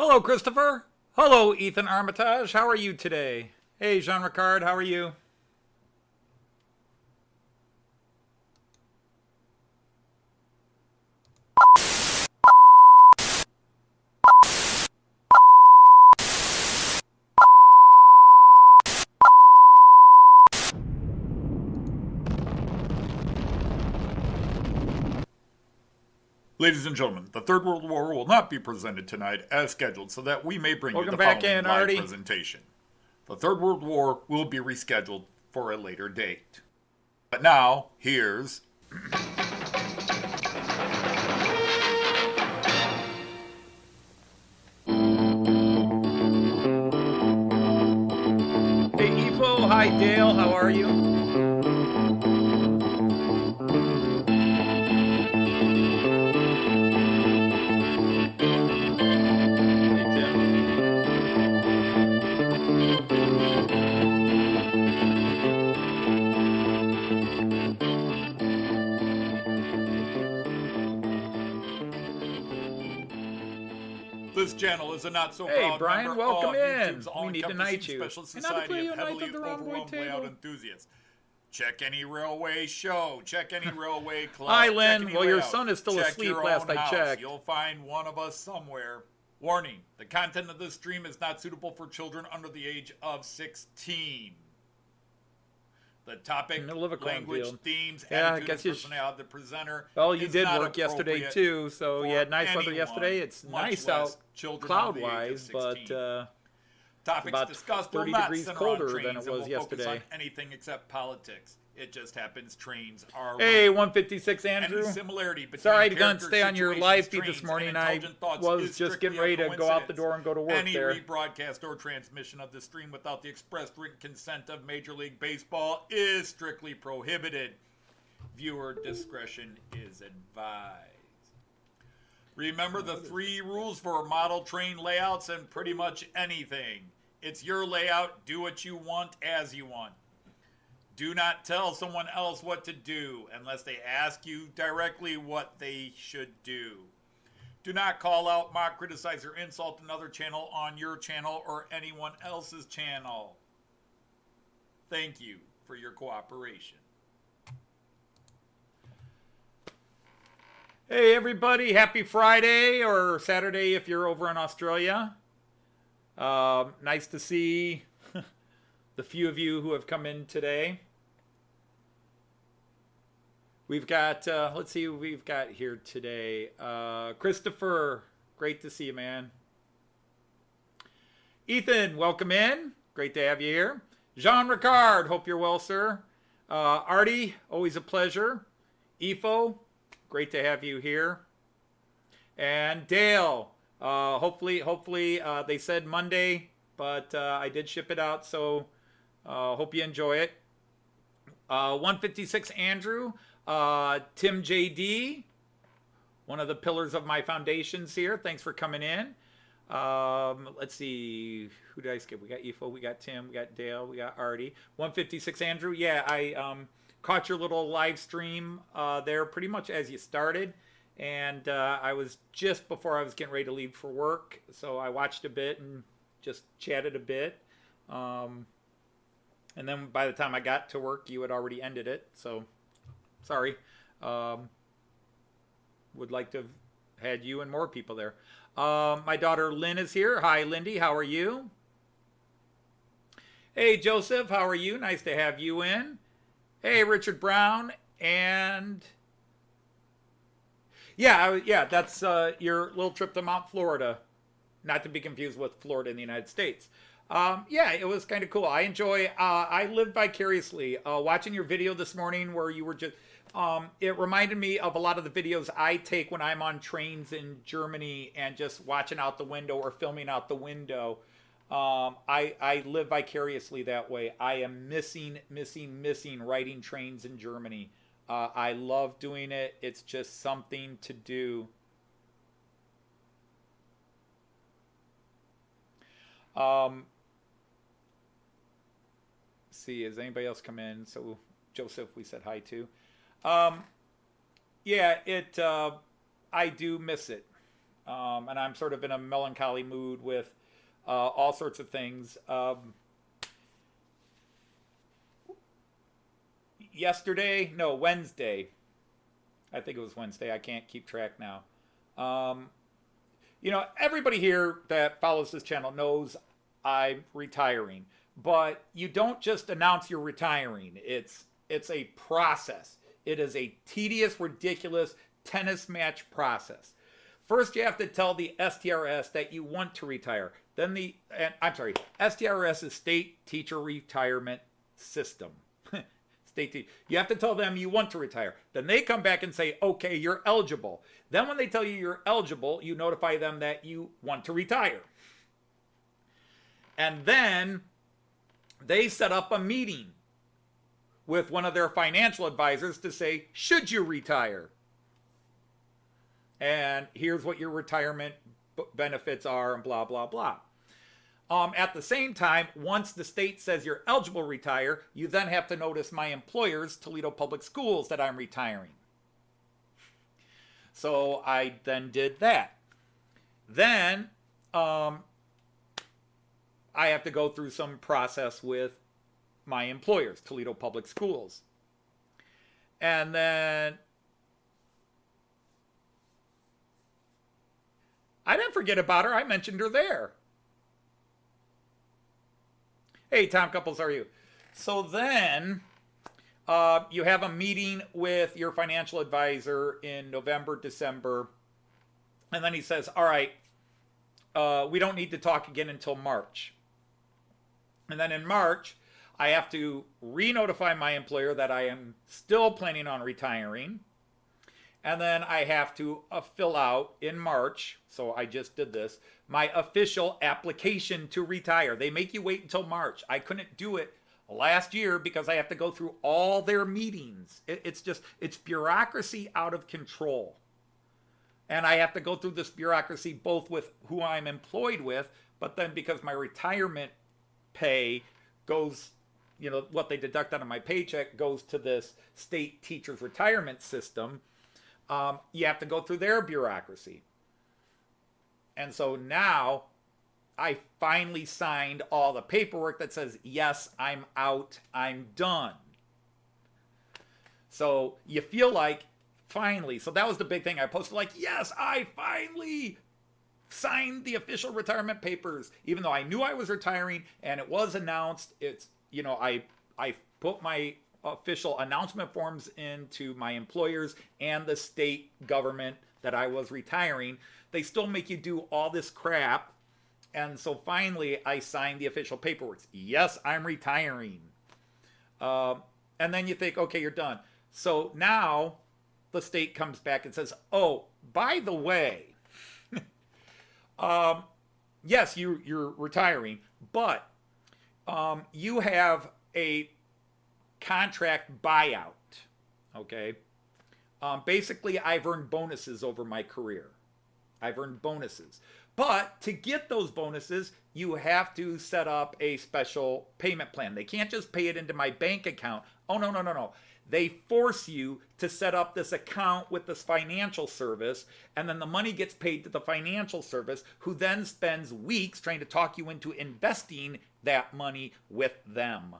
Hello, Christopher. Hello, Ethan Armitage. How are you today? Hey, Jean Ricard, how are you? Ladies and gentlemen, the Third World War will not be presented tonight as scheduled so that we may bring you the following live presentation. The Third World War will be rescheduled for a later date. But now, here's... Hey, Evo. Hi, Dale. How are you? This channel is a not-so-proud Hey, Brian, member welcome of in. YouTube's We need to night you. Special And how to play Society of a night Heavily of the round Overwhelmed table. Layout Enthusiasts. Check any railway show. Check any railway club. Hi, Lynn. Check any Well, your layout. son is still Check asleep your last own I house. checked. You'll find one of us somewhere. Warning, the content of this stream is not suitable for children under the age of 16. The topic, language, themes, attitude, and personality of the presenter. Well, you is did not work yesterday, too, so you had nice weather yesterday. It's nice out cloud-wise, but topics about discussed 30 will not degrees center colder on trains than it and was will yesterday. focus on anything except politics. It just happens trains are Hey, running. 156 Andrew. Any similarity between Sorry I didn't characters, stay on your situations, live feed trains, this morning. and I intelligent thoughts was is just getting strictly ready a to go out the coincidence. door and go to work Any there. rebroadcast or transmission of the stream without the express written consent of Major League Baseball is strictly prohibited. Viewer discretion is advised. Remember the 3 rules for model train layouts and pretty much anything. It's your layout. Do what you want as you want. Do not tell someone else what to do unless they ask you directly what they should do. Do not call out, mock, criticize, or insult another channel on your channel or anyone else's channel. Thank you for your cooperation. Hey, everybody. Happy Friday or Saturday if you're over in Australia. Nice to see the few of you who have come in today. We've got, let's see who we've got here today. Christopher, great to see you, man. Ethan, welcome in. Great to have you here. Jean Ricard, hope you're well, sir. Artie, always a pleasure. Ifo, great to have you here. And Dale, hopefully, they said Monday, but I did ship it out, so hope you enjoy it. 156 Andrew, Tim JD, one of the pillars of my foundations here. Thanks for coming in. Let's see, who did I skip? We got Ifo, we got Tim, we got Dale, we got Artie. 156 Andrew, yeah, I caught your little live stream there pretty much as you started. And I was just before I was getting ready to leave for work, so I watched a bit and just chatted a bit. And then by the time I got to work, you had already ended it, so sorry. Would like to have had you and more people there. My daughter Lynn is here. Hi, Lindy. How are you? Hey, Joseph. How are you? Nice to have you in. Hey, Richard Brown. And yeah, that's your little trip to Mount Florida. Not to be confused with Florida in the United States. Yeah, it was kind of cool. I enjoy, I live vicariously. Watching your video this morning where you were just, it reminded me of a lot of the videos I take when I'm on trains in Germany and just watching out the window or filming out the window. I live vicariously that way. I am missing riding trains in Germany. I love doing it. It's just something to do. See, has anybody else come in? So Joseph, we said hi to. Yeah, I do miss it. And I'm sort of in a melancholy mood with all sorts of things. Wednesday. I think it was Wednesday. I can't keep track now. Everybody here that follows this channel knows I'm retiring, but you don't just announce you're retiring. It's a process. It is a tedious, ridiculous tennis match process. First, you have to tell the STRS that you want to retire. Then STRS is State Teacher Retirement System. You have to tell them you want to retire. Then they come back and say, okay, you're eligible. Then when they tell you you're eligible, you notify them that you want to retire. And then they set up a meeting with one of their financial advisors to say, should you retire? And here's what your retirement benefits are and blah, blah, blah. At the same time, once the state says you're eligible to retire, you then have to notice my employers, Toledo Public Schools, that I'm retiring. So I then did that. Then I have to go through some process with my employers, Toledo Public Schools. And then I didn't forget about her. I mentioned her there. Hey, Tom Couples, how are you? So then you have a meeting with your financial advisor in November, December. And then he says, all right, we don't need to talk again until March. And then in March, I have to re-notify my employer that I am still planning on retiring. And then I have to fill out in March, so I just did this, my official application to retire. They make you wait until March. I couldn't do it last year because I have to go through all their meetings. It's bureaucracy out of control. And I have to go through this bureaucracy both with who I'm employed with, but then because my retirement pay goes, what they deduct out of my paycheck goes to this state teachers retirement system. You have to go through their bureaucracy. And so now I finally signed all the paperwork that says, yes, I'm out, I'm done. So you feel like finally, so that was the big thing. I posted like, yes, I finally signed the official retirement papers, even though I knew I was retiring and it was announced. It's, I put my official announcement forms into my employers and the state government that I was retiring. They still make you do all this crap. And so finally I signed the official paperwork. Yes, I'm retiring. And then you think, okay, you're done. So now the state comes back and says, oh, by the way, yes, you're retiring, but you have a contract buyout, okay? Basically, I've earned bonuses over my career. I've earned bonuses. But to get those bonuses, you have to set up a special payment plan. They can't just pay it into my bank account. Oh, no. They force you to set up this account with this financial service, and then the money gets paid to the financial service, who then spends weeks trying to talk you into investing that money with them.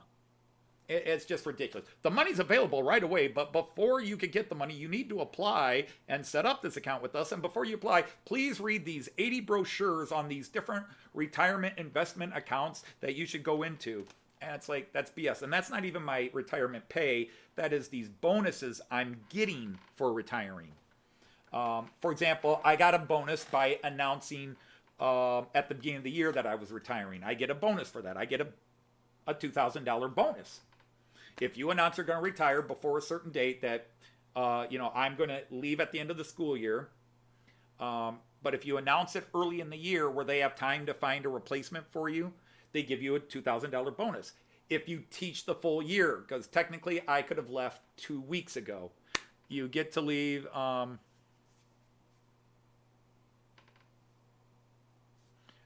It's just ridiculous. The money's available right away, but before you can get the money, you need to apply and set up this account with us. And before you apply, please read these 80 brochures on these different retirement investment accounts that you should go into. And it's like, that's BS. And that's not even my retirement pay. That is these bonuses I'm getting for retiring. For example, I got a bonus by announcing at the beginning of the year that I was retiring. I get a bonus for that. I get a $2,000 bonus. If you announce you're going to retire before a certain date that, I'm going to leave at the end of the school year. But if you announce it early in the year where they have time to find a replacement for you, they give you a $2,000 bonus. If you teach the full year, because technically I could have left 2 weeks ago, you get to leave. I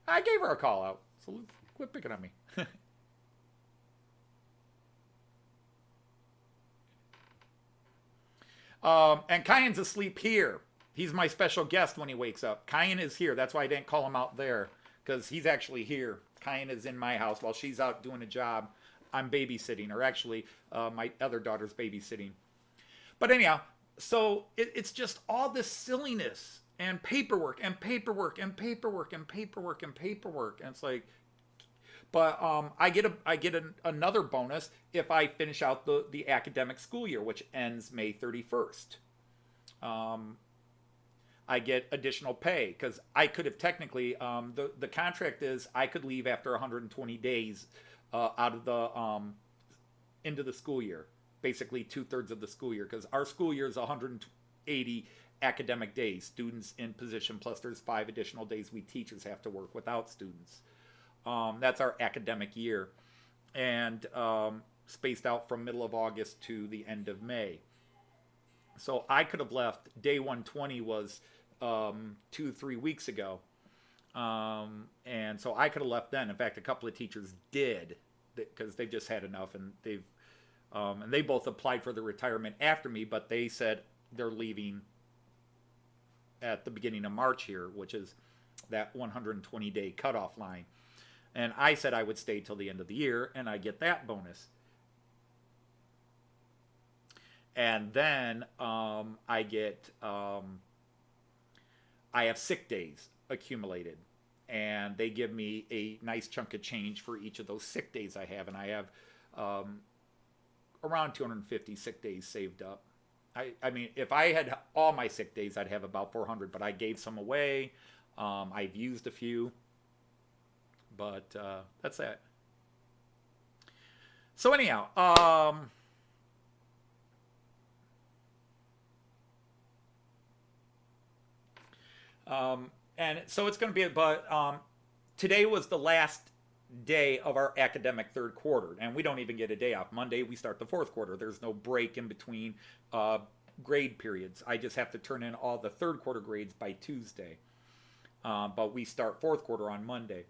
gave her a call out, so quit picking on me. And Kyan's asleep here. He's my special guest when he wakes up. Kyan is here. That's why I didn't call him out there, because he's actually here. Kyan is in my house while she's out doing a job. I'm babysitting, or actually my other daughter's babysitting. But anyhow, so it's just all this silliness and paperwork and paperwork and paperwork and paperwork and paperwork. And it's like, but I get another bonus if I finish out the academic school year, which ends May 31st. I get additional pay because I could have technically, the contract is I could leave after 120 days out of the into the school year, basically 2/3 of the school year, because our school year is 180 academic days, students in position, plus there's 5 additional days we teachers have to work without students. That's our academic year, and spaced out from middle of August to the end of May. So I could have left. Day 120 was 2-3 weeks ago, and so I could have left then. In fact, a couple of teachers did, because they've just had enough, and they both applied for the retirement after me, but they said they're leaving at the beginning of March here, which is that 120-day cutoff line. And I said I would stay till the end of the year, and I get that bonus. And then I get, I have sick days accumulated, and they give me a nice chunk of change for each of those sick days I have, and I have around 250 sick days saved up. I mean, if I had all my sick days, I'd have about 400, but I gave some away. I've used a few, but that's that. So anyhow, and so it's going to be, but today was the last day of our academic third quarter, and we don't even get a day off. Monday we start the fourth quarter. There's no break in between grade periods. I just have to turn in all the third quarter grades by Tuesday, but we start fourth quarter on Monday.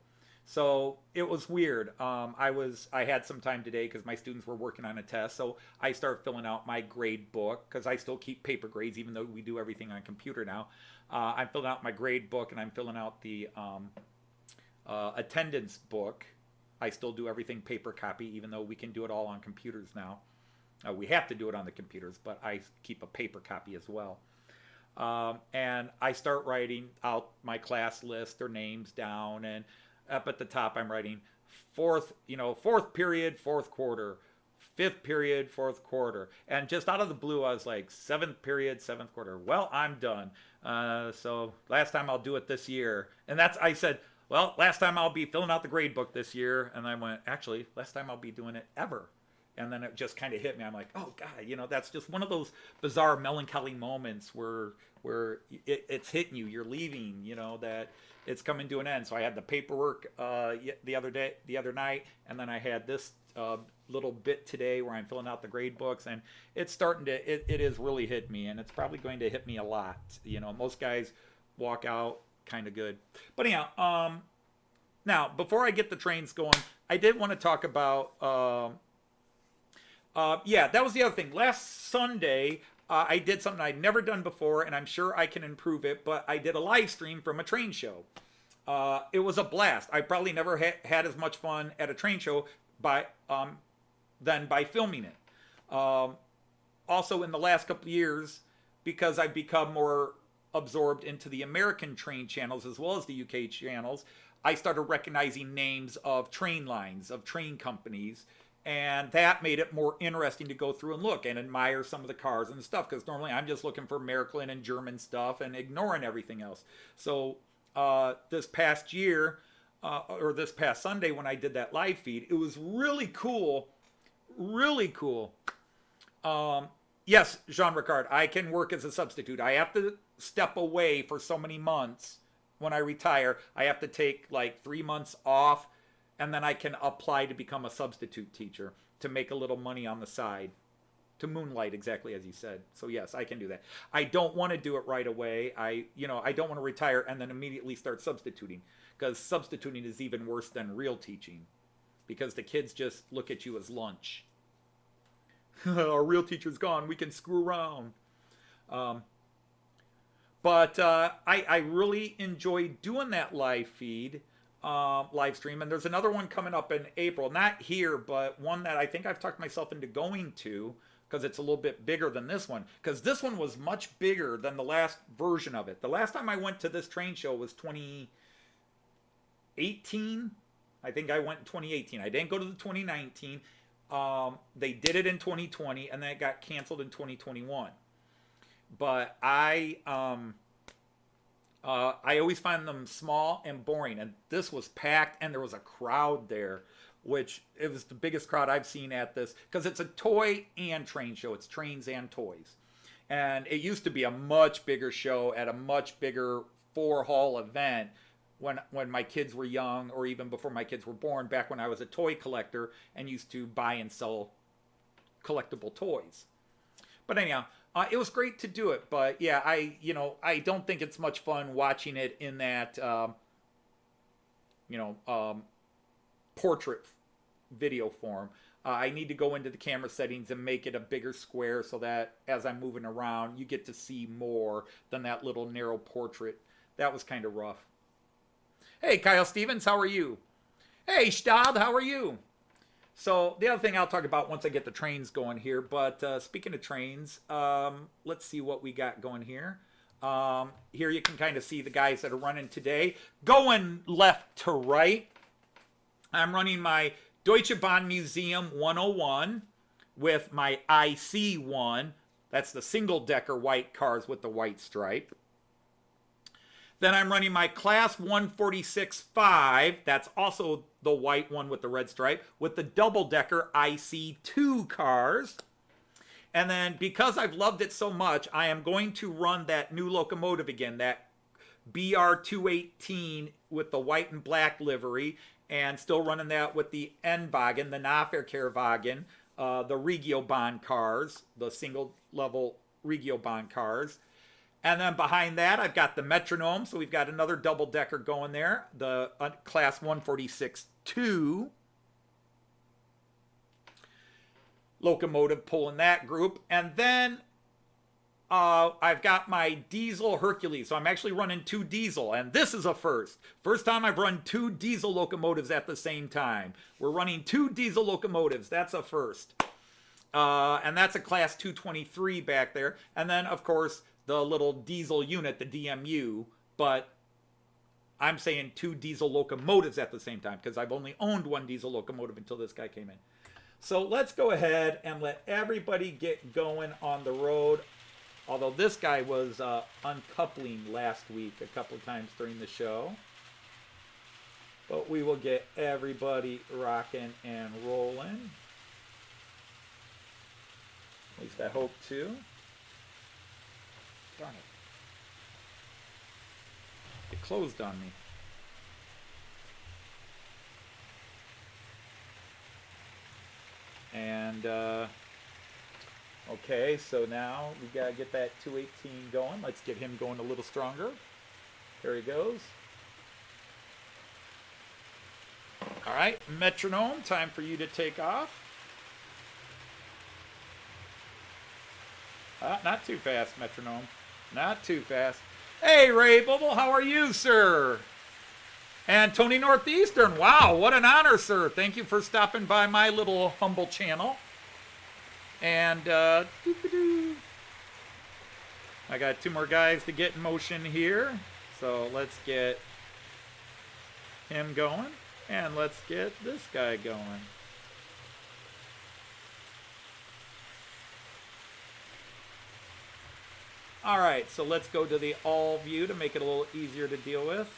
So it was weird. I had some time today because my students were working on a test, so I started filling out my grade book, because I still keep paper grades even though we do everything on computer now. I'm filling out my grade book, and I'm filling out the attendance book. I still do everything paper copy, even though we can do it all on computers now. We have to do it on the computers, but I keep a paper copy as well. And I start writing out my class list, their names down, and up at the top I'm writing fourth period, fourth quarter, fifth period, fourth quarter. And just out of the blue, I was like, seventh period, seventh quarter. Well, I'm done. So last time I'll do it this year. And I said, well, last time I'll be filling out the grade book this year. And I went, actually, last time I'll be doing it ever. And then it just kind of hit me. I'm like, oh God, that's just one of those bizarre melancholy moments where it's hitting you. You're leaving, that it's coming to an end. So I had the paperwork the other night, and then I had this little bit today where I'm filling out the grade books, and it's starting to, it is really hit me, and it's probably going to hit me a lot. Most guys walk out kind of good. But anyhow, now, before I get the trains going, I did want to talk about, that was the other thing. Last Sunday, I did something I'd never done before, and I'm sure I can improve it, but I did a live stream from a train show. It was a blast. I probably never had as much fun at a train show than by filming it. Also, in the last couple of years, because I've become more absorbed into the American train channels as well as the UK channels, I started recognizing names of train lines, of train companies, and that made it more interesting to go through and look and admire some of the cars and stuff, because normally I'm just looking for American and German stuff and ignoring everything else. So this past year, or this past Sunday when I did that live feed, it was really cool. Really cool. Yes, Jean Ricard, I can work as a substitute. I have to step away for so many months when I retire. I have to take like 3 months off, and then I can apply to become a substitute teacher to make a little money on the side, to moonlight, exactly as you said. So yes, I can do that. I don't want to do it right away. I don't want to retire and then immediately start substituting, because substituting is even worse than real teaching, because the kids just look at you as lunch. Our real teacher's gone. We can screw around. But I really enjoy doing that live feed, live stream. And there's another one coming up in April, not here, but one that I think I've talked myself into going to because it's a little bit bigger than this one. Because this one was much bigger than the last version of it. The last time I went to this train show was 2018. I think I went in 2018. I didn't go to the 2019. They did it in 2020, and then it got canceled in 2021. But I always find them small and boring, and this was packed, and there was a crowd there, which it was the biggest crowd I've seen at this, because it's a toy and train show. It's trains and toys. And it used to be a much bigger show at a much bigger 4-hall event when my kids were young, or even before my kids were born, back when I was a toy collector and used to buy and sell collectible toys. But anyhow, it was great to do it. But yeah, I don't think it's much fun watching it in that, portrait video form. I need to go into the camera settings and make it a bigger square so that as I'm moving around, you get to see more than that little narrow portrait. That was kind of rough. Hey, Kyle Stevens, how are you? Hey, Stad, how are you? So the other thing I'll talk about once I get the trains going here, but speaking of trains, let's see what we got going here. Here you can kind of see the guys that are running today. Going left to right, I'm running my Deutsche Bahn Museum 101 with my IC1. That's the single-decker white cars with the white stripe. Then I'm running my Class 146-5. That's also the white one with the red stripe, with the double-decker IC2 cars. And then because I've loved it so much, I am going to run that new locomotive again, that BR218 with the white and black livery, and still running that with the N-Wagen, the Nahverkehrwagen, the Regiobahn cars, the single-level Regiobahn cars. And then behind that, I've got the metronome. So we've got another double-decker going there. The Class 146-2 locomotive pulling that group. And then I've got my diesel Hercules. So I'm actually running 2 diesel. And this is a first. First time I've run 2 diesel locomotives at the same time. We're running 2 diesel locomotives. That's a first. And that's a Class 223 back there. And then, of course, the little diesel unit, the DMU, but I'm saying 2 diesel locomotives at the same time because I've only owned 1 diesel locomotive until this guy came in. So let's go ahead and let everybody get going on the road. Although this guy was uncoupling last week a couple of times during the show. But we will get everybody rocking and rolling. At least I hope to. Darn it. It closed on me. And, okay, so now we gotta get that 218 going. Let's get him going a little stronger. There he goes. All right, metronome, time for you to take off. Not too fast, metronome. Not too fast. Hey, Ray Bubble, how are you, sir? And Tony Northeastern, wow, what an honor, sir. Thank you for stopping by my little humble channel. And I got 2 more guys to get in motion here. So let's get him going. And let's get this guy going. All right, so let's go to the all view to make it a little easier to deal with.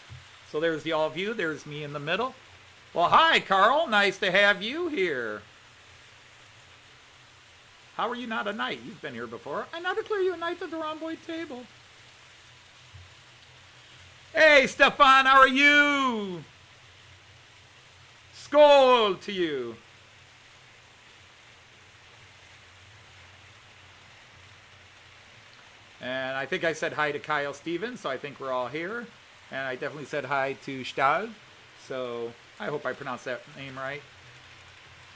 So there's the all view. There's me in the middle. Well, hi, Carl. Nice to have you here. How are you not a knight? You've been here before. I now declare you a knight of the rhomboid table. Hey, Stefan, how are you? Skål to you. And I think I said hi to Kyle Stevens, so I think we're all here. And I definitely said hi to Stahl, so I hope I pronounced that name right.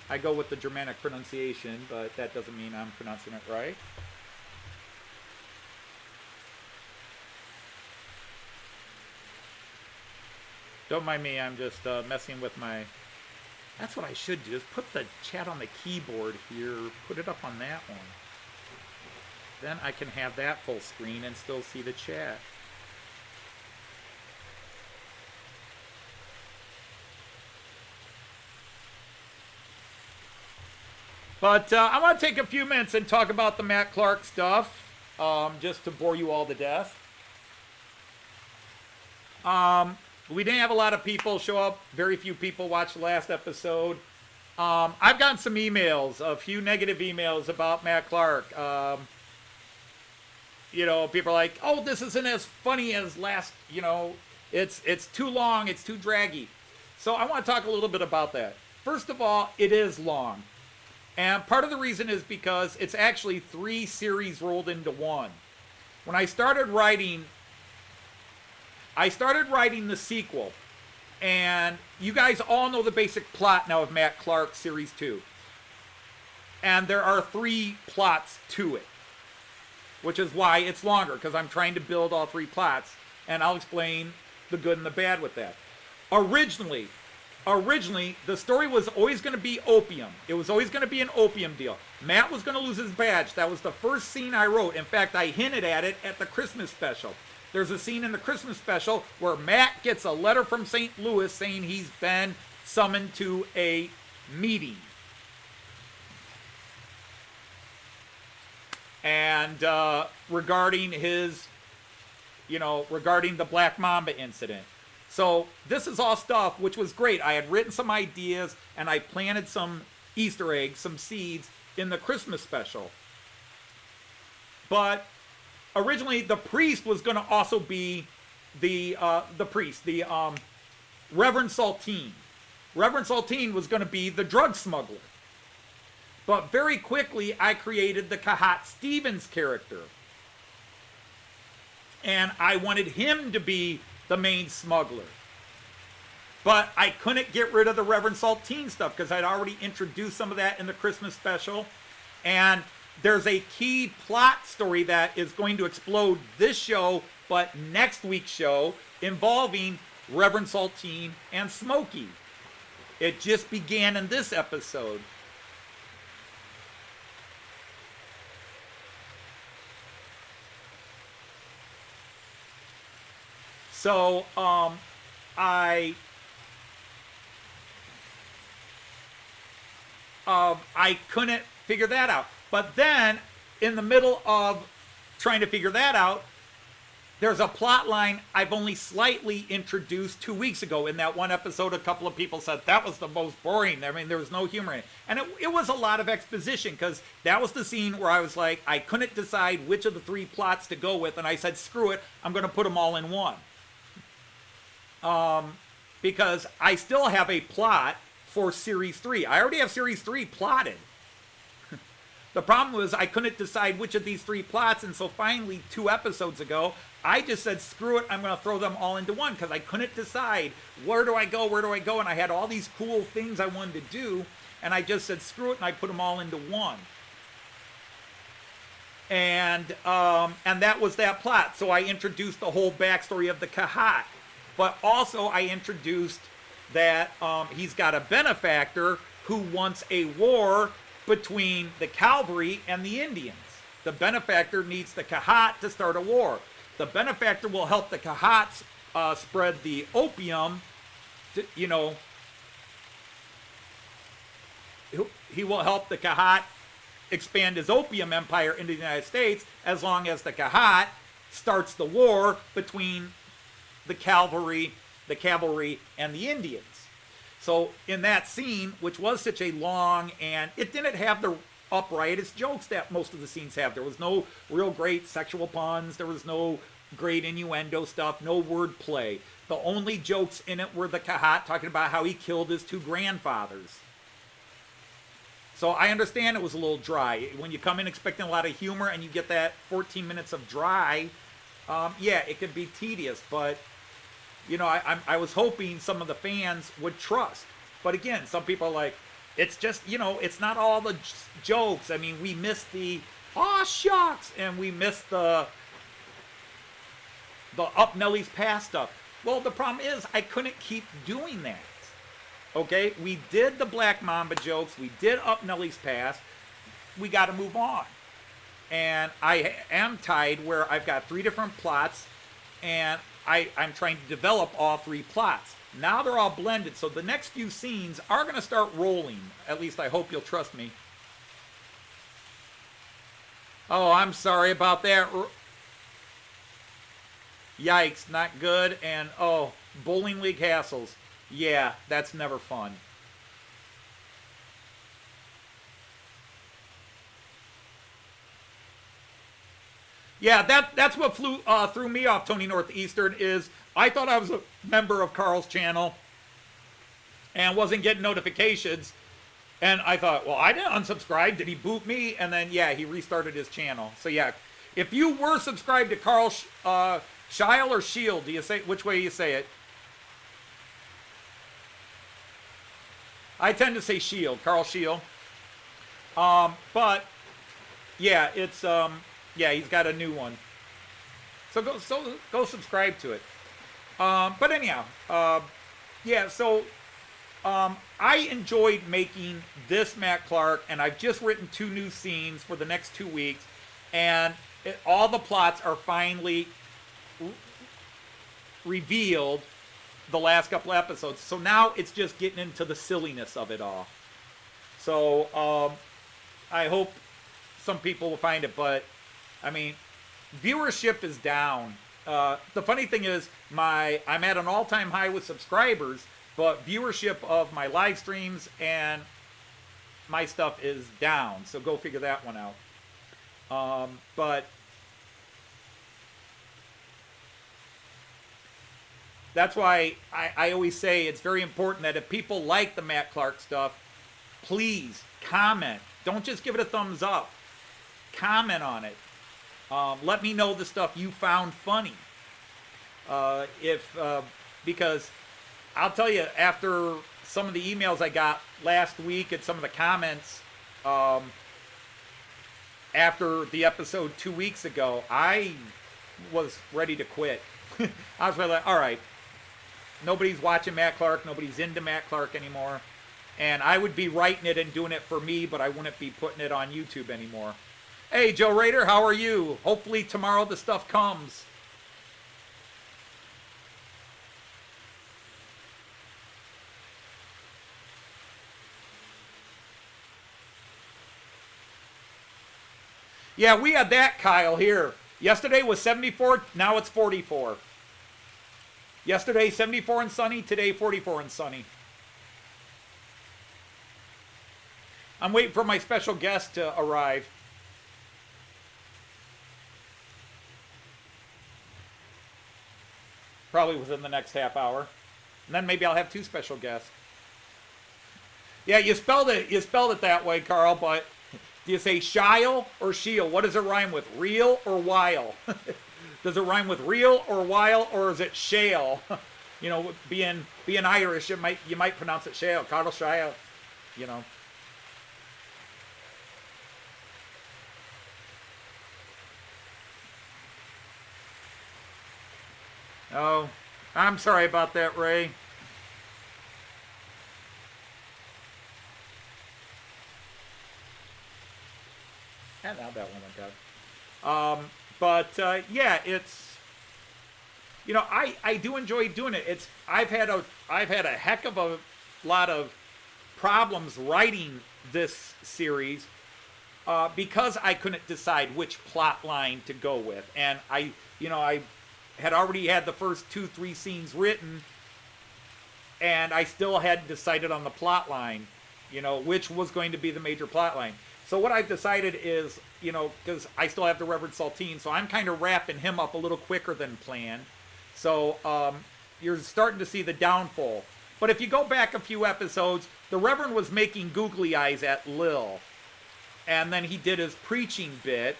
I go with the Germanic pronunciation, but that doesn't mean I'm pronouncing it right. Don't mind me, I'm just messing with my... That's what I should do, is put the chat on the keyboard here, put it up on that one. Then I can have that full screen and still see the chat. But I want to take a few minutes and talk about the Matt Clarke stuff, just to bore you all to death. We didn't have a lot of people show up. Very few people watched the last episode. I've gotten some emails, a few negative emails about Matt Clarke. You know, people are like, oh, this isn't as funny as last, you know, it's too long, it's too draggy. So I want to talk a little bit about that. First of all, it is long. And part of the reason is because it's actually 3 series rolled into one. When I started writing the sequel, and you guys all know the basic plot now of Matt Clarke Series 2. And there are 3 plots to it, which is why it's longer, because I'm trying to build all 3 plots, and I'll explain the good and the bad with that. Originally, the story was always going to be opium. It was always going to be an opium deal. Matt was going to lose his badge. That was the first scene I wrote. In fact, I hinted at it at the Christmas special. There's a scene in the Christmas special where Matt gets a letter from St. Louis saying he's been summoned to a meeting. And regarding his, you know, regarding the Black Mamba incident. So this is all stuff which was great. I had written some ideas and I planted some Easter eggs, some seeds in the Christmas special. But originally the priest was going to also be the Reverend Saltine. Reverend Saltine was going to be the drug smuggler. But very quickly I created the Kahat Stevens character. And I wanted him to be the main smuggler. But I couldn't get rid of the Reverend Saltine stuff because I'd already introduced some of that in the Christmas special. And there's a key plot story that is going to explode this show, but next week's show, involving Reverend Saltine and Smokey. It just began in this episode. So, I couldn't figure that out. But then, in the middle of trying to figure that out, there's a plot line I've only slightly introduced 2 weeks ago. In that one episode, a couple of people said that was the most boring. I mean, there was no humor in it. And it was a lot of exposition, because that was the scene where I was like, I couldn't decide which of the 3 plots to go with, and I said, screw it, I'm going to put them all in one. Because I still have a plot for Series 3. I already have Series 3 plotted. The problem was I couldn't decide which of these 3 plots, and so finally 2 episodes ago, I just said, screw it, I'm going to throw them all into one, because I couldn't decide where do I go, and I had all these cool things I wanted to do, and I just said, screw it, and I put them all into one. And that was that plot. So I introduced the whole backstory of the Kahat. But also I introduced that he's got a benefactor who wants a war between the cavalry and the Indians. The benefactor needs the Kahat to start a war. The benefactor will help the Kahats spread the opium, you know. He will help the Kahat expand his opium empire into the United States as long as the Kahat starts the war between the cavalry and the Indians. So in that scene, which was such a long, and it didn't have the uprightest jokes that most of the scenes have. There was no real great sexual puns. There was no great innuendo stuff, no wordplay. The only jokes in it were the Kahat talking about how he killed his 2 grandfathers. So I understand it was a little dry. When you come in expecting a lot of humor and you get that 14 minutes of dry, yeah, it could be tedious, but you know, I was hoping some of the fans would trust. But again, some people are like, it's just, you know, it's not all the jokes. I mean, we missed the, aw shucks, and we missed the up Nellie's Pass stuff. Well, the problem is I couldn't keep doing that. Okay, we did the Black Mamba jokes. We did Up Nellie's Pass. We got to move on. And I am tied where I've got 3 different plots, and I'm trying to develop all 3 plots. Now they're all blended, so the next few scenes are going to start rolling. At least I hope you'll trust me. Oh, I'm sorry about that. Yikes, not good. And, oh, bowling league hassles. Yeah, that's never fun. Yeah, that's what threw me off Tony Northeastern is I thought I was a member of Carl's channel and wasn't getting notifications. And I thought, well, I didn't unsubscribe. Did he boot me? And then, yeah, he restarted his channel. So, yeah, if you were subscribed to Carl Shield or Shield, do you say which way you say it? I tend to say Shield, Carl Shield. But yeah, it's yeah, he's got a new one. So go subscribe to it. But anyhow, yeah. So I enjoyed making this Matt Clarke, and I've just written 2 new scenes for the next 2 weeks, and all the plots are finally revealed the last couple episodes. So now it's just getting into the silliness of it all. So I hope some people will find it, but I mean, viewership is down. The funny thing is, I'm at an all-time high with subscribers, but viewership of my live streams and my stuff is down. So go figure that one out. But that's why I always say it's very important that if people like the Matt Clarke stuff, please comment. Don't just give it a thumbs up. Comment on it. Let me know the stuff you found funny. Because I'll tell you, after some of the emails I got last week and some of the comments after the episode 2 weeks ago, I was ready to quit. I was really like, all right, nobody's watching Matt Clarke, nobody's into Matt Clarke anymore. And I would be writing it and doing it for me, but I wouldn't be putting it on YouTube anymore. Hey, Joe Rader, how are you? Hopefully tomorrow the stuff comes. Yeah, we had that, Kyle, here. Yesterday was 74, now it's 44. Yesterday, 74 and sunny, today 44 and sunny. I'm waiting for my special guest to arrive. Probably within the next half hour. And then maybe I'll have 2 special guests. Yeah, you spelled it that way, Carl, but do you say Shile or Shield? What does it rhyme with? Real or while? Does it rhyme with real or while, or is it shale? You know, being Irish, you might pronounce it shale. Carl Shile, you know. Oh, I'm sorry about that, Ray. And now that one went down. But yeah, it's, you know, I do enjoy doing it. I've had a heck of a lot of problems writing this series because I couldn't decide which plot line to go with, and I had already had the first 2-3 scenes written, and I still hadn't decided on the plot line, you know, which was going to be the major plot line. So what I've decided is, you know, because I still have the Reverend Saltine, so I'm kind of wrapping him up a little quicker than planned. So you're starting to see the downfall. But if you go back a few episodes, the Reverend was making googly eyes at Lil. And then he did his preaching bit.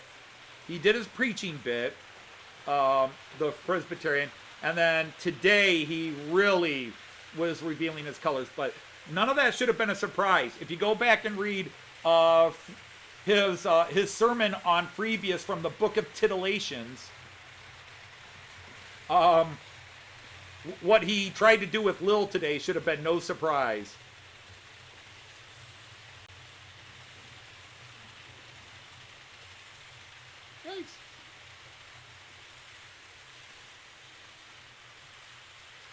The Presbyterian. And then today he really was revealing his colors. But none of that should have been a surprise. If you go back and read his sermon on Freebius from the Book of Titillations, what he tried to do with Lil today should have been no surprise. Nice.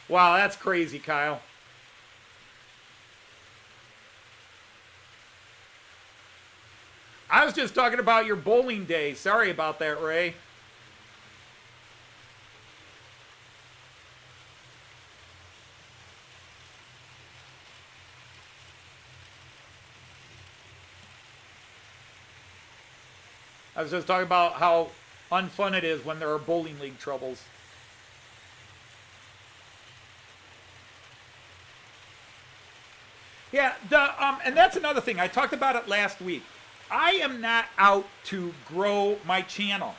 Wow, that's crazy, Kyle. I was just talking about your bowling day. Sorry about that, Ray. I was just talking about how unfun it is when there are bowling league troubles. Yeah, and that's another thing. I talked about it last week. I am not out to grow my channel.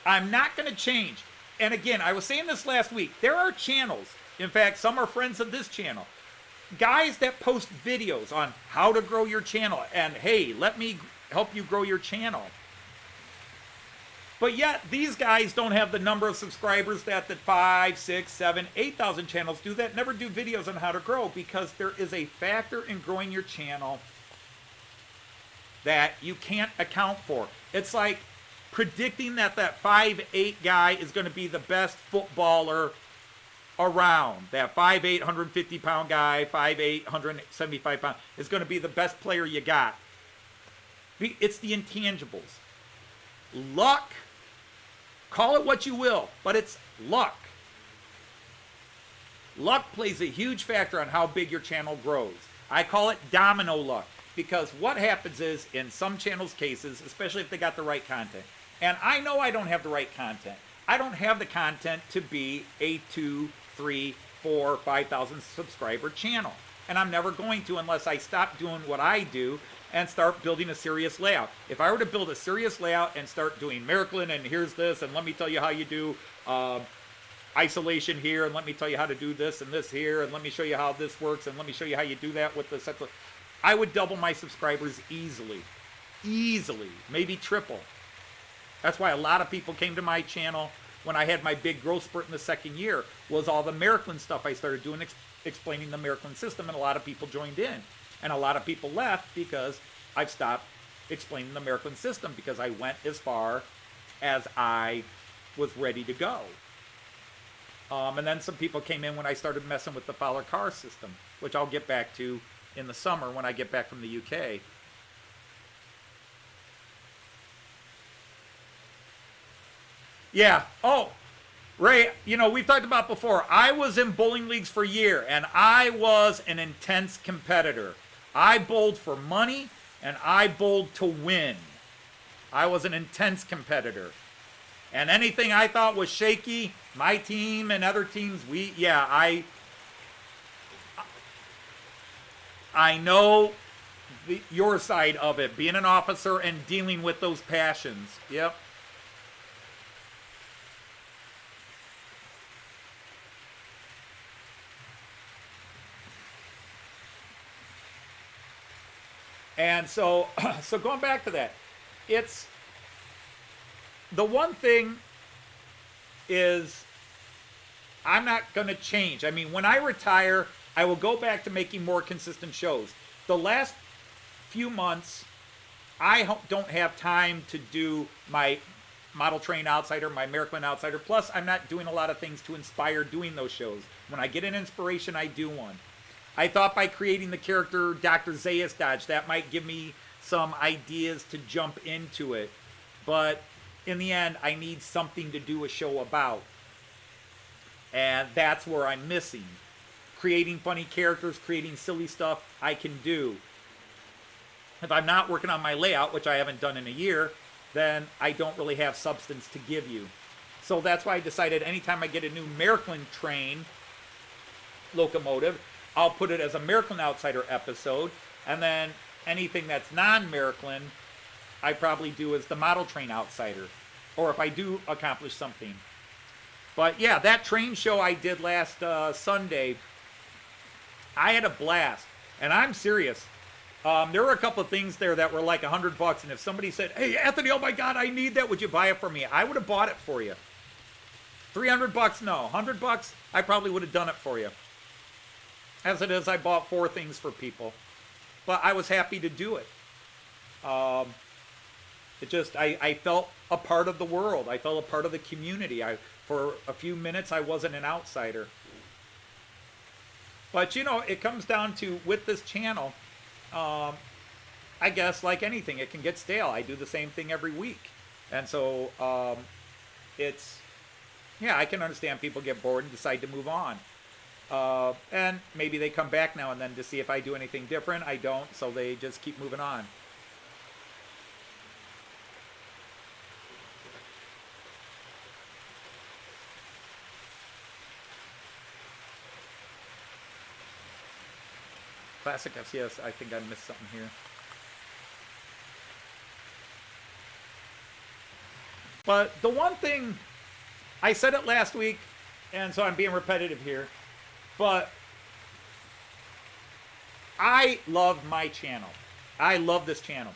I'm not going to change. And again, I was saying this last week. There are channels. In fact, some are friends of this channel. Guys that post videos on how to grow your channel. And hey, let me help you grow your channel. But yet, these guys don't have the number of subscribers that the 5, 6, 7, 8,000 channels do that never do videos on how to grow, because there is a factor in growing your channel that you can't account for. It's like predicting that 5'8" guy is going to be the best footballer around. That 5'8", 150-pound guy, 5'8", 175-pound, is going to be the best player you got. It's the intangibles. Luck, call it what you will, but it's luck. Luck plays a huge factor on how big your channel grows. I call it domino luck, because what happens is, in some channels' cases, especially if they got the right content, and I know I don't have the right content. I don't have the content to be a 2, 3, 4, 5,000 subscriber channel. And I'm never going to unless I stop doing what I do and start building a serious layout. If I were to build a serious layout and start doing Miraculin, and here's this, and let me tell you how you do isolation here, and let me tell you how to do this and this here, and let me show you how this works, and let me show you how you do that with the set, I would double my subscribers easily. Easily. Maybe triple. That's why a lot of people came to my channel when I had my big growth spurt in the second year, was all the Miraculin stuff I started doing, explaining the Miraculin system, and a lot of people joined in. And a lot of people left because I've stopped explaining the Miraculin system, because I went as far as I was ready to go. And then some people came in when I started messing with the Fowler car system, which I'll get back to in the summer when I get back from the UK. Yeah. Oh, Ray, you know, we've talked about before. I was in bowling leagues for a year, and I was an intense competitor. I bowled for money, and I bowled to win. I was an intense competitor. And anything I thought was shaky, my team and other teams, I know your side of it, being an officer and dealing with those passions. Yep. And so going back to that, it's the one thing is I'm not going to change. I mean, when I retire, I will go back to making more consistent shows. The last few months, I don't have time to do my Model Train Outsider, my Miraculin Outsider. Plus, I'm not doing a lot of things to inspire doing those shows. When I get an inspiration, I do one. I thought by creating the character Dr. Zayas Dodge, that might give me some ideas to jump into it. But in the end, I need something to do a show about. And that's where I'm missing. Creating funny characters, creating silly stuff, I can do. If I'm not working on my layout, which I haven't done in a year, then I don't really have substance to give you. So that's why I decided anytime I get a new Miraculin train locomotive, I'll put it as a Miraculin Outsider episode, and then anything that's non-Miraculin, I probably do as the Model Train Outsider, or if I do accomplish something. But yeah, that train show I did last Sunday, I had a blast, and I'm serious. There were a couple of things there that were like $100, and if somebody said, "Hey, Anthony, oh my God, I need that. Would you buy it for me?" I would have bought it for you. $300, no. $100, I probably would have done it for you. As it is, I bought 4 things for people. But I was happy to do it. I felt a part of the world. I felt a part of the community. For a few minutes, I wasn't an outsider. But, you know, it comes down to, with this channel, I guess, like anything, it can get stale. I do the same thing every week. And so, yeah, I can understand people get bored and decide to move on. And maybe they come back now and then to see if I do anything different. I don't, so they just keep moving on. Classic FCS, I think I missed something here. But the one thing, I said it last week, and so I'm being repetitive here, but I love my channel. I love this channel.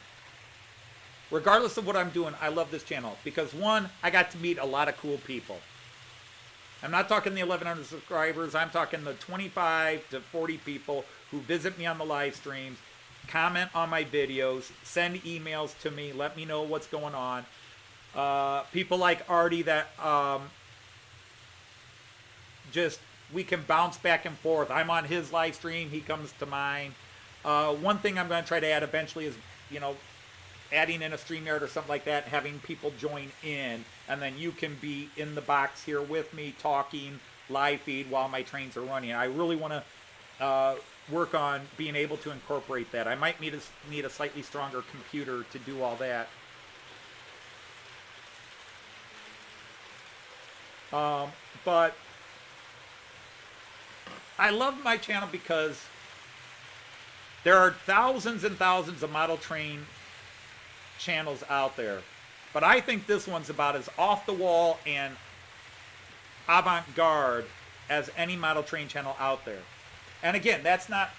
Regardless of what I'm doing, I love this channel. Because one, I got to meet a lot of cool people. I'm not talking the 1,100 subscribers. I'm talking the 25 to 40 people who visit me on the live streams, comment on my videos, send emails to me, let me know what's going on. People like Artie that we can bounce back and forth. I'm on his live stream, he comes to mine. One thing I'm going to try to add eventually is, you know, adding in a StreamYard or something like that, having people join in, and then you can be in the box here with me talking live feed while my trains are running. I really want to work on being able to incorporate that. I might need a slightly stronger computer to do all that. But I love my channel because there are thousands and thousands of model train channels out there. But I think this one's about as off the wall and avant-garde as any model train channel out there. And again, that's not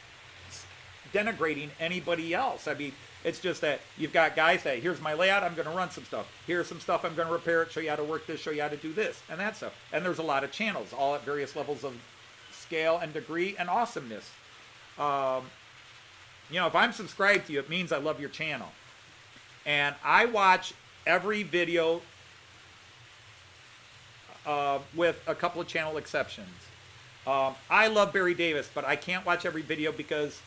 denigrating anybody else. I mean, it's just that you've got guys that, here's my layout, I'm going to run some stuff. Here's some stuff, I'm going to repair it, show you how to work this, show you how to do this, and that stuff. And there's a lot of channels, all at various levels of scale and degree and awesomeness. You know, if I'm subscribed to you, it means I love your channel. And I watch every video with a couple of channel exceptions. I love Barry Davis, but I can't watch every video because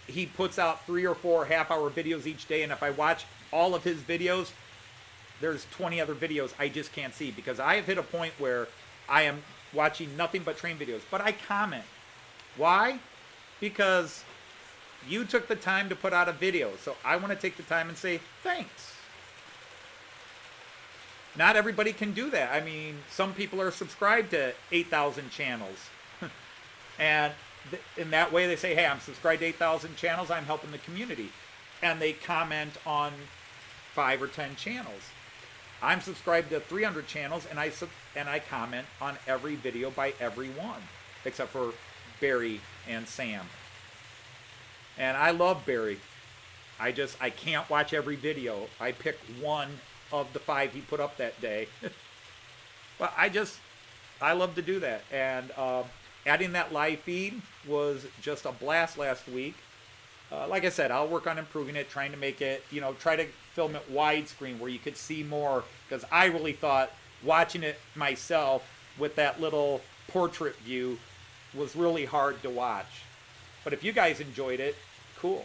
he puts out 3 or 4 half-hour videos each day, and if I watch all of his videos, there's 20 other videos I just can't see because I have hit a point where I am watching nothing but train videos. But I comment. Why? Because you took the time to put out a video, so I want to take the time and say thanks. Not everybody can do that. I mean, some people are subscribed to 8,000 channels. And in that way, they say, hey, I'm subscribed to 8,000 channels. I'm helping the community. And they comment on 5 or 10 channels. I'm subscribed to 300 channels, and I comment on every video by every one, except for Barry and Sam. And I love Barry. I can't watch every video. I pick one of the 5 he put up that day. But I love to do that. And adding that live feed was just a blast last week. Like I said, I'll work on improving it, trying to make it, you know, try to film it widescreen where you could see more, because I really thought watching it myself with that little portrait view was really hard to watch. But if you guys enjoyed it, cool.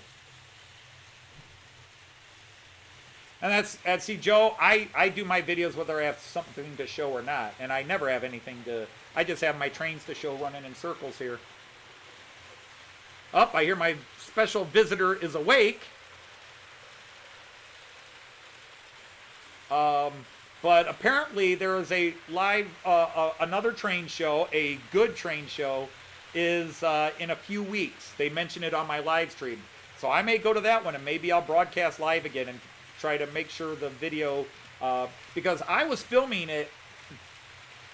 And see, Joe, I do my videos whether I have something to show or not, and I never have anything I just have my trains to show running in circles here. I hear my special visitor is awake. But apparently there is a live, another train show, a good train show, is in a few weeks. They mention it on my live stream. So I may go to that one, and maybe I'll broadcast live again and try to make sure the video, because I was filming it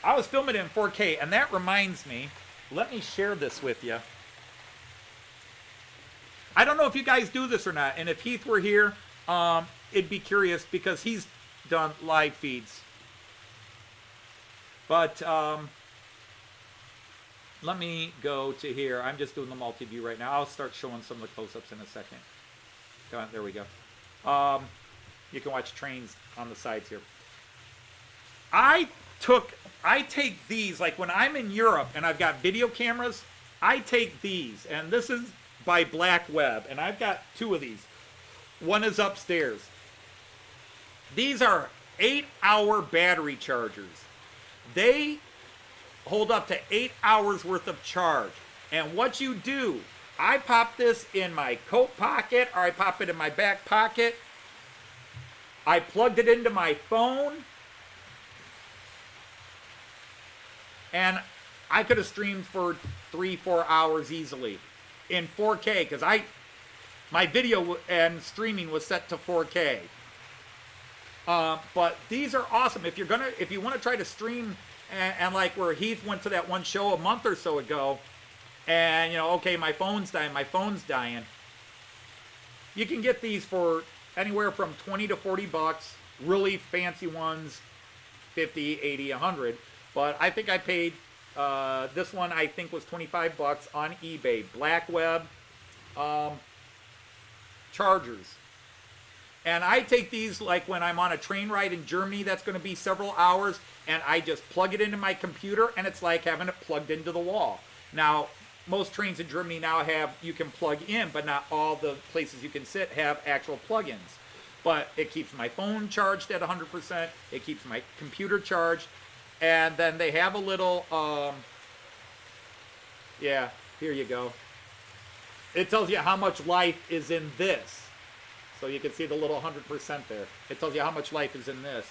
in 4K, and that reminds me, let me share this with you. I don't know if you guys do this or not, and if Heath were here, it'd be curious because he's done live feeds. But let me go to here. I'm just doing the multi-view right now. I'll start showing some of the close-ups in a second. Come on, there we go. You can watch trains on the sides here. I take these, like when I'm in Europe and I've got video cameras, I take these, and this is by Black Web, and I've got two of these. One is upstairs. These are 8-hour battery chargers. They hold up to 8 hours worth of charge. And what you do, I pop this in my coat pocket, or I pop it in my back pocket. I plugged it into my phone, and I could have streamed for 3-4 hours easily in 4K, because my video and streaming was set to 4K. But these are awesome. If you want to try to stream, and like where Heath went to that one show a month or so ago, and okay, my phone's dying. You can get these for anywhere from $20 to $40. Really fancy ones, 50, 80, 100. But I think I paid, this one I think was $25 on eBay. Black Web chargers. And I take these like when I'm on a train ride in Germany that's going to be several hours, and I just plug it into my computer, and it's like having it plugged into the wall. Now, most trains in Germany now you can plug in, but not all the places you can sit have actual plug-ins. But it keeps my phone charged at 100%. It keeps my computer charged. And then they have a little, yeah, here you go. It tells you how much life is in this. So you can see the little 100% there. It tells you how much life is in this.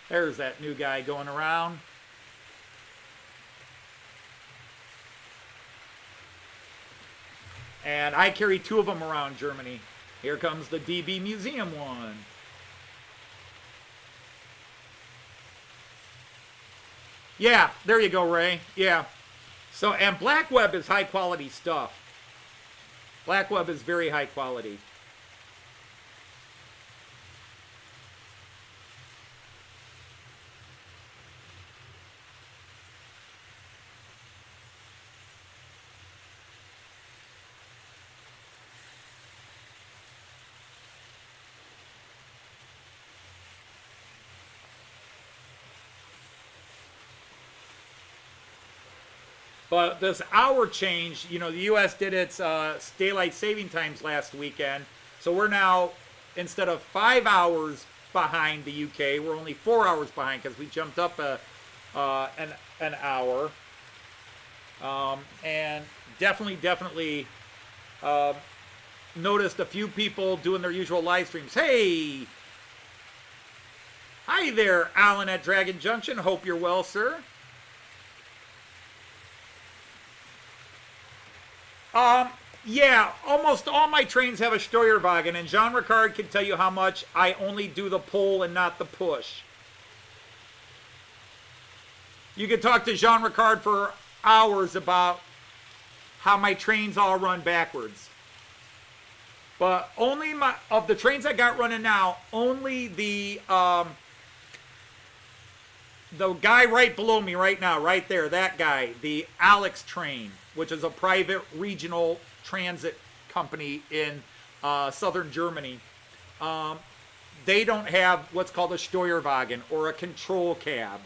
There's that new guy going around. And I carry two of them around Germany. Here comes the DB Museum one. Yeah, there you go, Ray. Yeah. So, and Black Web is high quality stuff. Black Web is very high quality. But this hour change, the U.S. did its daylight saving times last weekend. So we're now, instead of 5 hours behind the U.K., we're only 4 hours behind because we jumped up an hour. And definitely noticed a few people doing their usual live streams. Hey! Hi there, Alan at Dragon Junction. Hope you're well, sir. Yeah, almost all my trains have a Steuerwagen, and Jean Ricard can tell you how much I only do the pull and not the push. You can talk to Jean Ricard for hours about how my trains all run backwards. But only of the trains I got running now, only the guy right below me right now, right there, that guy, the Alex train, which is a private regional transit company in southern Germany. They don't have what's called a Steuerwagen or a control cab.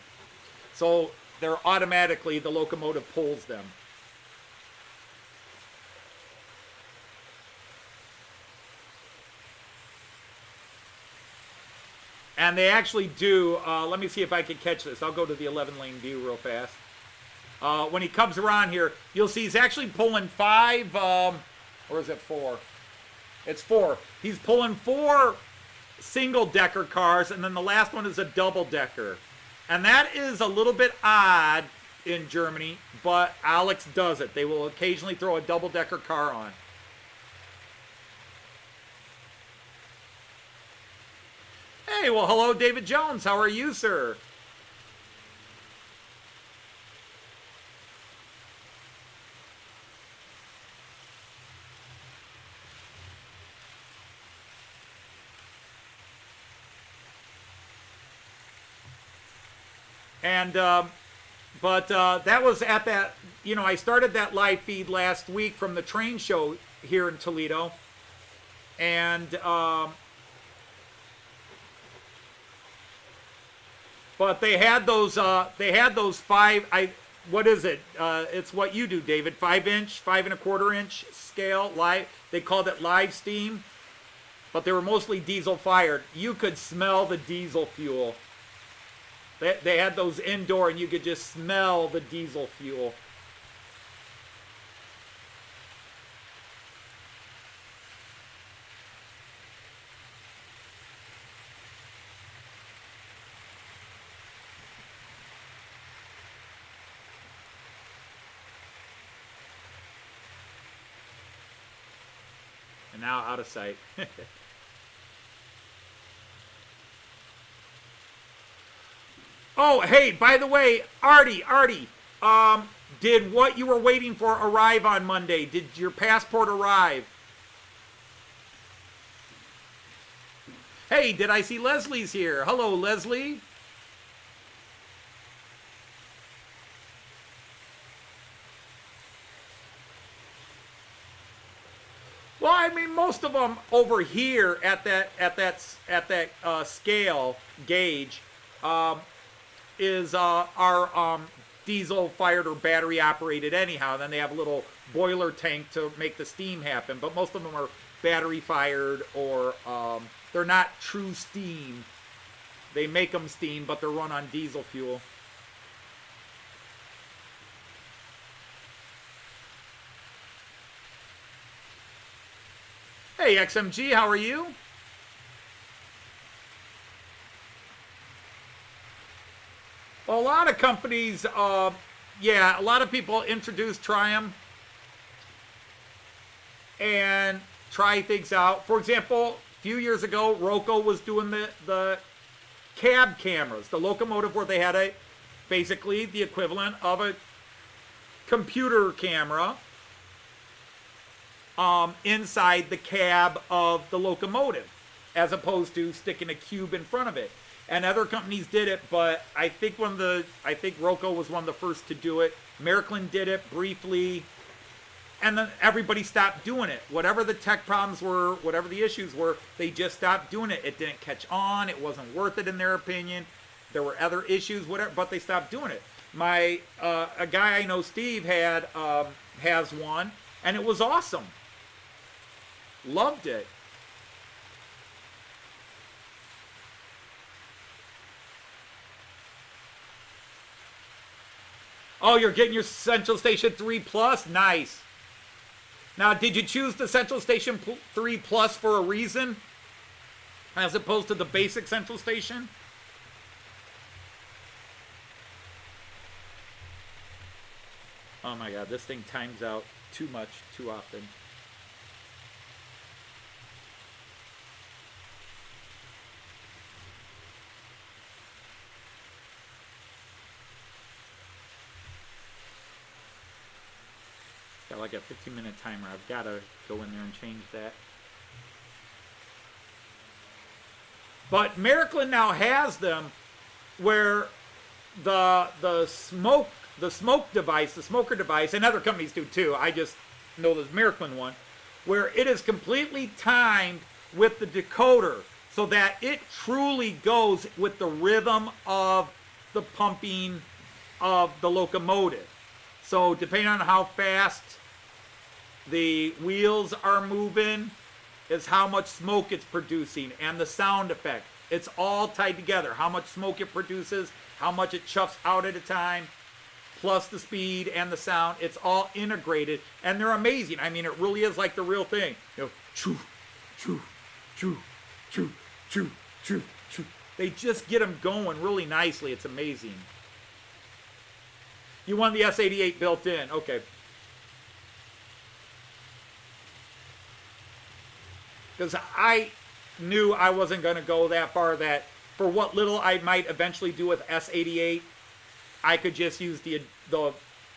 So they're automatically, the locomotive pulls them. And they actually do, let me see if I can catch this. I'll go to the 11-lane view real fast. When he comes around here, you'll see he's actually pulling 5, or is it 4? It's 4. He's pulling 4 single-decker cars, and then the last one is a double-decker. And that is a little bit odd in Germany, but Alex does it. They will occasionally throw a double-decker car on. Hey, well, hello, David Jones. How are you, sir? And but that was at that. I started that live feed last week from the train show here in Toledo, and but they had those five. What is it? It's what you do, David. 5-inch, 5 1/4 inch scale live. They called it live steam, but they were mostly diesel fired. You could smell the diesel fuel. They had those indoor, and you could just smell the diesel fuel. And now out of sight. Oh, hey, by the way, Artie, did what you were waiting for arrive on Monday? Did your passport arrive? Hey, did I see Leslie's here? Hello, Leslie. Well, I mean, most of them over here at that scale gauge are diesel fired or battery operated anyhow. Then they have a little boiler tank to make the steam happen. But most of them are battery fired, or they're not true steam. They make them steam, but they're run on diesel fuel. Hey, XMG, how are you? Well, a lot of companies, yeah, a lot of people introduce Triumph and try things out. For example, a few years ago, Roco was doing the cab cameras, the locomotive where they had basically the equivalent of a computer camera inside the cab of the locomotive, as opposed to sticking a cube in front of it. And other companies did it, but I think Roco was one of the first to do it. American did it briefly, and then everybody stopped doing it. Whatever the tech problems were, whatever the issues were, they just stopped doing it. It didn't catch on. It wasn't worth it in their opinion. There were other issues, whatever, but they stopped doing it. A guy I know, Steve, has one, and it was awesome. Loved it. Oh, you're getting your Central Station 3 Plus? Nice. Now, did you choose the Central Station 3 Plus for a reason, as opposed to the basic Central Station? Oh my God, this thing times out too much, too often. Got like a 15-minute timer. I've got to go in there and change that. But American now has them where the smoker device, and other companies do too. I just know the American one, where it is completely timed with the decoder so that it truly goes with the rhythm of the pumping of the locomotive. So depending on how fast the wheels are moving is how much smoke it's producing, and the sound effect. It's all tied together. How much smoke it produces, how much it chuffs out at a time, plus the speed and the sound. It's all integrated, and they're amazing. I mean, it really is like the real thing. Choo, choo, choo, choo, choo, choo, choo. They just get them going really nicely. It's amazing. You want the S88 built in. Okay. Because I knew I wasn't going to go that far, that for what little I might eventually do with S88, I could just use the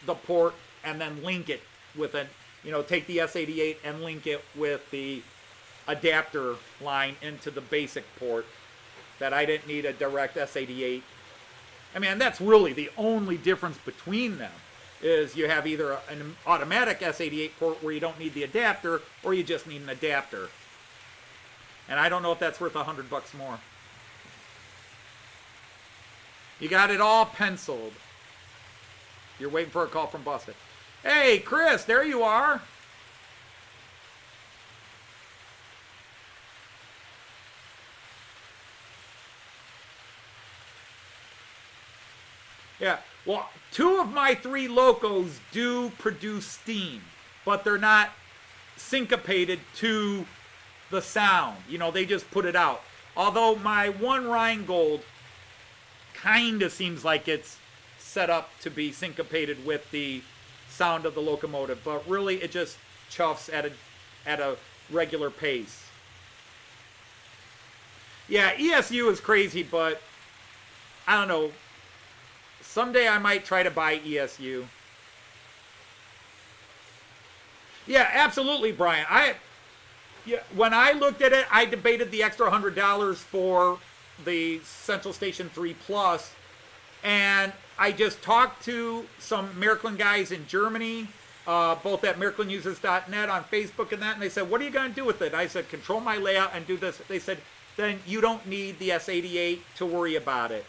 port and then link it with take the S88 and link it with the adapter line into the basic port, that I didn't need a direct S88 I mean, that's really the only difference between them, is you have either an automatic S88 port where you don't need the adapter, or you just need an adapter. And I don't know if that's worth $100 more. You got it all penciled. You're waiting for a call from Boston. Hey, Chris, there you are. Yeah, well, 2 of my 3 locos do produce steam, but they're not syncopated to the sound. You know, they just put it out. Although my one Rheingold kind of seems like it's set up to be syncopated with the sound of the locomotive, but really it just chuffs at a regular pace. Yeah, ESU is crazy, but I don't know. Someday I might try to buy ESU. Yeah, absolutely, Brian. When I looked at it, I debated the extra $100 for the Central Station 3 Plus, and I just talked to some Märklin guys in Germany, both at MärklinUsers.net on Facebook and that, and they said, what are you going to do with it? I said, control my layout and do this. They said, then you don't need the S88 to worry about it.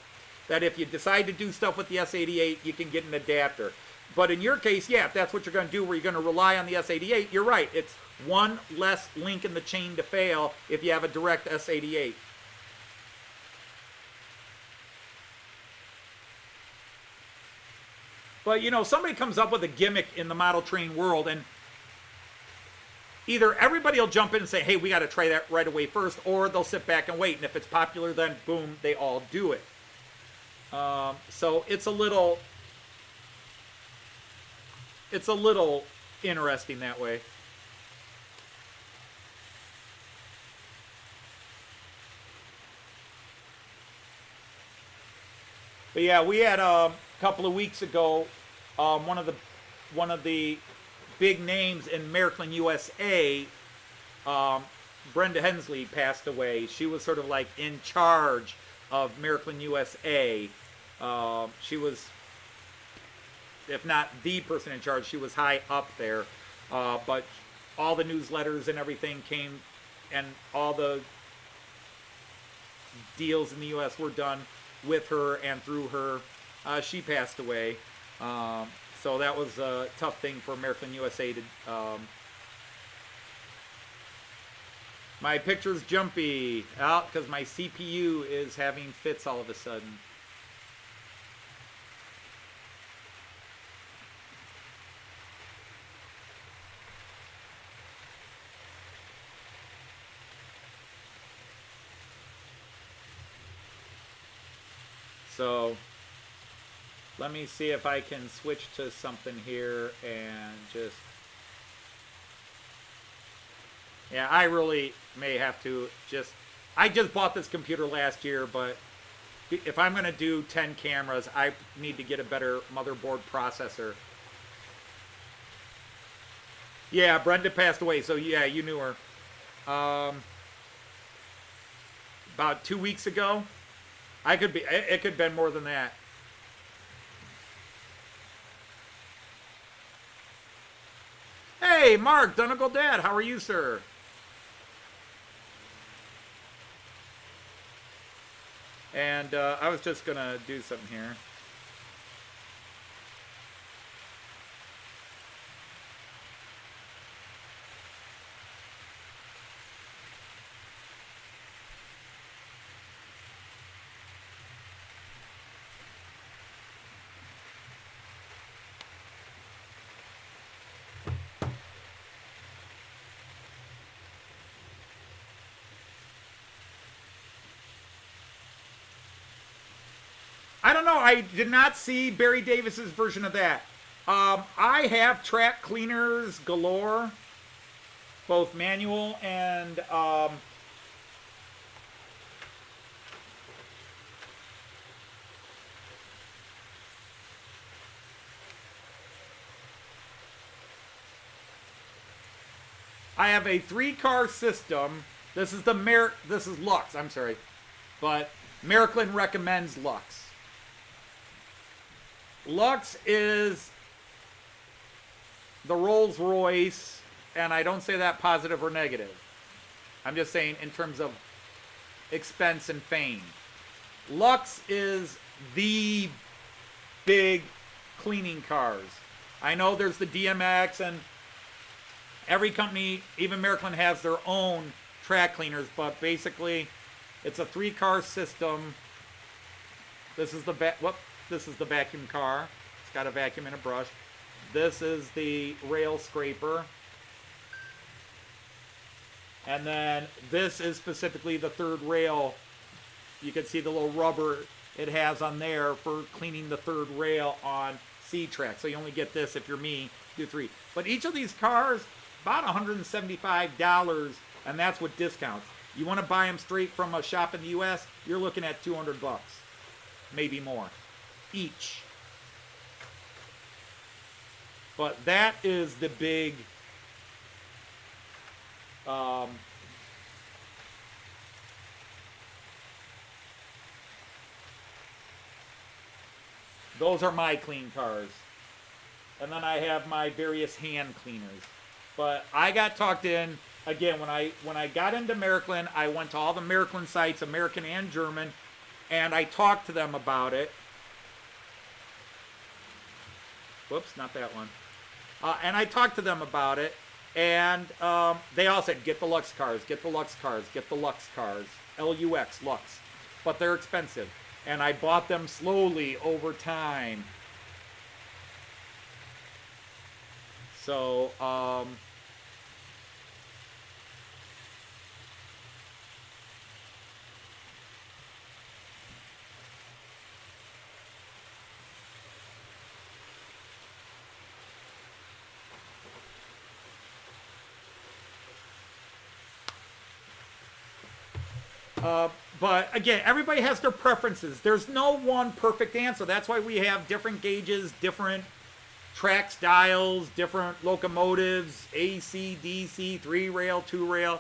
That if you decide to do stuff with the S88, you can get an adapter. But in your case, yeah, if that's what you're going to do, where you're going to rely on the S88, you're right. It's one less link in the chain to fail if you have a direct S88. But, you know, somebody comes up with a gimmick in the model train world, and either everybody will jump in and say, hey, we got to try that right away first, or they'll sit back and wait. And if it's popular, then boom, they all do it. So it's a little interesting that way. But yeah, we had a couple of weeks ago, one of the big names in Märklin USA, Brenda Hensley, passed away. She was sort of like in charge of Märklin USA. She was, if not the person in charge, she was high up there. But all the newsletters and everything came, and all the deals in the U.S. were done with her and through her. She passed away. So that was a tough thing for Märklin USA to... my picture's jumpy out because my CPU is having fits all of a sudden. So let me see if I can switch to something here and just... Yeah, I really may have to just... I just bought this computer last year, but if I'm going to do 10 cameras, I need to get a better motherboard processor. Yeah, Brenda passed away, so yeah, you knew her. About 2 weeks ago. It could have been more than that. Hey, Mark, Donegal Dad, how are you, sir? And I was just going to do something here. I don't know. I did not see Barry Davis's version of that. I have track cleaners galore, both manual and I have a 3-car system. This is Lux. I'm sorry, but Märklin recommends Lux. Lux is the Rolls Royce, and I don't say that positive or negative. I'm just saying in terms of expense and fame. Lux is the big cleaning cars. I know there's the DMX, and every company, even Miraklin, has their own track cleaners, but basically it's a 3-car system. This is the vacuum car. It's got a vacuum and a brush. This is the rail scraper. And then this is specifically the third rail. You can see the little rubber it has on there for cleaning the third rail on C-Track. So you only get this if you're me, do 3. But each of these cars, about $175, and that's with discounts. You want to buy them straight from a shop in the U.S., you're looking at $200, maybe more, each. But that is the big those are my clean cars. And then I have my various hand cleaners. But I got talked in, again, when I got into Miraklin, I went to all the Miraklin sites, American and German, and I talked to them about it. Whoops, not that one. And I talked to them about it, and they all said, get the Lux cars, get the Lux cars, get the Lux cars. L-U-X, Lux. But they're expensive. And I bought them slowly over time. So, but again, everybody has their preferences. There's no one perfect answer. That's why we have different gauges, different track styles, different locomotives, AC, DC, 3-rail, 2-rail.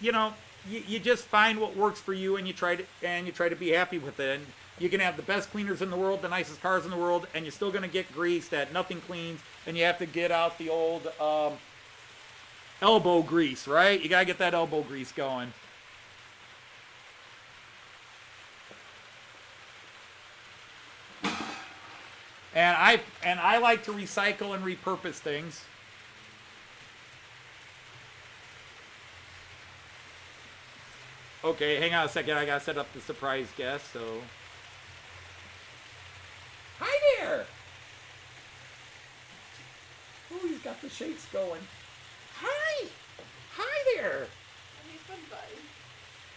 You know, you just find what works for you, and you try to be happy with it. And you can have the best cleaners in the world, the nicest cars in the world, and you're still going to get grease that nothing cleans, and you have to get out the old elbow grease, right? You got to get that elbow grease going. And I like to recycle and repurpose things. Okay, hang on a second. I gotta set up the surprise guest. So, hi there. Oh, he's got the shakes going. Hi there.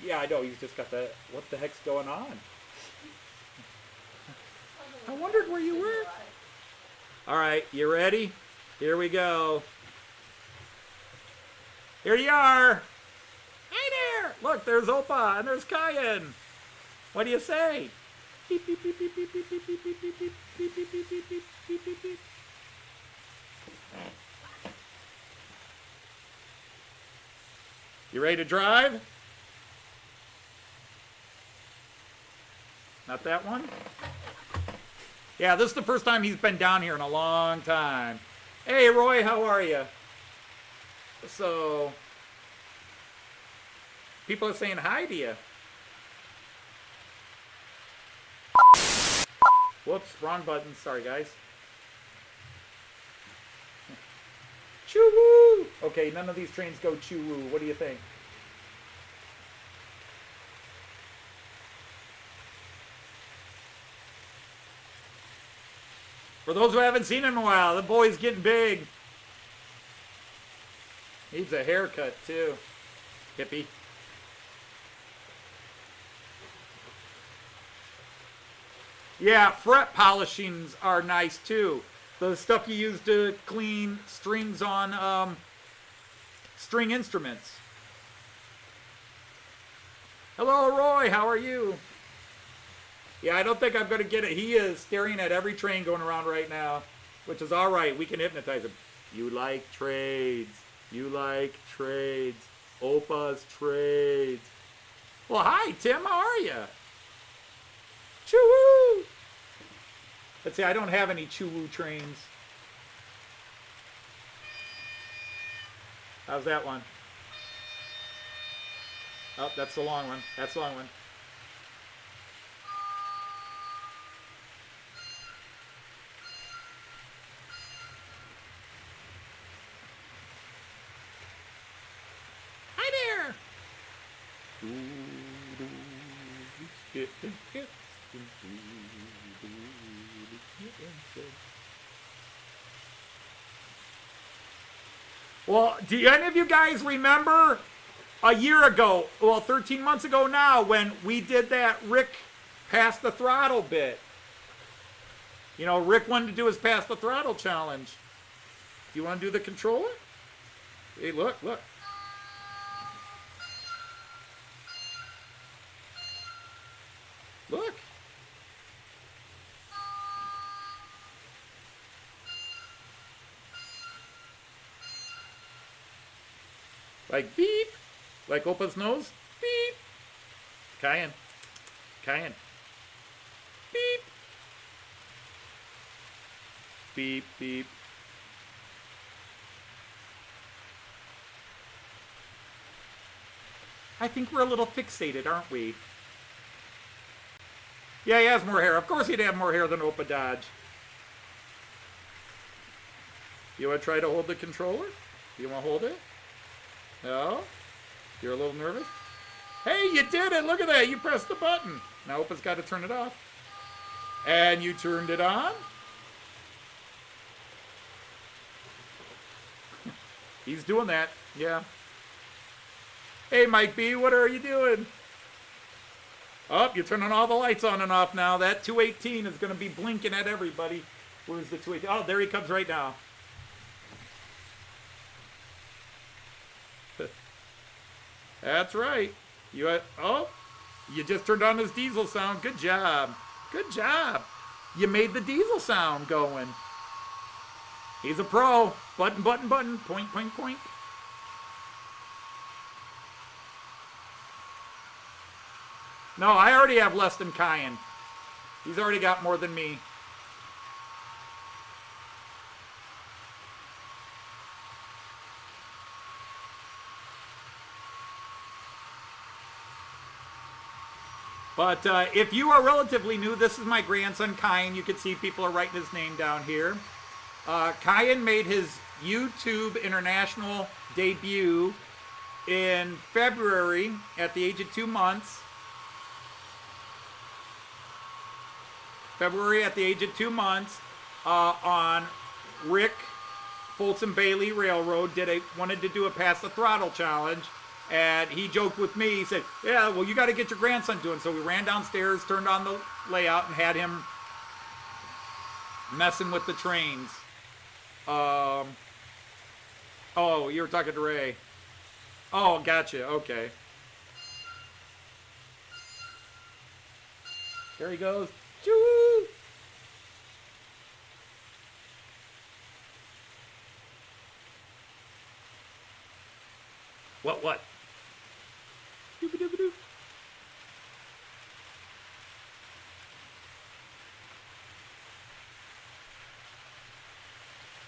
Yeah, I know. He's just got the. What the heck's going on? I wondered where you were. All right, you ready? Here we go. Here you are. Hi there. Look, there's Opa and there's Cayenne. What do you say? Beep, beep, beep, beep, beep, beep, beep, beep, beep, beep, beep, beep, beep, beep, beep, beep, beep, beep. You ready to drive? Not that one? Yeah, this is the first time he's been down here in a long time. Hey, Roy, how are you? So, people are saying hi to you. Whoops, wrong button. Sorry, guys. Choo-woo! Okay, none of these trains go choo-woo. What do you think? For those who haven't seen him in a while, the boy's getting big. Needs a haircut, too. Hippie. Yeah, fret polishings are nice, too. The stuff you use to clean strings on string instruments. Hello, Roy. How are you? Yeah, I don't think I'm going to get it. He is staring at every train going around right now, which is all right. We can hypnotize him. You like trades. You like trades. Opa's trades. Well, hi, Tim. How are you? Choo-woo! Let's see, I don't have any Choo-Woo trains. How's that one? Oh, that's the long one. That's the long one. Hi there! Well, do any of you guys remember a year ago, well, 13 months ago now, when we did that Rick Pass the Throttle bit? You know, Rick wanted to do his Pass the Throttle challenge. Do you want to do the controller? Hey, look. Look. Like beep. Like Opa's nose. Beep. Cayenne. Beep. Beep, beep. I think we're a little fixated, aren't we? Yeah, he has more hair. Of course he'd have more hair than Opa Dodge. You want to try to hold the controller? You want to hold it? No? You're a little nervous? Hey, you did it! Look at that! You pressed the button. Now Opa's got to turn it off. And you turned it on? He's doing that. Yeah. Hey, Mike B, what are you doing? Oh, you're turning all the lights on and off now. That 218 is going to be blinking at everybody. Where's the 218? Oh, there he comes right now. That's right. You just turned on his diesel sound. Good job. Good job. You made the diesel sound going. He's a pro. Button, button, button. Point, point, point. No, I already have less than Cayenne. He's already got more than me. But if you are relatively new, this is my grandson, Cayenne. You can see people are writing his name down here. Cayenne made his YouTube international debut in February at the age of 2 months. February at the age of 2 months on Rick Folsom Bailey Railroad. Wanted to do a Pass the Throttle challenge. And he joked with me. He said, yeah, well, you got to get your grandson doing. So we ran downstairs, turned on the layout, and had him messing with the trains. Oh, you were talking to Ray. Oh, gotcha. Okay. There he goes. Choo! What? Dooba-dooba-doo.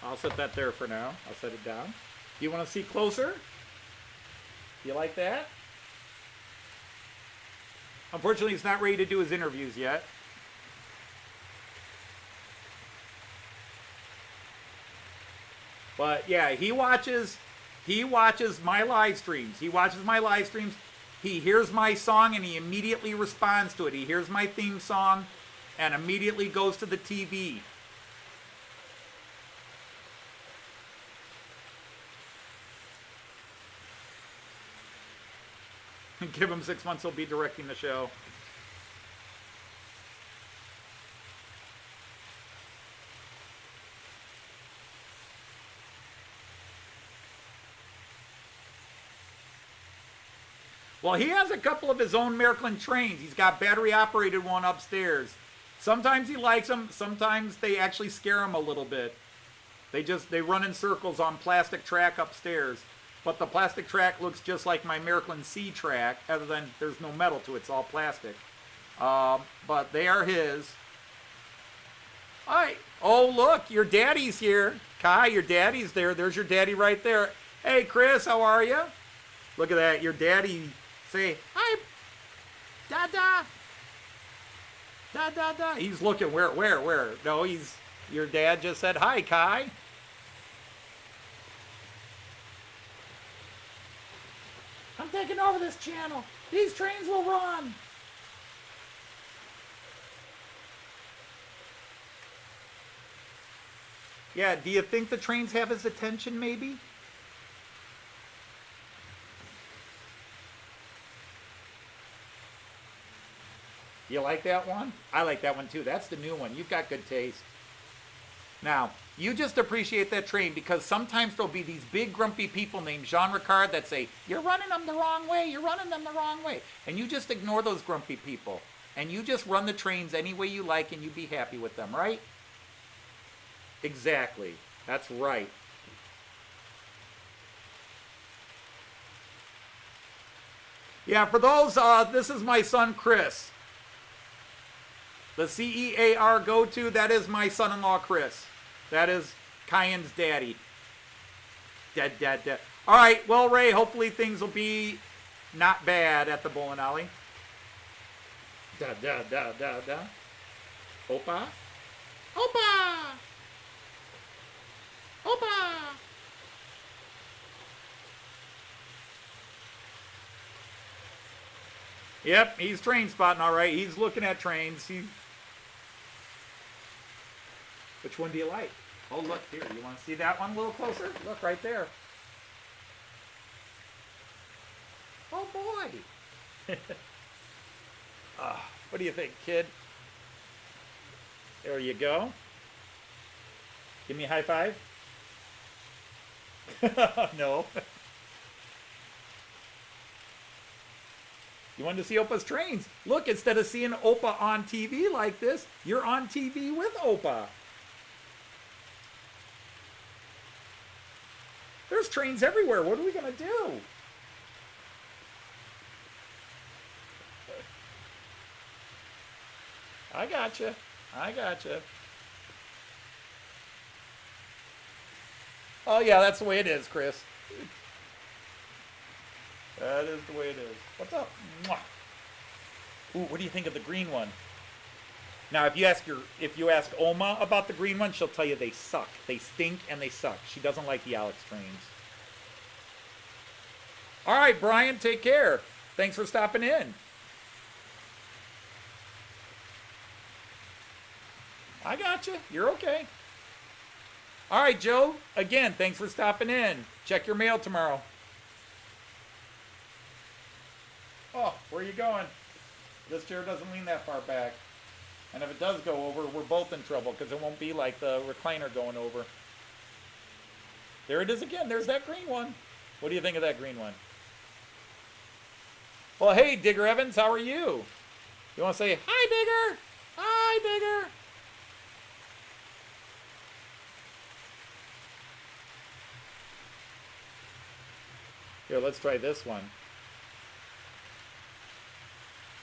I'll set that there for now. I'll set it down. You want to see closer? You like that? Unfortunately, he's not ready to do his interviews yet. But yeah, he watches my live streams. He hears my song and he immediately responds to it. He hears my theme song and immediately goes to the TV. Give him 6 months, he'll be directing the show. Well, he has a couple of his own Miraklin trains. He's got battery-operated one upstairs. Sometimes he likes them. Sometimes they actually scare him a little bit. They run in circles on plastic track upstairs. But the plastic track looks just like my Miraklin C track, other than there's no metal to it. It's all plastic. But they are his. All right. Oh, look, your daddy's here. Kai, your daddy's there. There's your daddy right there. Hey, Chris, how are you? Look at that. Your daddy say, hi, Dada. Da, da, da. He's looking where? No, your dad just said, hi, Kai. I'm taking over this channel. These trains will run. Yeah, do you think the trains have his attention, maybe? You like that one? I like that one too. That's the new one. You've got good taste. Now, you just appreciate that train because sometimes there'll be these big grumpy people named Jean Ricard that say, you're running them the wrong way, you're running them the wrong way. And you just ignore those grumpy people. And you just run the trains any way you like and you be happy with them, right? Exactly. That's right. Yeah, for those, this is my son, Chris. The CEAR go-to, that is my son-in-law, Chris. That is Cayenne's daddy. Dead. All right, well, Ray, hopefully things will be not bad at the bowling alley. Da. Opa. Yep, he's train spotting all right. He's looking at trains. Which one do you like? Oh, look here. You want to see that one a little closer? Look right there. Oh, boy. What do you think, kid? There you go. Give me a high five. No. You wanted to see Opa's trains. Look, instead of seeing Opa on TV like this, you're on TV with Opa. There's trains everywhere. What are we going to do? I gotcha. Oh, yeah, that's the way it is, Chris. That is the way it is. What's up? Mwah. Ooh, what do you think of the green one? Now, if you ask Oma about the green one, she'll tell you they suck. They stink and they suck. She doesn't like the Alex trains. All right, Brian, take care. Thanks for stopping in. I got you. You're okay. All right, Joe. Again, thanks for stopping in. Check your mail tomorrow. Oh, where are you going? This chair doesn't lean that far back. And if it does go over, we're both in trouble because it won't be like the recliner going over. There it is again. There's that green one. What do you think of that green one? Well, hey, Digger Evans, how are you? You want to say, hi, Digger? Hi, Digger. Here, let's try this one.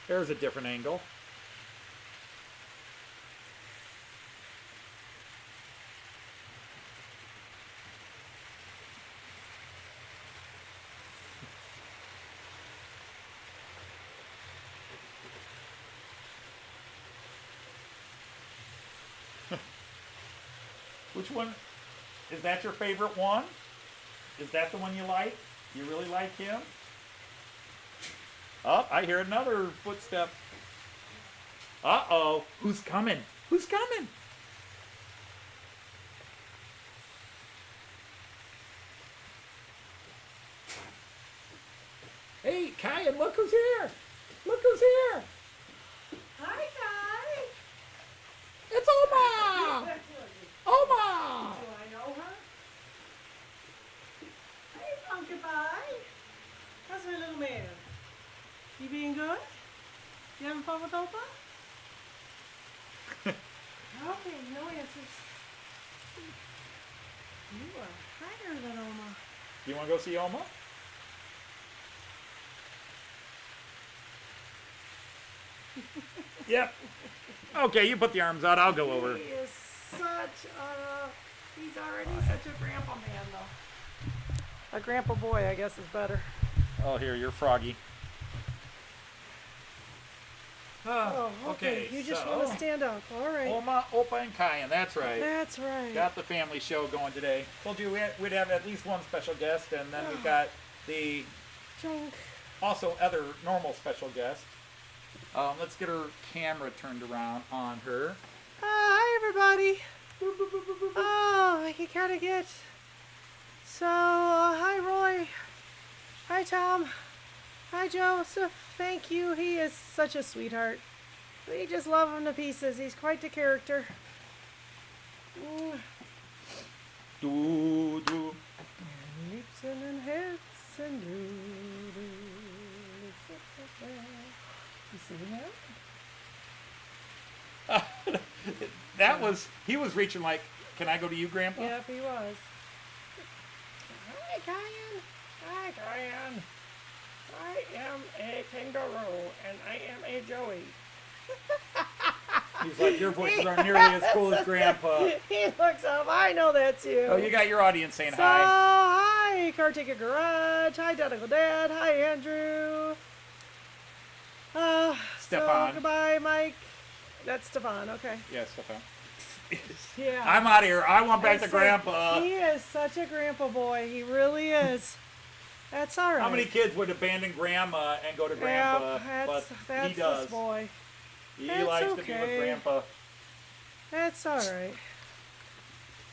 There's a different angle. Which one? Is that your favorite one? Is that the one you like? You really like him? Oh, I hear another footstep. Uh-oh. Who's coming? Who's coming? Hey, Kai, and look who's here. Look who's here. Hi, Kai. It's Oma. Oma. Do I know her? Hey, Pumpkin Pie. How's my little man? You being good? You having fun with Opa? Okay, no answers. You are higher than Oma. You want to go see Oma? Yep. Okay, you put the arms out. I'll go over. Yes. He's already such a grandpa man, though. A grandpa boy, I guess, is better. Oh, here, you're froggy. Oh, okay. You just want to stand up. All right. Oma, Opa, and Kyan. That's right. That's right. Got the family show going today. Told you we'd have at least one special guest, and then we've got the Junk. also other normal special guest. Let's get her camera turned around on her. Hi, everybody. Oh, you gotta get. So, hi, Roy. Hi, Tom. Hi, Joseph. Thank you. He is such a sweetheart. We just love him to pieces. He's quite the character. Do do. And leaps and hits and do. You see that? He was reaching like, can I go to you, Grandpa? Yep, he was. Hi, Kyan. Hi, Kyan. I am a kangaroo, and I am a Joey. He's like, your voices aren't nearly as cool as Grandpa. He looks up. I know that's you. Oh, you got your audience saying So, hi. hi, Caretaker Garage. Hi, Identical Dad. Hi, Andrew. Stefan. So, goodbye, Mike. That's Stefan. Okay. Yeah, Stefan. Yeah. I'm out of here. I want back to said, Grandpa. He is such a grandpa boy. He really is. That's all right. How many kids would abandon Grandma and go to Grandpa? That's he does. this boy. He That's likes to be okay. with Grandpa. That's all right.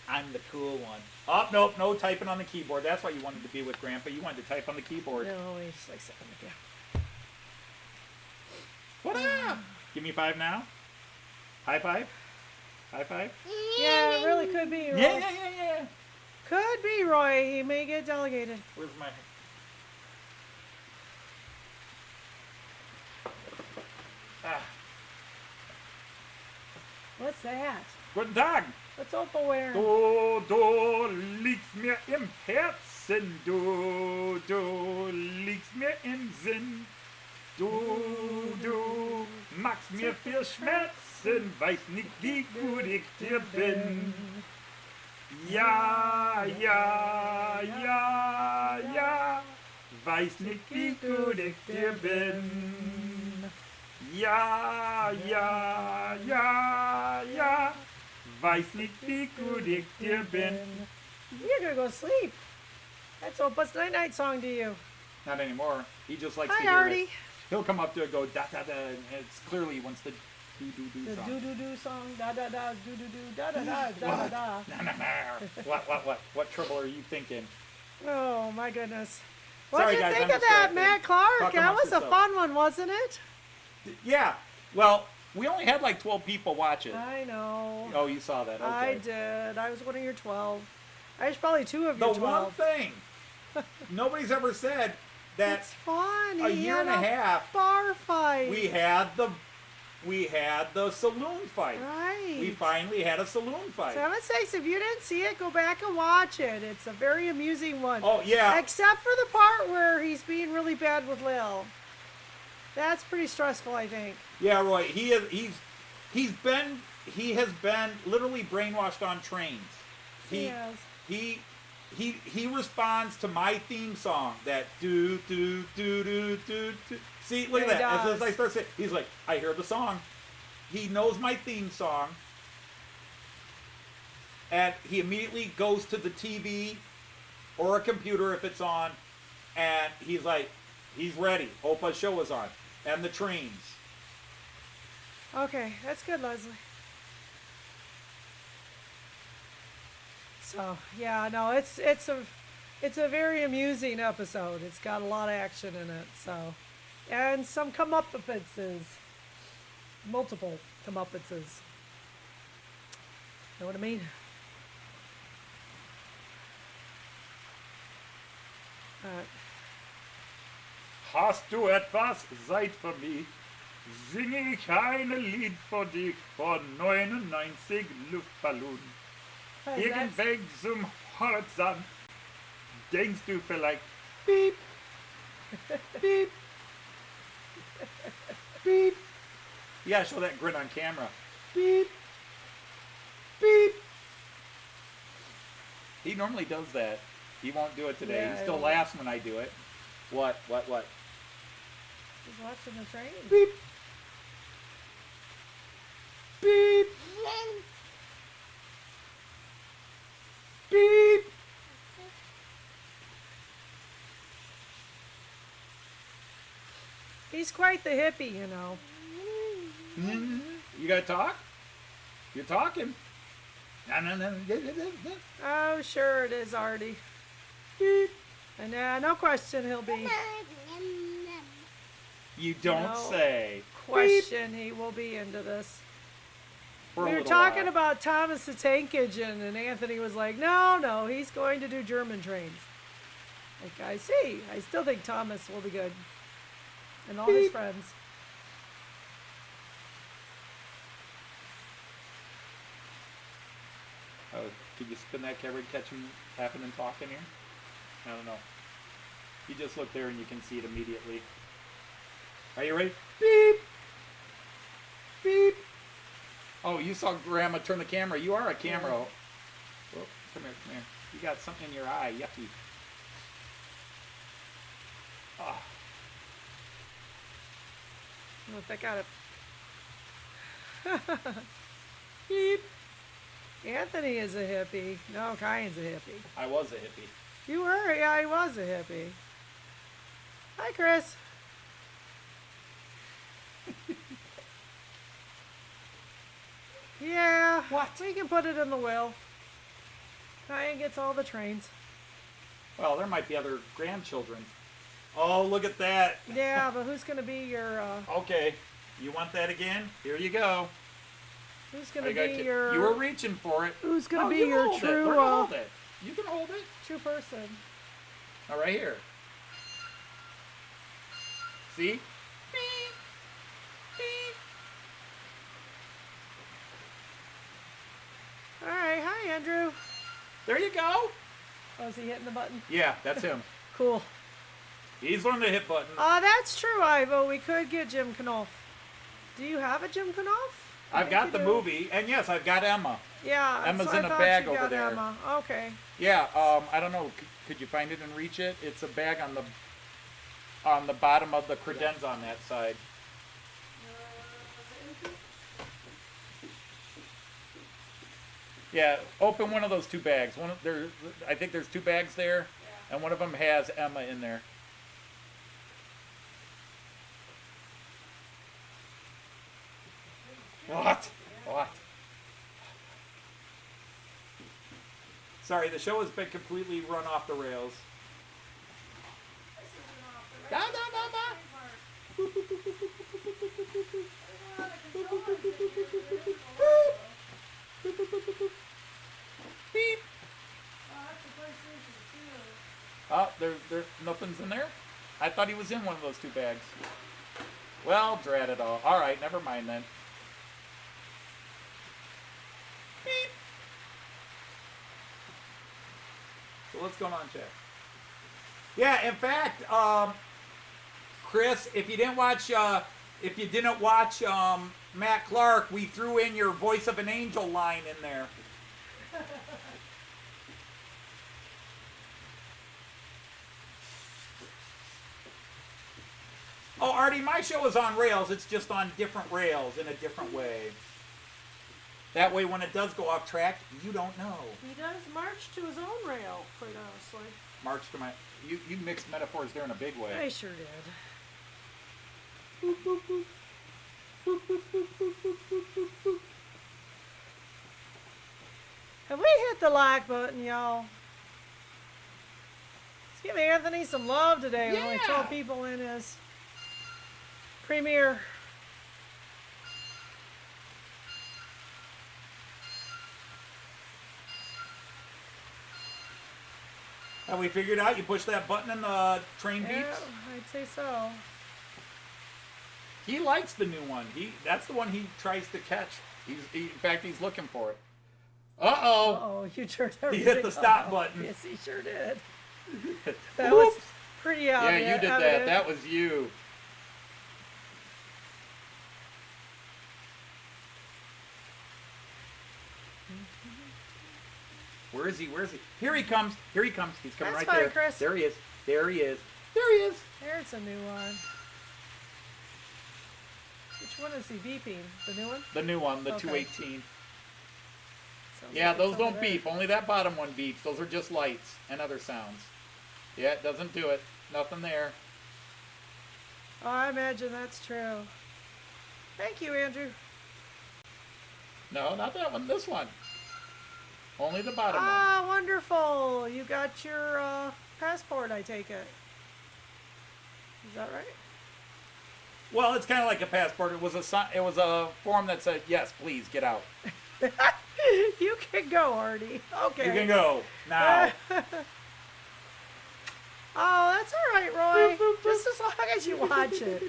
I'm the cool one. Oh, nope, no typing on the keyboard. That's why you wanted to be with Grandpa. You wanted to type on the keyboard. No, he's like sitting with you. What up? Give me 5 now. High five. High five. Yeah, it really could be, Roy. Yeah. Could be, Roy. He may get delegated. Where's my... What's that? Guten Tag. What's Opal wearing? Du liegst mir im Herzen, du liegst mir im Sinn. Du machst mir viel Schmerzen, weiß nicht, wie gut ich dir bin. Ja, weiß nicht, wie gut ich dir bin. Ja, weiß nicht, wie gut ich dir bin. You're gonna go to sleep. That's Opal's night-night song to you. Not anymore. He just likes Hi, to hear Artie. it. He'll come up to it, go da da da, and it's clearly he wants the do The song. do-do-do song. Da-da-da, do-do-do, da-da-da, da-da-da. No. What trouble are you thinking? Oh, my goodness. Sorry, What'd you guys, think I'm of that, distracted. Matt Clarke? Talk That amongst was a yourself. fun one, wasn't it? Yeah. Well, we only had like 12 people watch it. I know. Oh, you saw that. Okay. I did. I was one of your 12. I was probably 2 of The your one 12. thing nobody's ever said that It's fun. a He year had and a half bar fight. we had the saloon fight. Right. We finally had a saloon fight. 7 6. If you didn't see it, go back and watch it. It's a very amusing one. Oh yeah. Except for the part where he's being really bad with Lil. That's pretty stressful, I think. Yeah, Roy. He has been literally brainwashed on trains. He responds to my theme song that do. See, look Yeah, at he that. does. As I start saying, he's like, I hear the song. He knows my theme song, and he immediately goes to the TV or a computer if it's on, and he's like, he's ready. Opa's show is on, and the trains. Okay, that's good, Leslie. So yeah, no, it's a very amusing episode. It's got a lot of action in it. So, and some comeuppances, multiple comeuppances. Know what I mean? Hast du etwas Zeit für mich? Singe ich ein Lied für dich von 99 Luftballon. Irgendweg zum Horizont. Denkst du vielleicht, beep, beep, beep. You gotta show that grin on camera. Beep, Beep. He normally does that. He won't do it today. Yeah, He still I know. laughs when I do it. What? He's watching the train. Beep. Beep. Beep. He's quite the hippie, you know. You gotta talk? You're talking. No. Oh, sure it is, Artie. Beep. And no question he'll be. You don't No. say. Question he will be into this. For a We were little talking while. about Thomas the Tank Engine, and Anthony was like, no, he's going to do German trains. Like, I see. I still think Thomas will be good. And all his Beep. friends. Oh, could you spin that camera and catch him laughing and talking here? I don't know. You just look there and you can see it immediately. Are you ready? Beep! Beep! Oh, you saw Grandma turn the camera. You are a camera. Oh, come here. You got something in your eye. Yucky. Oh. If I got it. Beep. Anthony is a hippie. No, Kyan's a hippie. I was a hippie. You were? Yeah, I was a hippie. Hi, Chris. Yeah. What? We can put it in the will. Kyan gets all the trains. Well, there might be other grandchildren. Oh, look at that. Yeah, but who's going to be your, Okay. You want that again? Here you go. who's going I to got be ki- your, You were reaching for it. who's going Oh, to you be can your hold it. true, We're gonna hold it. You can hold it. true person? All right, here. See? Beep. Beep. All right. Hi, Andrew. There you go. Oh, is he hitting the button? Yeah, that's him. Cool. He's learned the hit button. That's true, Ivo. We could get Jim Knopf. Do you have a Jim Knopf? I I've think got you the do. movie, and yes, I've got Emma. Yeah. Emma's so I in a thought bag you over got there. Emma. Okay. Yeah, I don't know. Could you find it and reach it? It's a bag on the bottom of the credenza on that side. Yeah, open one of those two bags. I think there's two bags there, and one of them has Emma in there. What? Sorry, the show has been completely run off the rails. Da, da, da, da. Beep. Oh, there, nothing's in there? I thought he was in one of those two bags. Well, drat it all. All right, never mind then. Beep. So what's going on, Jack? Yeah, in fact, Chris, if you didn't watch Matt Clarke, we threw in your voice of an angel line in there. Oh, Artie, my show is on rails. It's just on different rails in a different way. That way, when it does go off track, you don't know. He does march to his own rail, quite honestly. March to my... You mixed metaphors there in a big way. I sure did. Have we hit the like button, y'all? Let's give Anthony some love today when we Yeah. throw people in his premiere. Have we figured out you push that button and the train Yeah, beeps? I'd say so. He likes the new one. That's the one he tries to catch. In fact, he's looking for it. Uh-oh. Oh, you turned He everything hit the stop off. button. Yes, he sure did. That was Whoops. pretty Yeah, obvious. you did that. That was you. Where is he? Where is he? Here he comes. Here he comes. He's coming That's right fine, there. Chris. There he is. There he is. There he is. There's a new one. Which one is he beeping? The new one? The new one, the Okay. 218. Sounds Yeah, like those it's over don't there. beep. Only that bottom one beeps. Those are just lights and other sounds. Yeah, it doesn't do it. Nothing there. Oh, I imagine that's true. Thank you, Andrew. No, not that one. This one. Only the bottom one. Ah, wonderful. You got your passport, I take it. Is that right? Well, it's kind of like a passport. It was a form that said, "Yes, please get out. You can go, Artie. Okay. You can go now." Oh, that's all right, Roy. Just as long as you watch it.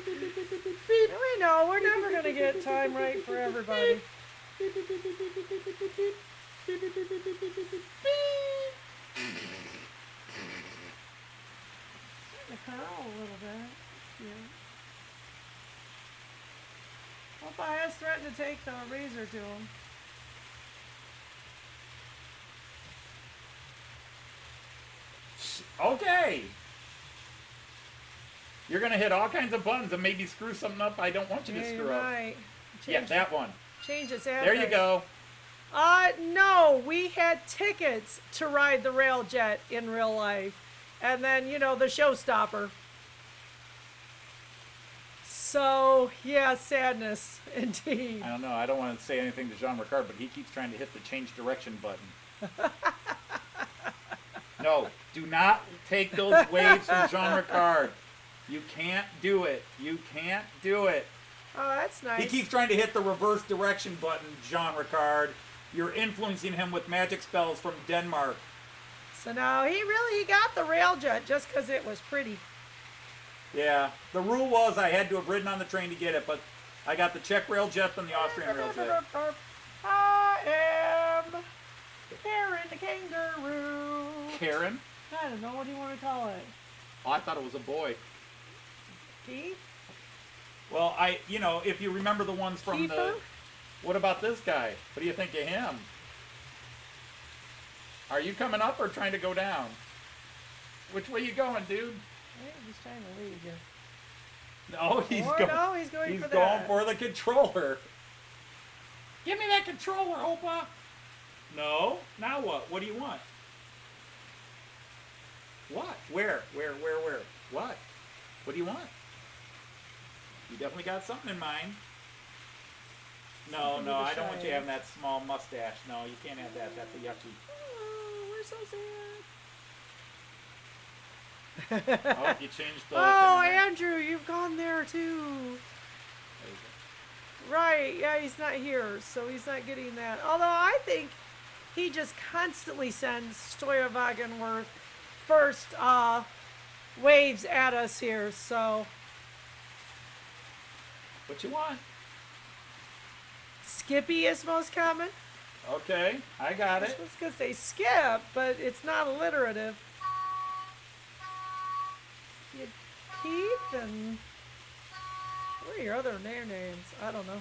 We know we're never going to get time right for everybody. The curl a little bit. Yeah. Hope I has threatened to take the razor to him. Okay. You're gonna hit all kinds of buttons and maybe screw something up I don't want you to Yeah, screw you're up. right. Yeah, that one. Change its There you go. No, we had tickets to ride the rail jet in real life. And then, you know, the showstopper. So, yeah, sadness, indeed. I don't know. I don't want to say anything to Jean Ricard, but he keeps trying to hit the change direction button. No, do not take those waves from Jean Ricard. You can't do it. You can't do it. Oh, that's nice. He keeps trying to hit the reverse direction button, Jean Ricard. You're influencing him with magic spells from Denmark. So now he got the rail jet just because it was pretty. Yeah, the rule was I had to have ridden on the train to get it, but I got the Czech rail jet and the Austrian rail jet. I am Karen the kangaroo. Karen? I don't know, what do you want to call it? Oh, I thought it was a boy. Keith? Well, if you remember the ones from Kiefer? What about this guy? What do you think of him? Are you coming up or trying to go down? Which way you going, dude? He's trying to lead you. No, he's going. He's He's going for going that. for the controller. Give me that controller, Opa. No. Now what? What do you want? What? Where? What? What do you want? You definitely got something in mind. No, Something no, with a I don't want you shade. having that small mustache. No, you can't have that. That's a yucky. Oh, we're so sad. Oh, you changed the Oh, thing there. Andrew, you've gone there too. There you Right, yeah, he's not here, so he's not getting that. Although I think he just constantly sends Stoyavagenworth first waves at us here, so go. What you want? Skippy is most common. Okay, I got I it. was gonna say skip, but it's not alliterative. You Keith and what are your other names? I don't know.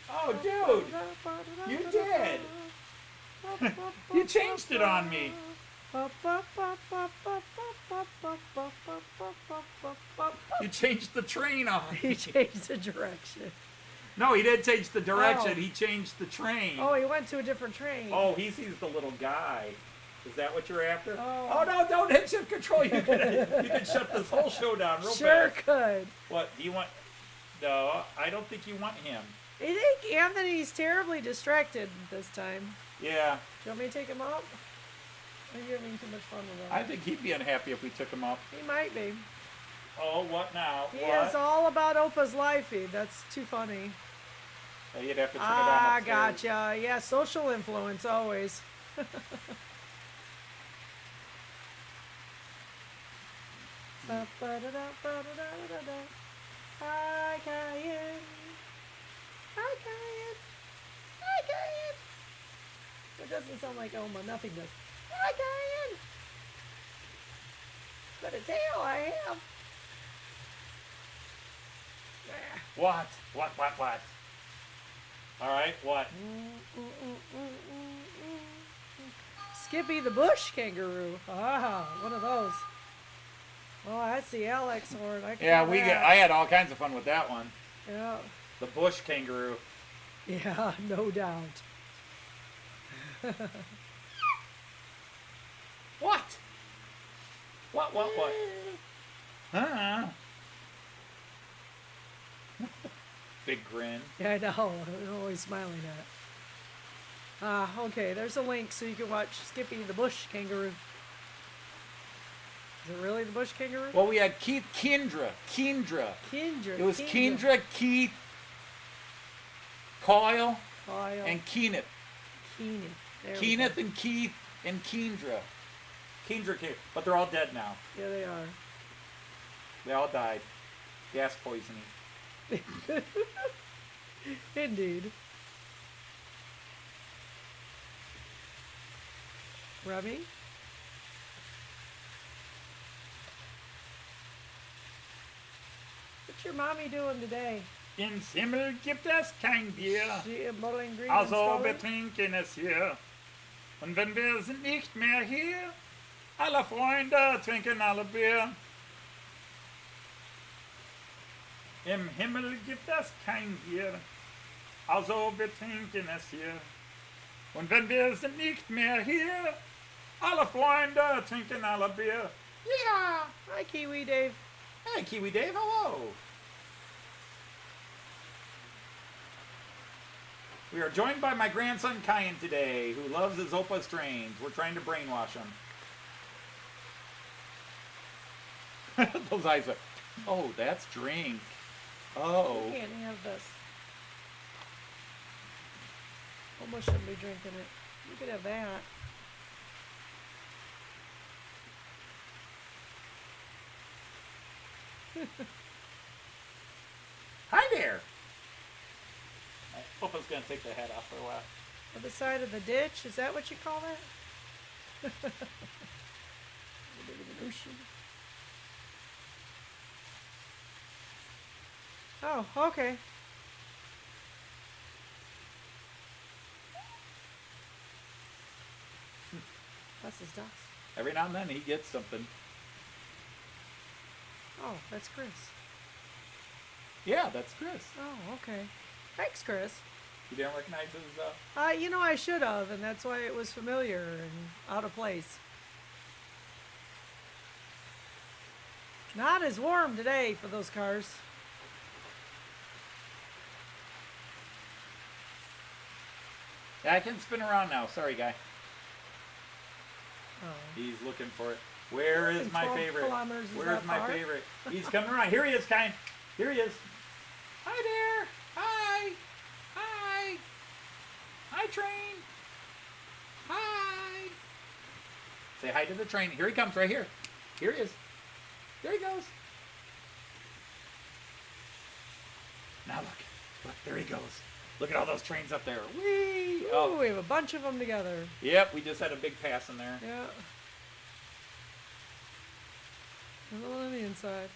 Oh, dude, you did. You changed it on me. You changed the train on He me. changed the direction. No, he did change the direction. Oh. He changed the train. Oh, he went to a different train. Oh, he sees the little guy. Is that what you're after? Oh. No, don't hit shift control. You can shut this whole show down real Sure fast. could. What, do you want? No, I don't think you want him. I think Anthony's terribly distracted this time. Yeah, Do you want me to take him out? Are you having too much fun with him? I think he'd be unhappy if we took him up. He might be. Oh, what now? He What? is all about Opa's live feed. That's too funny. Oh, you'd have to turn it on Ah, upstairs. gotcha. Yeah, social influence always. Hi, Cayenne. Hi, Cayenne. Hi, Cayenne. It doesn't sound like Oma. Nothing does. Hi, Cayenne. But a tail I have. Ah. What? What? All right, what? Skippy the bush kangaroo. Ah, one of those. Oh, that's the Alex horn. I Yeah, call that. I had all kinds of fun with that one. Yeah. The bush kangaroo. Yeah, no doubt. What? What? Huh? Big grin. Yeah, I know. I'm always smiling at it. Okay, there's a link so you can watch Skippy the bush kangaroo. Is it really the bush kangaroo? Well, we had Kendra. Kendra. It was Kendra, Keith, Kyle, Kyle, and Keeneth. Keenan. There we Keeneth go. and Keith and Kendra. Kendra came, but they're all dead now. Yeah, they are. They all died. Gas poisoning. Indeed. Remy? What's your mommy doing today? Ins Himmel gibt es kein Bier, She in Bowling Green also and wir Scotland? trinken es hier. Und wenn wir sind nicht mehr hier, alle Freunde trinken alle Bier. Im Himmel gibt es kein Bier, also wir trinken es hier. Und wenn wir sind nicht mehr hier, alle Freunde trinken alle Bier. Yeah! Hi, Kiwi Dave. Hey, Kiwi Dave, hello! We are joined by my grandson Kyan today, who loves his Opa strains. We're trying to brainwash him. Those eyes are... Oh, that's drink. Oh. You can't have this. Almost shouldn't be drinking it. You could have that. Hi there! Opa's gonna take the hat off for a while. On the side of the ditch, is that what you call that? Oh, okay. That's his dust. Every now and then he gets something. Oh, that's Chris. Yeah, that's Chris. Oh, okay. Thanks, Chris. You didn't recognize his, You know, I should have, and that's why it was familiar and out of place. Not as warm today for those cars. Yeah, I can spin around now. Sorry, guy. Oh. He's looking for it. Where is my 12 favorite? kilometers is Where's that my far? favorite? He's coming around. Here he is, Kyan. Here he is. Hi there. Hi. Hi. Hi, train. Hi. Say hi to the train. Here he comes, right here. Here he is. There he goes. Now look. Look, there he goes. Look at all those trains up there. Whee! Ooh, Oh, we have a bunch of them together. yep, we just had a big pass in there. Yeah. And the one on the inside.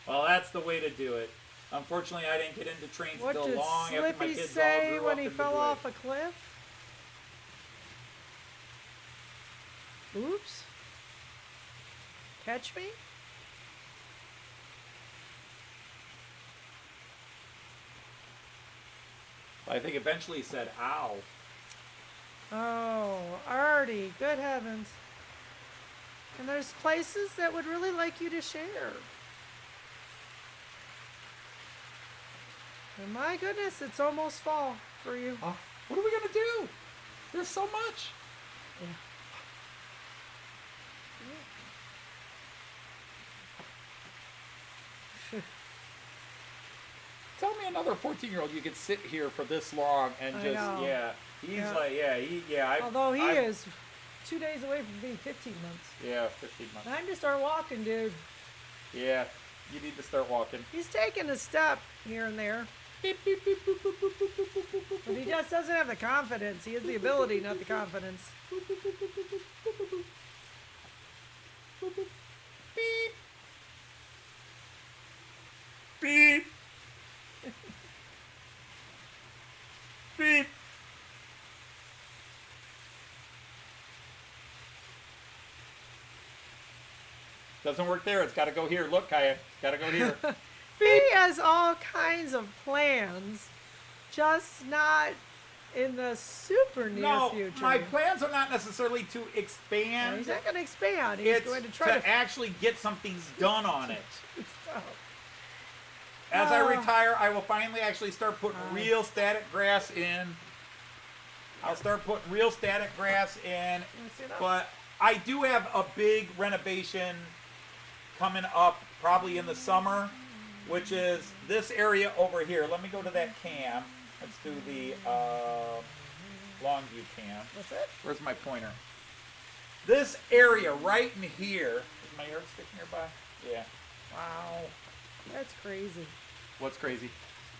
Well, that's the way to do it. Unfortunately, I didn't get into trains What until did long after my Slippy kids all say grew when up he and fell moved away. off a cliff? Oops. Catch me? I think eventually he said, ow. Oh, Artie, good heavens. And there's places that would really like you to share. And my goodness, it's almost fall for you. Oh, what are we going to do? There's so much. Yeah. Tell me another 14-year-old you could sit here for this long and I just, know. yeah. He's Yeah. like, yeah. Although he is 2 days away from being 15 months. Yeah, 15 months. Time to start walking, dude. Yeah, you need to start walking. He's taking a step here and there. Beep, beep, beep, boop, boop, boop, boop, boop, boop, boop, boop, But he just doesn't have the confidence. He has the ability, not the confidence. beep. Beep. beep. Doesn't work there. It's got to go here. Look, Kaya. It's got to go here. He has all kinds of plans, just not in the super near No, future. my plans are not necessarily to No, expand. he's not going to expand. He's It's going to try to actually get some things done on it. stuff. As I Oh. retire, I will finally actually start putting real static grass in. I'll start putting real static grass in. See that? But I do have a big renovation coming up probably in the summer, which is this area over here. Let me go to that cam. Let's do the long view cam. What's it? Where's my pointer? This area right in here. Is my yardstick nearby? Yeah. Wow. That's crazy. What's crazy?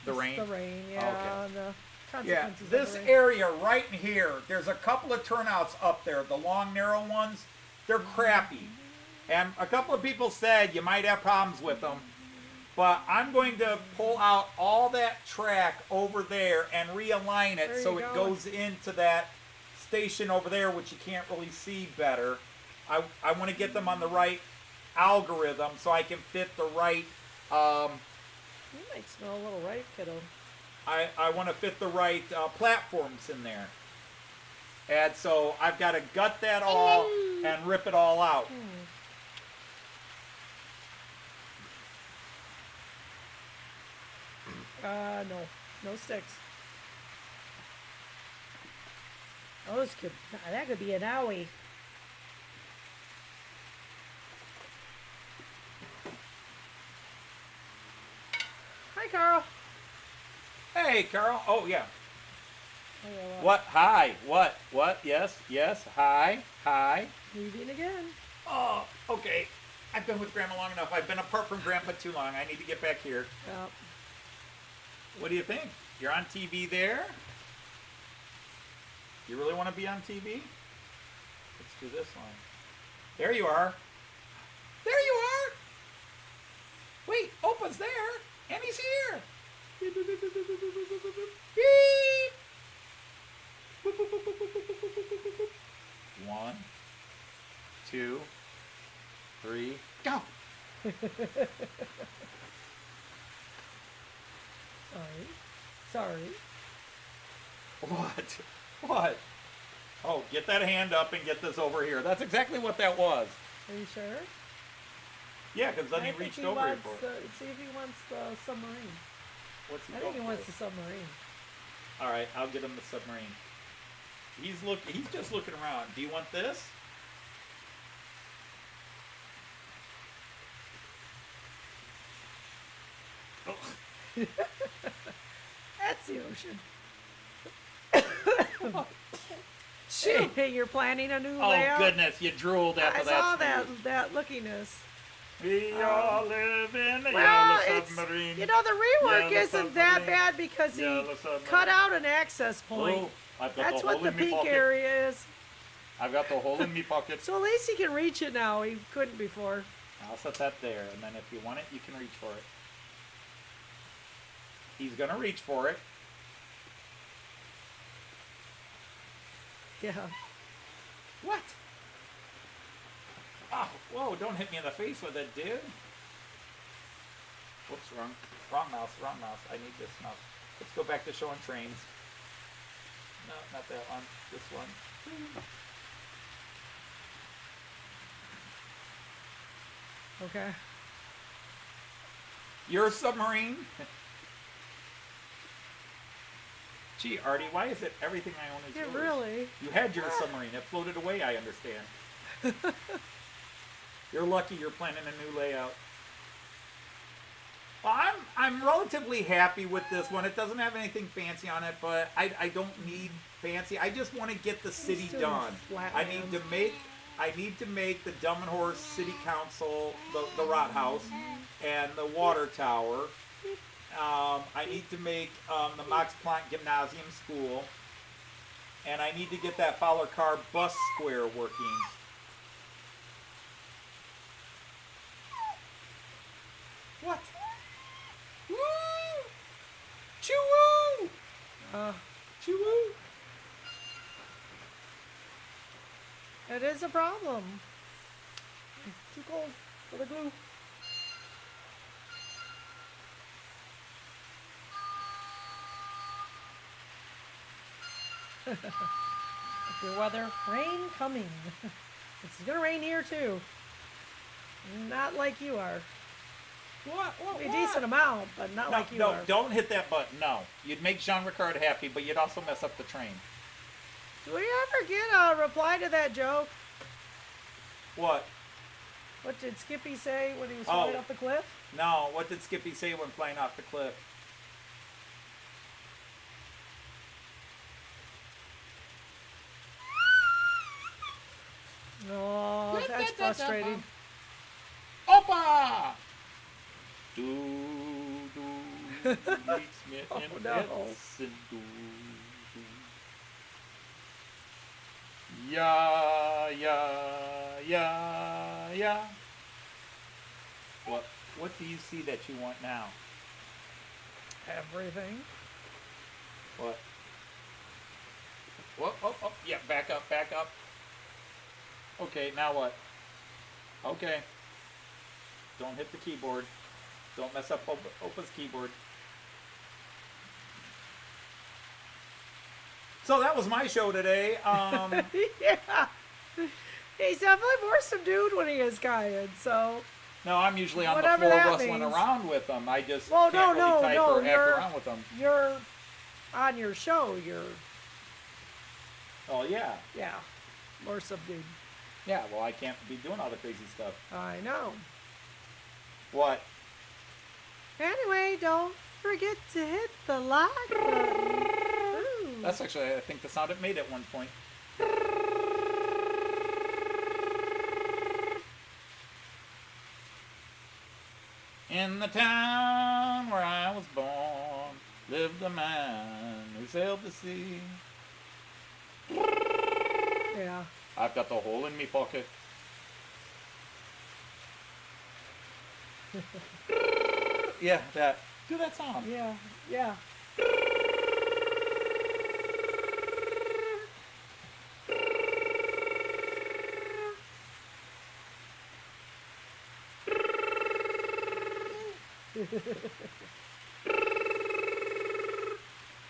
The It's rain? The rain, Oh, yeah. okay. And the Yeah, consequences of this the rain. area right in here, there's a couple of turnouts up there. The long, narrow ones, they're crappy. And a couple of people said you might have problems with them. But I'm going to pull out all that track over there and realign it There so you it go. goes into that station over there, which you can't really see better. I want to get them on the right algorithm so I can fit the right... You might smell a little ripe, kiddo. I want to fit the right platforms in there. And so I've got to gut that all and rip it all out. No. No sticks. Those could, that could be an owie. Hi, Carl. Hey, Carl. Oh, yeah. Oh, yeah, What? Hi. What? What? Yes. Yes. Hi. Hi. Moving again. Oh, okay. I've been with Grandma long enough. I've been apart from Grandpa too long. I need to get back here. Yep. What do you think? You're on TV there? You really want to be on TV? Let's do this one. There you are. There you are. Wait, Opa's there. And he's here. Beep. Beep. Beep. Beep. Beep. Beep. Beep. Beep. Beep. Beep. Boop, boop, boop, boop, boop, boop, boop, boop, boop, boop. 1, 2, 3, go. Sorry. What? What? Oh, get that hand up and get this over here. That's exactly what that was. Are you sure? Yeah, because then I he think reached over here wants for it. see if he wants the submarine. What's he I think going he wants for? the submarine. All right, I'll get him the submarine. He's just looking around. Do you want this? Oh. That's the ocean. Shoot. Hey, you're planning a new Oh layout? goodness, you drooled after I that. saw sneeze. that lookiness. We all live in a Well, yellow it's, submarine. you know, the rework Yellow isn't that submarine. bad because he Yellow submarine. cut out an access point. Oh, I've got That's the what hole the in me peak pocket. area is. I've got the hole in me pocket. So at least he can reach it now. He couldn't before. I'll set that there, and then if you want it, you can reach for it. He's gonna reach for it. Yeah. What? Oh, whoa, don't hit me in the face with it, dude. Whoops, wrong mouse. I need this mouse. Let's go back to showing trains. No, not that one. This one. Okay. Your submarine? Gee, Artie, why is it everything I own is Yeah, yours? really. You had your submarine. It floated away, I understand. You're lucky you're planning a new layout. Well, I'm relatively happy with this one. It doesn't have anything fancy on it, but I don't need fancy. I just want to get the city doing done. flat I need to make the Dumb and Horse City Council, the Rot House, and the Water Tower. I need to make the Max Planck Gymnasium School, and I need to get that Fowler Car bus square working. What? Woo! Choo-woo! Choo-woo! It is a problem. It's too cold for the glue. Your weather, rain coming. It's gonna rain here too. Not like you are. What? A decent amount, but not like you are. Don't hit that button. No. You'd make Jean Ricard happy, but you'd also mess up the train. Do we ever get a reply to that joke? What? What did Skippy say when he was flying off the cliff? No. What did Skippy say when flying off the cliff? Oh, that's frustrating. Opa! Do, leads me in no. hits and do. Yeah. What do you see that you want now? Everything. What? Oh, yeah, back up. Okay, now what? Okay. Don't hit the keyboard. Don't mess up Opa's keyboard. So that was my show today. Yeah. He's definitely more subdued when he is Kyan, so... No, I'm usually on the Whatever floor that rustling means. around with them. I just Well, can't really type or act you're- around with them. You're on your show, you're, Oh, yeah. yeah, more subdued. Yeah, well, I can't be doing all the crazy stuff. I know. What? Anyway, don't forget to hit the like button. Ooh. That's actually, I think, the sound it made at one point. In the town where I was born, lived a man who sailed the sea. Yeah. I've got the hole in me pocket. Yeah, that. Do that sound. Yeah. Yeah.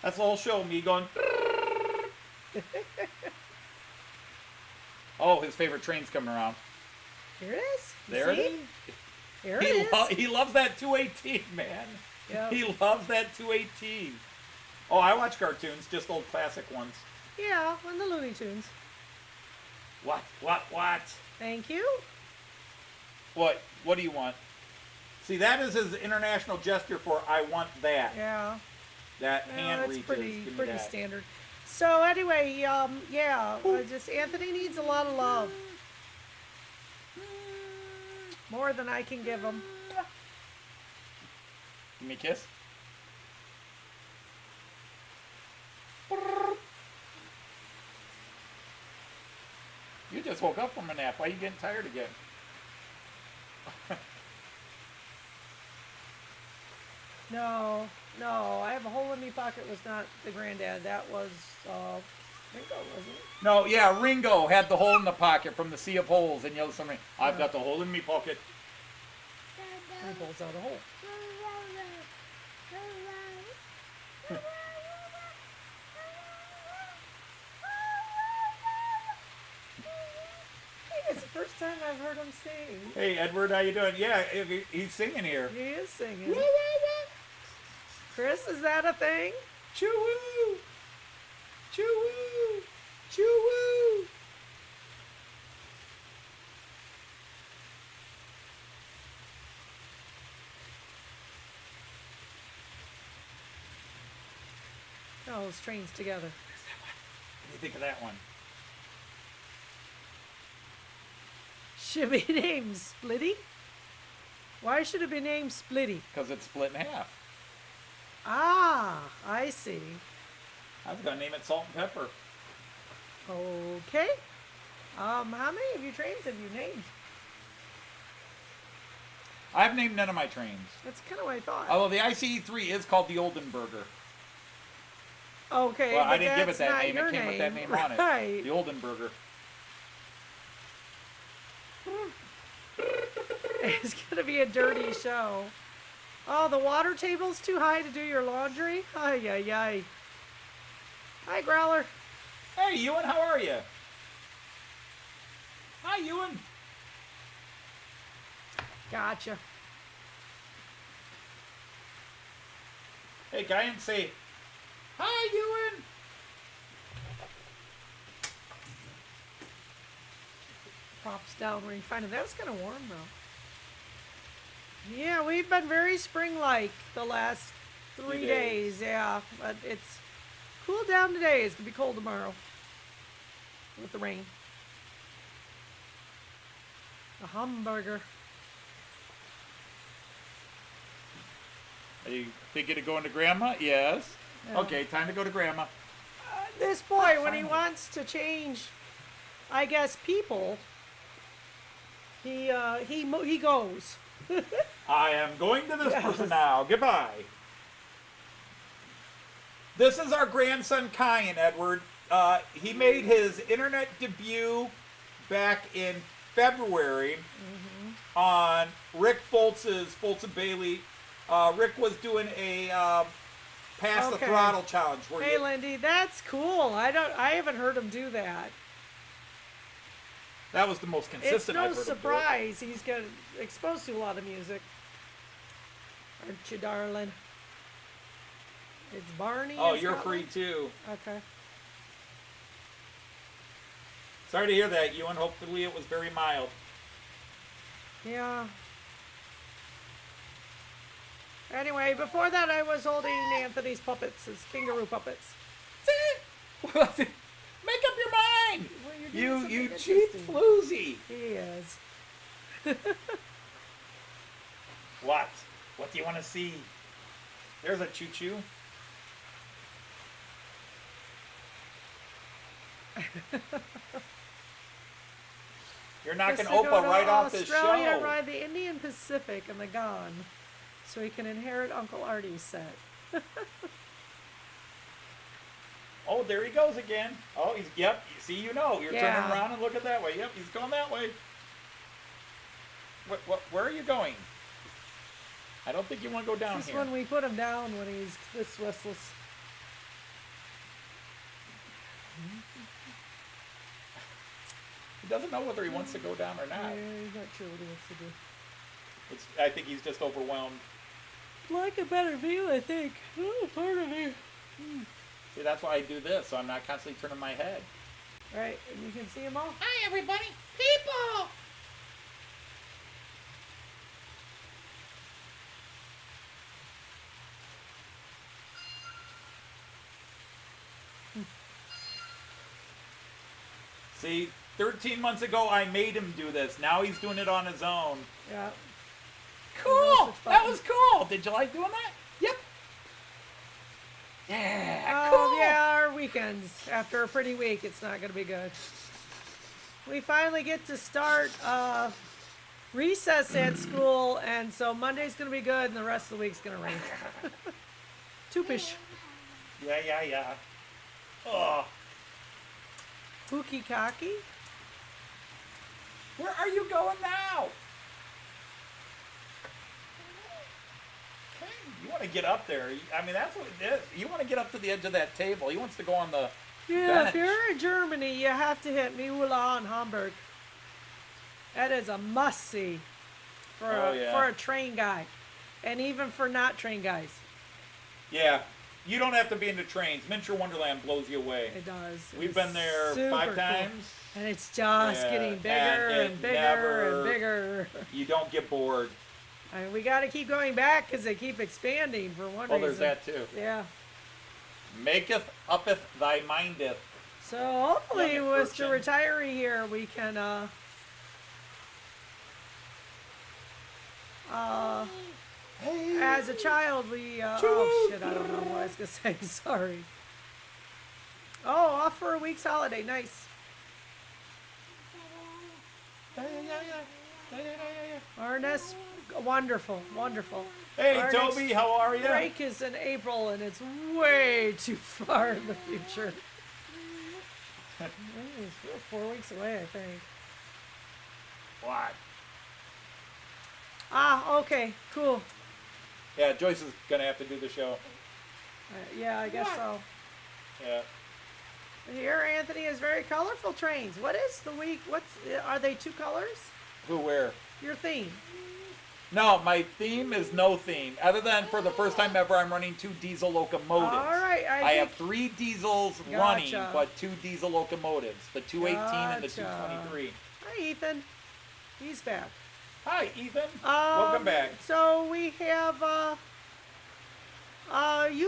That's the whole show, me going. Oh, his favorite train's coming around. Here it is. You There it see? is. Here it is. He loves that 218, man. Yep. He loves that 218. Oh, I watch cartoons, just old classic ones. Yeah, on the Looney Tunes. What? Thank you. What do you want? See, that is his international gesture for I want that. Yeah. That Well, hand that's reaches. pretty Give me pretty that. standard. So anyway, yeah, just Anthony needs a lot of love. More than I can give him. Give me a kiss. You just woke up from a nap. Why are you getting tired again? No, I have a hole in me pocket was not the granddad. That was Ringo, wasn't it? No, yeah, Ringo had the hole in the pocket from the Sea of Holes in Yellow Submarine. I've got the hole in me pocket. He pulls out a hole. It's the first time I've heard him sing. Hey, Edward, how you doing? Yeah, he's singing here. He is singing. Chris, is that a thing? Choo-woo! Choo-woo! Choo-woo! Oh, those trains together. What do you think of that one? Should be named Splitty? Why should it be named Splitty? Because it's split in half. Ah, I see. I was going to name it Salt and Pepper. Okay. How many of your trains have you named? I've named none of my trains. That's kind of what I thought. Although the ICE-3 is called the Oldenburger. Okay, Well, but I didn't give it that's that not name. your It came with that name right. on it. The Oldenburger. It's gonna be a dirty show. Oh, the water table's too high to do your laundry? Ay, ay, ay. Hi, Growler. Hey, Ewan, how are you? Hi, Ewan. Gotcha. Hey, Guy, and say, hi, Ewan. Props down where you find it. That was kind of warm, though. Yeah, we've been very spring-like the last 3 Few days. Yeah, but it's cooled down today. It's going to be cold tomorrow with the rain. A hamburger. Are you thinking of going to Grandma? Yes. Yeah. Okay, time to go to Grandma. This boy, when he finally. wants to change, I guess, people, he goes. I am going to this Yes. person now. Goodbye. This is our grandson, Kyan Edward. He made his internet debut back in February on Rick Foltz's Foltz and Bailey. Rick was doing a pass the Okay. throttle challenge. Where Hey, you, Lindy, that's cool. I haven't heard him do that. that was the most It's consistent no I've heard him do it. surprise he's got exposed to a lot of music. Aren't you, darling? It's Barney. Oh, in you're Scotland? free too. Okay. Sorry to hear that, Ewan. Hopefully it was very mild. Yeah. Anyway, before that, I was holding Anthony's puppets, his kangaroo puppets. Make up your mind. Well, you're doing You something cheap interesting. floozy. He is. What? What do you want to see? There's a choo-choo. You're knocking Just to go Oprah to right off this Australia show. and ride the Indian Pacific and the Gone, so he can inherit Uncle Artie's set. Oh, there he goes again. Oh, he's, yep. See, you know. You're Yeah. turning around and look at that way. Yep, he's going that way. Where are you going? I don't think you want to go down This is here. when we put him down when he's this restless. He doesn't know whether he wants to go down or Yeah, not. he's not sure what he wants to do. I think he's just overwhelmed. Like a better view, I think. Oh, part of me. See, that's why I do this, so I'm not constantly turning my head. Right, and you can see them all. Hi, everybody. People! See, 13 months ago I made him do this. Now he's doing it on his own. Yeah. Cool! Which That button? was cool! Did you like doing that? Yep. Yeah, Oh, cool! yeah, our weekends. After a pretty week, it's not going to be good. We finally get to start recess at school, and so Monday's going to be good, and the rest of the week's going to rain. Tupish. Yeah. Oh, Pookie cocky. where are you going now? Okay, you want to get up there. I mean, that's what it is. You want to get up to the edge of that table. He wants to go on the Yeah, bench. if you're in Germany, you have to hit Miula in Hamburg. That is a must-see for, Oh, yeah. for a train guy, and even for not train guys. Yeah, you don't have to be into trains. Miniature Wonderland blows you away. It does. We've It's been there super 5 cool. times. And it's just Yeah, getting bigger and it and bigger never- and bigger. You don't get bored. I mean, we got to keep going back because they keep expanding for one Oh, reason. there's that too. Yeah. Maketh uppeth thy mindeth. So hopefully, Young with the urchin. retiree here, we can as a child, we oh shit, I don't know what I was gonna say. Sorry. Oh, off for a week's holiday. Nice. Ernest, wonderful, wonderul. Hey, Our Toby, next how are you? break is in April, and it's way too far in the future. We're 4 weeks away, I think. What? Ah, okay, cool. Yeah, Joyce is gonna have to do the show. Yeah, I guess so. Yeah. Here, Anthony is very colorful trains. What is the week? Are they 2 colors? Who, where? Your theme. No, my theme is no theme. Other than for the first time ever, I'm running 2 diesel locomotives. All right, I have 3 diesels running, Gotcha. but 2 diesel locomotives. The 218 and the Gotcha. 223. Hi, Ethan. He's back. Hi, Ethan. Welcome back. So we have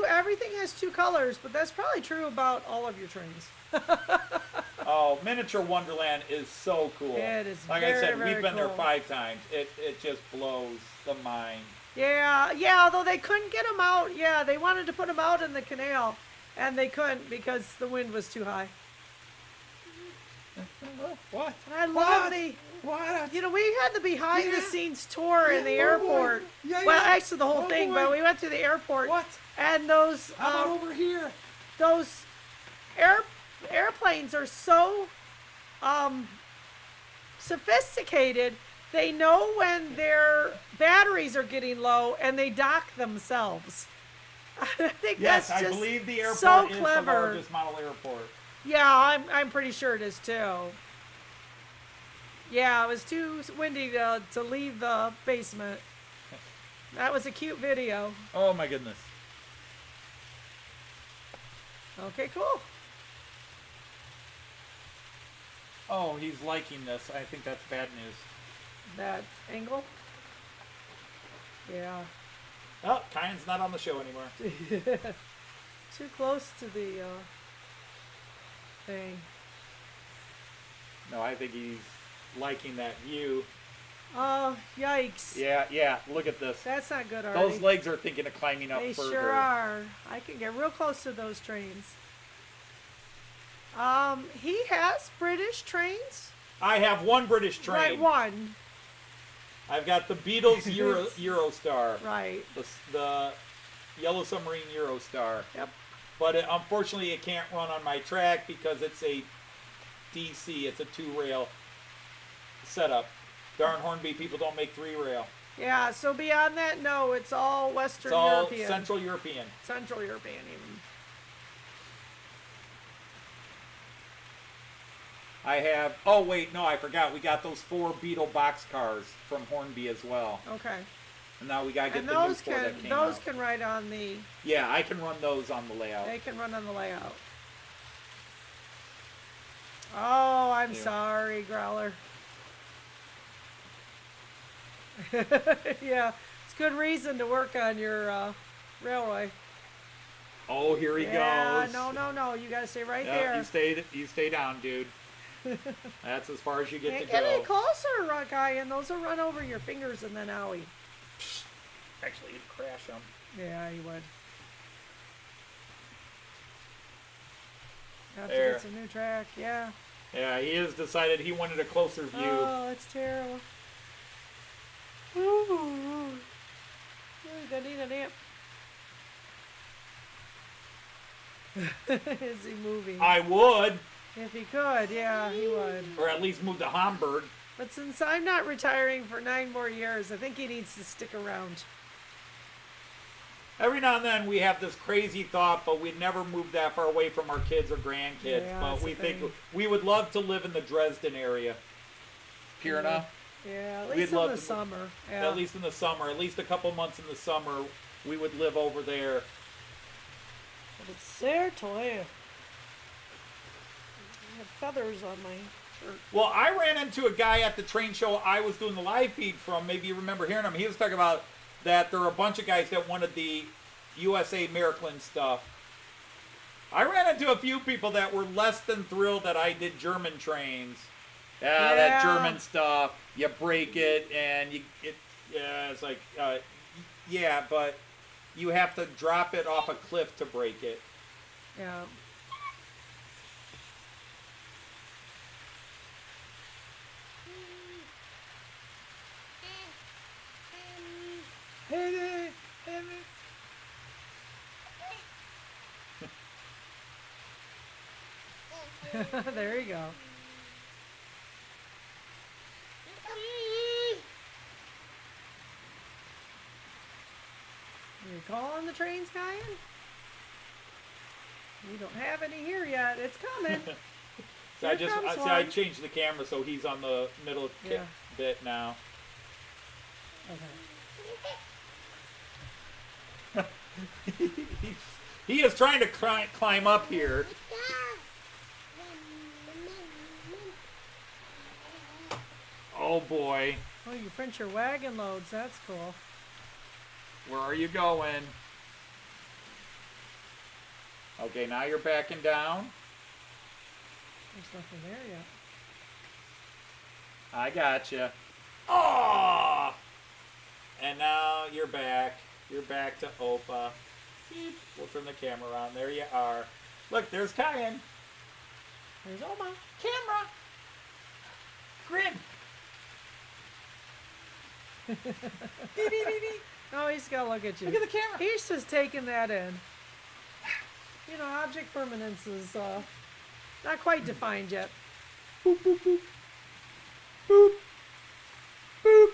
everything has 2 colors, but that's probably true about all of your trains. Oh, Miniature Wonderland is so cool. It is like very, I said, very we've been there cool. 5 times. It just blows the mind. Yeah, although they couldn't get them out. Yeah, they wanted to put them out in the canal, and they couldn't because the wind was too high. What? I love What? You know, we had the behind-the-scenes tour in the airport. Yeah, Well, yeah. actually, the whole Oh, thing, boy. but we went to the airport. What? And those How about over here? those airplanes are so sophisticated. They know when their batteries are getting low, and they dock themselves. I think Yes, that's I just believe the airport so is clever. the largest model airport. Yeah, I'm pretty sure it is too. Yeah, it was too windy to leave the basement. That was a cute video. Oh my goodness. Okay, cool. Oh, he's liking this. I think that's bad news. That angle. Yeah. Oh, Kyan's not on the show anymore. Too close to the thing. No, I think he's liking that view. Oh, yikes. Yeah, look at this. That's not good, Artie. Those legs are thinking of climbing up They further. sure are. I can get real close to those trains. He has British trains. I have 1 British train. Right, one. I've got the Beatles Eurostar. Right. The Yellow Submarine Eurostar. Yep. But unfortunately, it can't run on my track because it's a DC. It's a 2-rail setup. Darn Hornby people don't make 3-rail. Yeah, so beyond that, no, it's all Western It's all European. Central European. Central European, even. I have. Oh wait, no, I forgot. We got those 4 Beetle box cars from Hornby as well. Okay. And now we gotta get And the new those 4 that came those out. can ride on the. Yeah, I can run those on the layout. They can run on the layout. Oh, I'm Yeah. sorry, Growler. Yeah, it's good reason to work on your railway. Oh, here he Yeah, goes. no, you gotta stay right Yeah, there. you stay down, dude. That's as far as you get Can't to get go. any closer, guy, and those will run over your fingers and then owie. Actually, you'd crash them. Yeah, you would. Have There. to get some new track, yeah. Yeah, he has decided he wanted a closer view. Oh, it's terrible. Ooh. I need an amp. Is he moving? I would, If he could, yeah, he would. or at least move to Hamburg. But since I'm not retiring for 9 more years, I think he needs to stick around. Every now and then we have this crazy thought, but we'd never move that far away from our kids or grandkids. Yeah, but that's we the think thing. we would love to live in the Dresden area. Pure enough? Yeah, at We'd least in love the to- summer. Yeah. At least in the summer, at least a couple months in the summer, we would live over there. But it's there to live. I have feathers on my shirt. Well, I ran into a guy at the train show I was doing the live feed from. Maybe you remember hearing him. He was talking about that there were a bunch of guys that wanted the USA Miraklin stuff. I ran into a few people that were less than thrilled that I did German trains. Yeah, that Yeah. German stuff. You break it and it's like, yeah, but you have to drop it off a cliff to break it. Yeah. There you go. calling the trains, Kyan? We don't have any here yet. It's coming. So Here comes I one. changed the camera so he's on the middle Yeah. bit now. Okay. He is trying to climb up here. Oh boy. Oh, you print your wagon loads. That's cool. Where are you going? Okay, now you're backing down. There's nothing there yet. I gotcha. Oh! And now you're back. You're back to Opa. Beep. We'll turn the camera on. There you are. Look, there's Kyan. There's Oma. Camera. Grin. Oh, he's got to look at you. Look at the camera. He's just taking that in. You know, object permanence is not quite defined yet. Boop, boop, boop. Boop. Boop.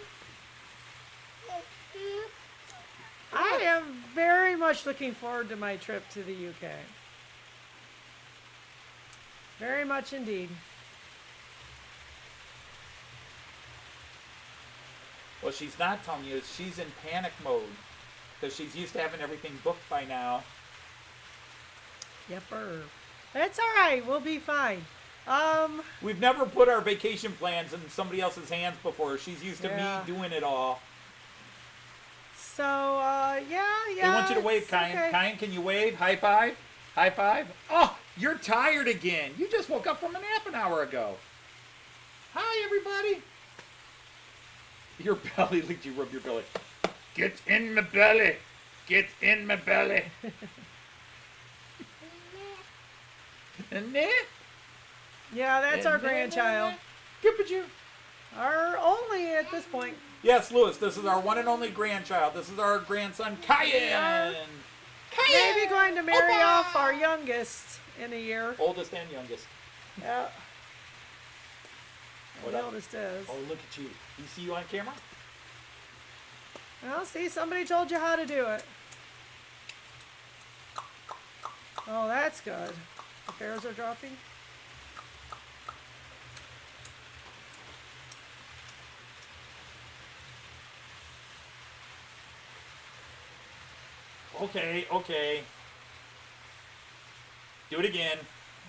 I am very much looking forward to my trip to the UK. Very much indeed. What she's not telling you is she's in panic mode because she's used to having everything booked by now. Yepper. That's all right. We'll be fine. We've never put our vacation plans in somebody else's hands before. She's used to Yeah. me doing it all. So, yeah. They want you to wave, it's Kyan. okay. Kyan, can you wave? High five? High five? Oh, you're tired again. You just woke up from a nap an hour ago. Hi, everybody. Your belly, like you rub your belly. Get in my belly. Get in my belly. And there. Yeah, that's our grandchild. Good at you. Our only at this point. Yes, Lewis, this is our one and only grandchild. This is our grandson, Kyan. Maybe going to marry off our youngest in a year. Oldest and youngest. Yeah. What The else? oldest is. Oh, look at you. You see you on camera? Well, see, somebody told you how to do it. Oh, that's good. The fares are dropping. Okay, okay. Do it again.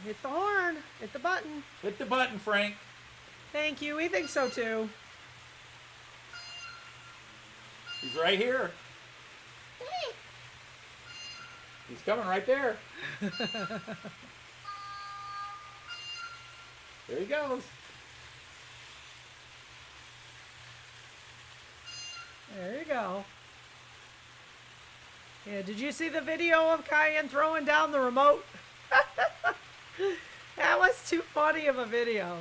Hit the horn. Hit the button. Hit the button, Frank. Thank you. We think so too. He's right here. He's coming right there. There he goes. There you go. Yeah, did you see the video of Kyan throwing down the remote? That was too funny of a video.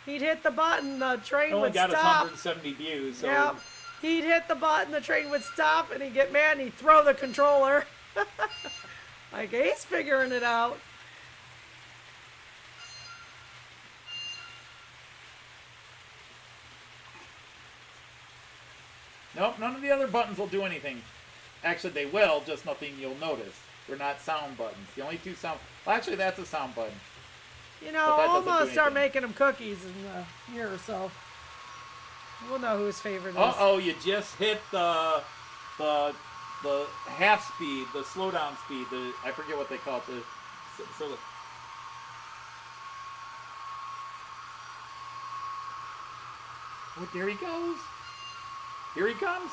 He'd hit the button, the train Only would got us stop. 170 views. So Yep. He'd hit the button, the train would stop, and he'd get mad and he'd throw the controller. Like, he's figuring it out. Nope, none of the other buttons will do anything. Actually, they will, just nothing you'll notice. They're not sound buttons. The only two sound... Well, actually, that's a sound button. You know, But that doesn't do almost start anything. making them cookies in a year or so. We'll know whose favorite is. Uh-oh, you just hit the half speed, the slowdown speed. I forget what they call it. Oh, there he goes. Here he comes.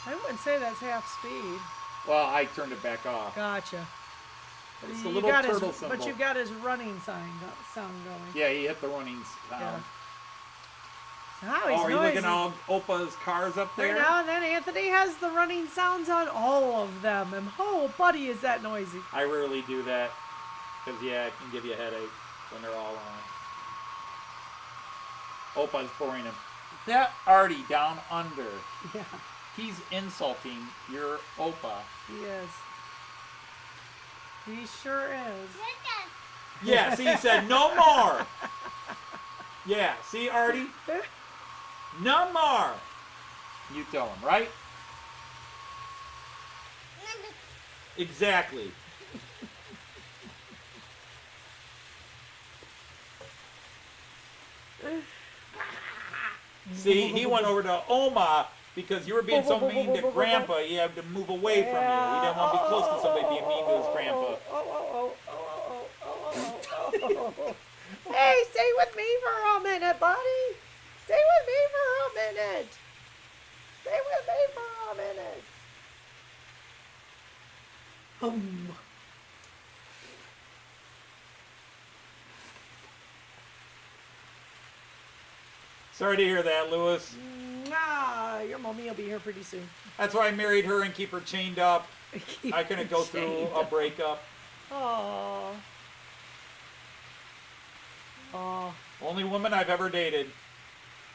I wouldn't say that's half speed. Well, I turned it back off. Gotcha. But it's the You little got turtle his, symbol. But you've got his running sound going. Yeah, he hit the running Yeah. sound. Now he's Oh, are you noisy. looking at all Opa's cars up there? Right now and then Anthony has the running sounds on all of them. And oh, buddy, is that noisy. I rarely do that. Because, yeah, it can give you a headache when they're all on. Opa's boring him. That Artie down under. Yeah, He's insulting your Opa. he is. He sure is. Yeah, see, he said no more. Yeah, see, Artie? No more. You tell him, right? Exactly. See, he went over to Oma because you were being so mean to Grandpa, he had to move away from you. He didn't want to be close to somebody being mean to his grandpa. Hey, stay with me for a minute, buddy. Stay with me for a minute. Stay with me for a minute. Sorry to hear that, Lewis. Nah, your mommy will be here pretty soon. That's why I married her and keep her chained up. I couldn't go through a breakup. Aww. Aw. Only woman I've ever dated.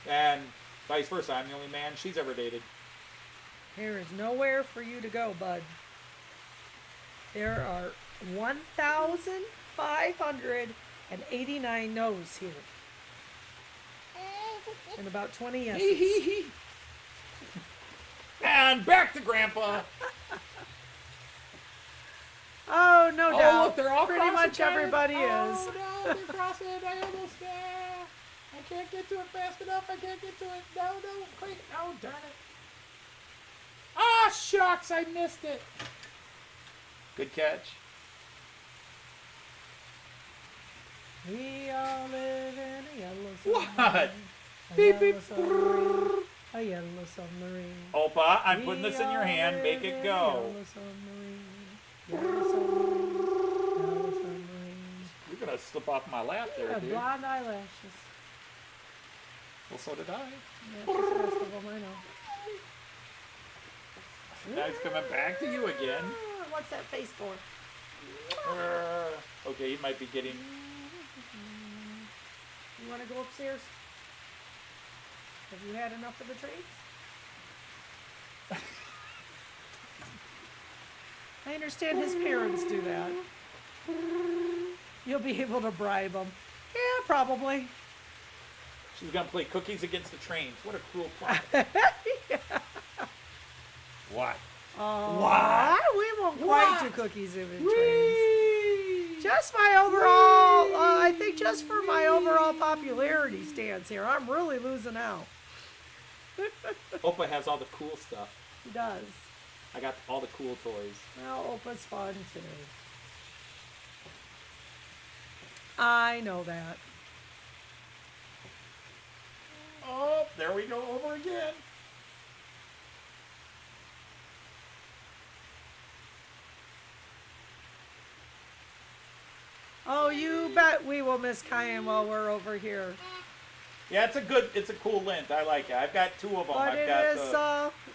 And vice versa. I'm the only man she's ever dated. There is nowhere for you to go, bud. There are 1,589 no's here. And about 20 yeses. And back to Grandpa. Oh, no doubt. Oh, look, they're all pretty much crossing. everybody is. Oh, no, they're crossing. I almost I can't get to it fast enough. I can't get to it. No, quick. Oh, darn it. Ah, shucks. I missed it. Good catch. We all live in a yellow submarine. What? A Beep, yellow beep. submarine. A yellow submarine. Opa, I'm putting this in your hand. Make it go. Yellow submarine. Yellow submarine. Yellow submarine. You're going to slip off my lap You there, have dude. blonde eyelashes. Well, so did I. Yeah, just the rest of them, I know. Now he's coming back to you again. What's that face for? Okay, he might be getting... You want to go upstairs? Have you had enough of the treats? I understand his parents do that. You'll be able to bribe them. Yeah, probably. She's going to play cookies against the trains. What a cruel plot. What? What? We won't quite do cookies in the trains. Just my overall, I think just for my overall popularity stance here, I'm really losing out. Opa has all the cool stuff. He does. I got all the cool toys. Well, Opa's fun too. I know that. Oh, there we go over again. Oh, you bet we will miss Cayenne while we're over here. Yeah, it's a cool lint. I like it. I've got two of them. But I've it got is,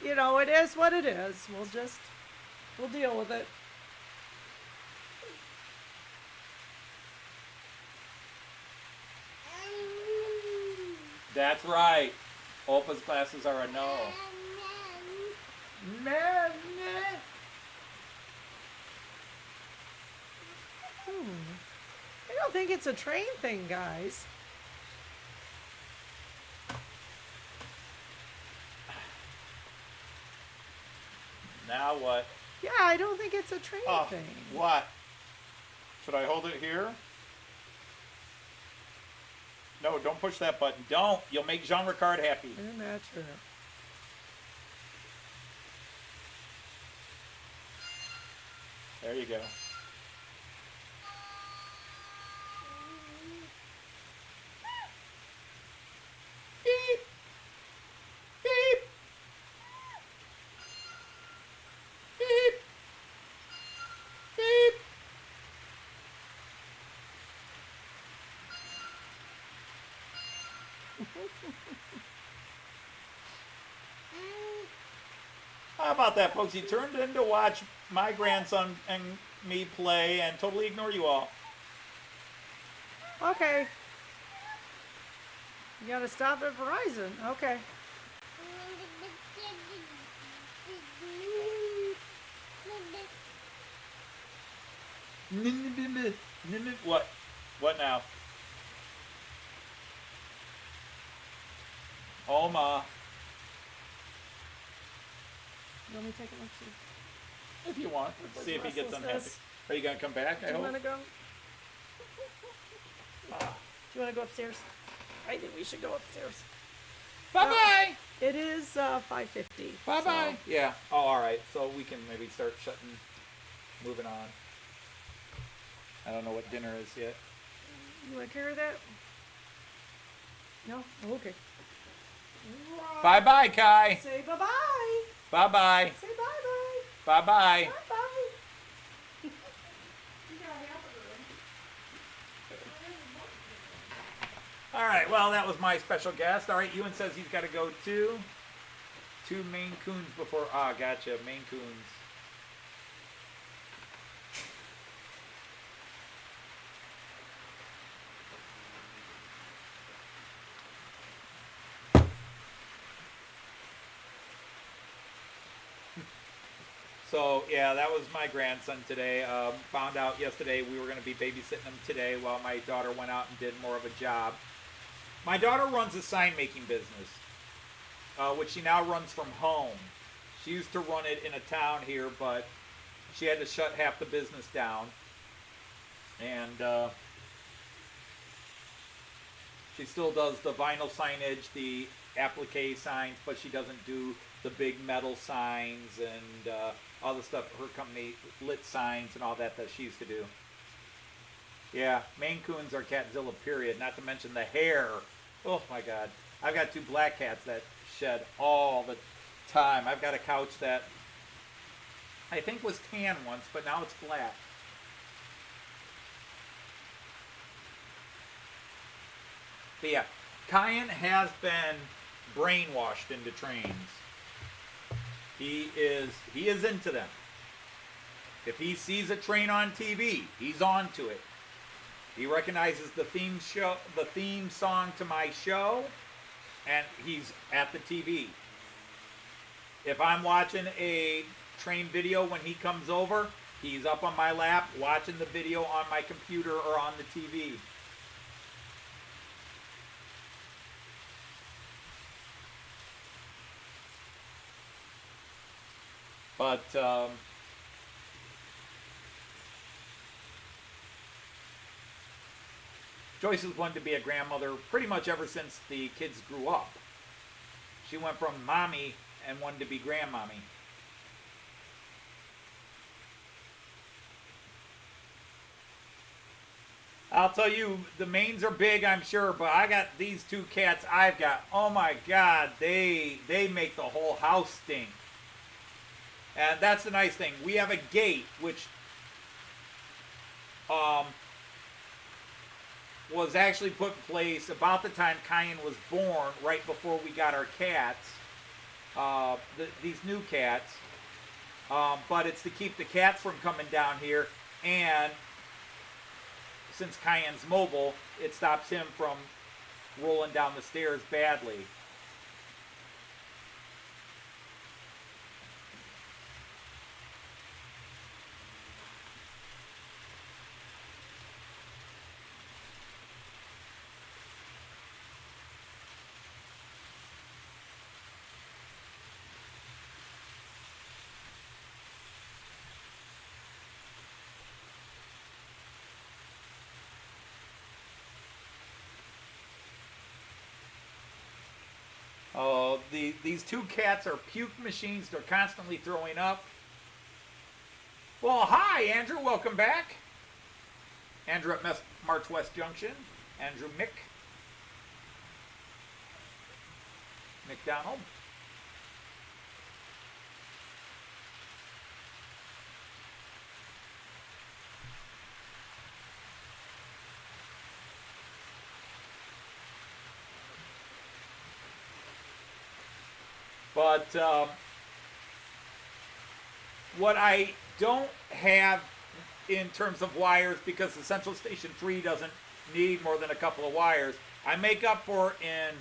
it is what it is. We'll deal with it. That's right. Opa's glasses are a no. Man. I don't think it's a train thing, guys. Now what? Yeah, I don't think it's a train thing. What? Should I hold it here? No, don't push that button. Don't. You'll make Jean Ricard happy. Isn't that true? There you go. Beep. Beep. Beep. Beep. How about that, folks? He turned in to watch my grandson and me play and totally ignore you all. Okay. You gotta stop at Verizon. Okay. What? What now? Oma. Let me take a look. See. If you want. See if he gets unhappy. Restlessness. Are you going to come back, I Do you hope? want to go? Ah. Do you want to go upstairs? I think we should go upstairs. Bye-bye. It is 5:50. Bye-bye. Yeah. Oh, all right. So we can maybe start moving on. I don't know what dinner is yet. You want to carry that? No? Oh, okay. Bye-bye, Kai. Say bye-bye. Bye-bye. Say bye-bye. Bye-bye. Bye-bye. All right. Well, that was my special guest. All right. Ewan says he's got to go to Maine Coons before. Ah, gotcha. Maine Coons. So, yeah, that was my grandson today. Found out yesterday we were going to be babysitting him today while my daughter went out and did more of a job. My daughter runs a sign-making business, which she now runs from home. She used to run it in a town here, but she had to shut half the business down. And she still does the vinyl signage, the applique signs, but she doesn't do the big metal signs and all the stuff her company lit signs and all that she used to do. Yeah, Maine Coons are Catzilla, period. Not to mention the hair. Oh my God. I've got 2 black cats that shed all the time. I've got a couch that I think was tan once, but now it's black. But yeah, Kyan has been brainwashed into trains. He is into them. If he sees a train on TV, he's on to it. He recognizes the theme song to my show, and he's at the TV. If I'm watching a train video when he comes over, he's up on my lap watching the video on my computer or on the TV. But Joyce has wanted to be a grandmother pretty much ever since the kids grew up. She went from mommy and wanted to be grandmommy. I'll tell you, the Maines are big, I'm sure, but I got these 2 cats I've got. Oh my God, they make the whole house stink. And that's the nice thing. We have a gate, which was actually put in place about the time Kyan was born, right before we got our cats, these new cats. But it's to keep the cats from coming down here, and since Kyan's mobile, it stops him from rolling down the stairs badly. Oh, these 2 cats are puke machines. They're constantly throwing up. Well, hi, Andrew. Welcome back. Andrew at March West Junction. Andrew McDonald. But what I don't have in terms of wires, because the Central Station 3 doesn't need more than a couple of wires, I make up for in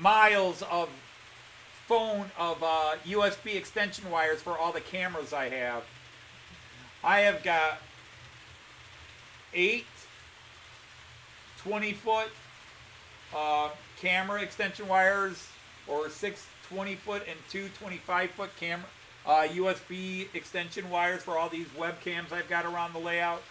miles of USB extension wires for all the cameras I have. I have got 8 20-foot camera extension wires, or 6 20-foot and 2 25-foot camera USB extension wires for all these webcams I've got around the layout.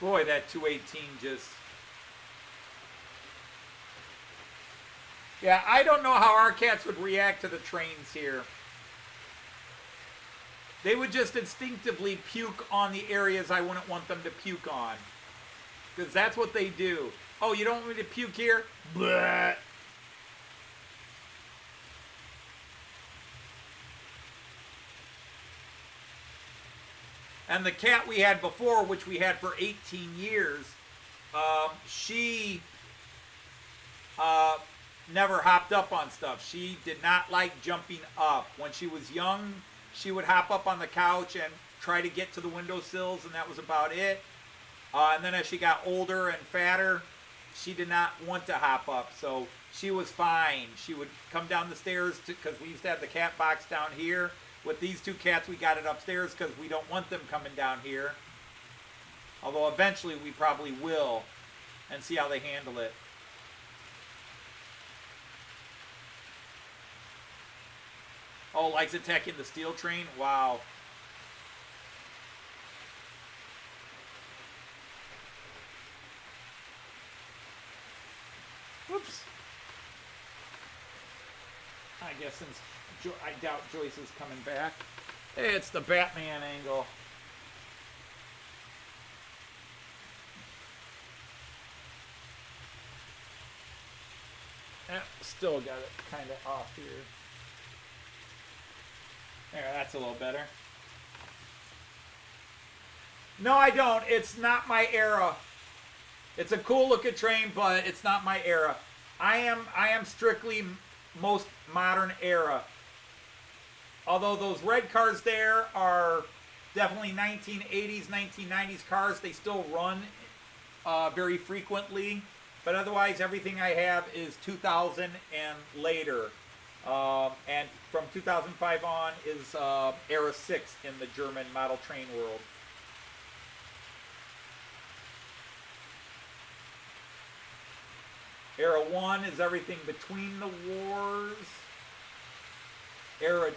Boy, that 218 just... Yeah, I don't know how our cats would react to the trains here. They would just instinctively puke on the areas I wouldn't want them to puke on. Because that's what they do. Oh, you don't want me to puke here? Bleh. And the cat we had before, which we had for 18 years, she never hopped up on stuff. She did not like jumping up. When she was young, she would hop up on the couch and try to get to the windowsills, and that was about it. And then as she got older and fatter, she did not want to hop up, so she was fine. She would come down the stairs, because we used to have the cat box down here. With these two cats, we got it upstairs because we don't want them coming down here. Although eventually we probably will, and see how they handle it. Oh, likes attacking the steel train? Wow. Whoops. I guess since I doubt Joyce is coming back. Hey, it's the Batman angle. Still got it kind of off here. There, that's a little better. No, I don't. It's not my era. It's a cool looking train, but it's not my era. I am strictly most modern era. Although those red cars there are definitely 1980s, 1990s cars. They still run very frequently. But otherwise, everything I have is 2000 and later. And from 2005 on is Era 6 in the German model train world. Era 1 is everything between the wars. Era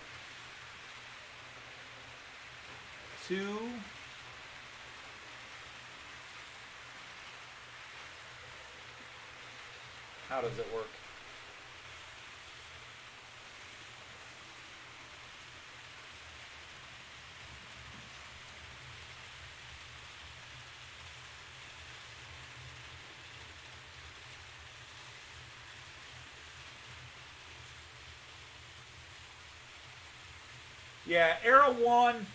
2. How does it work? Yeah, Era 1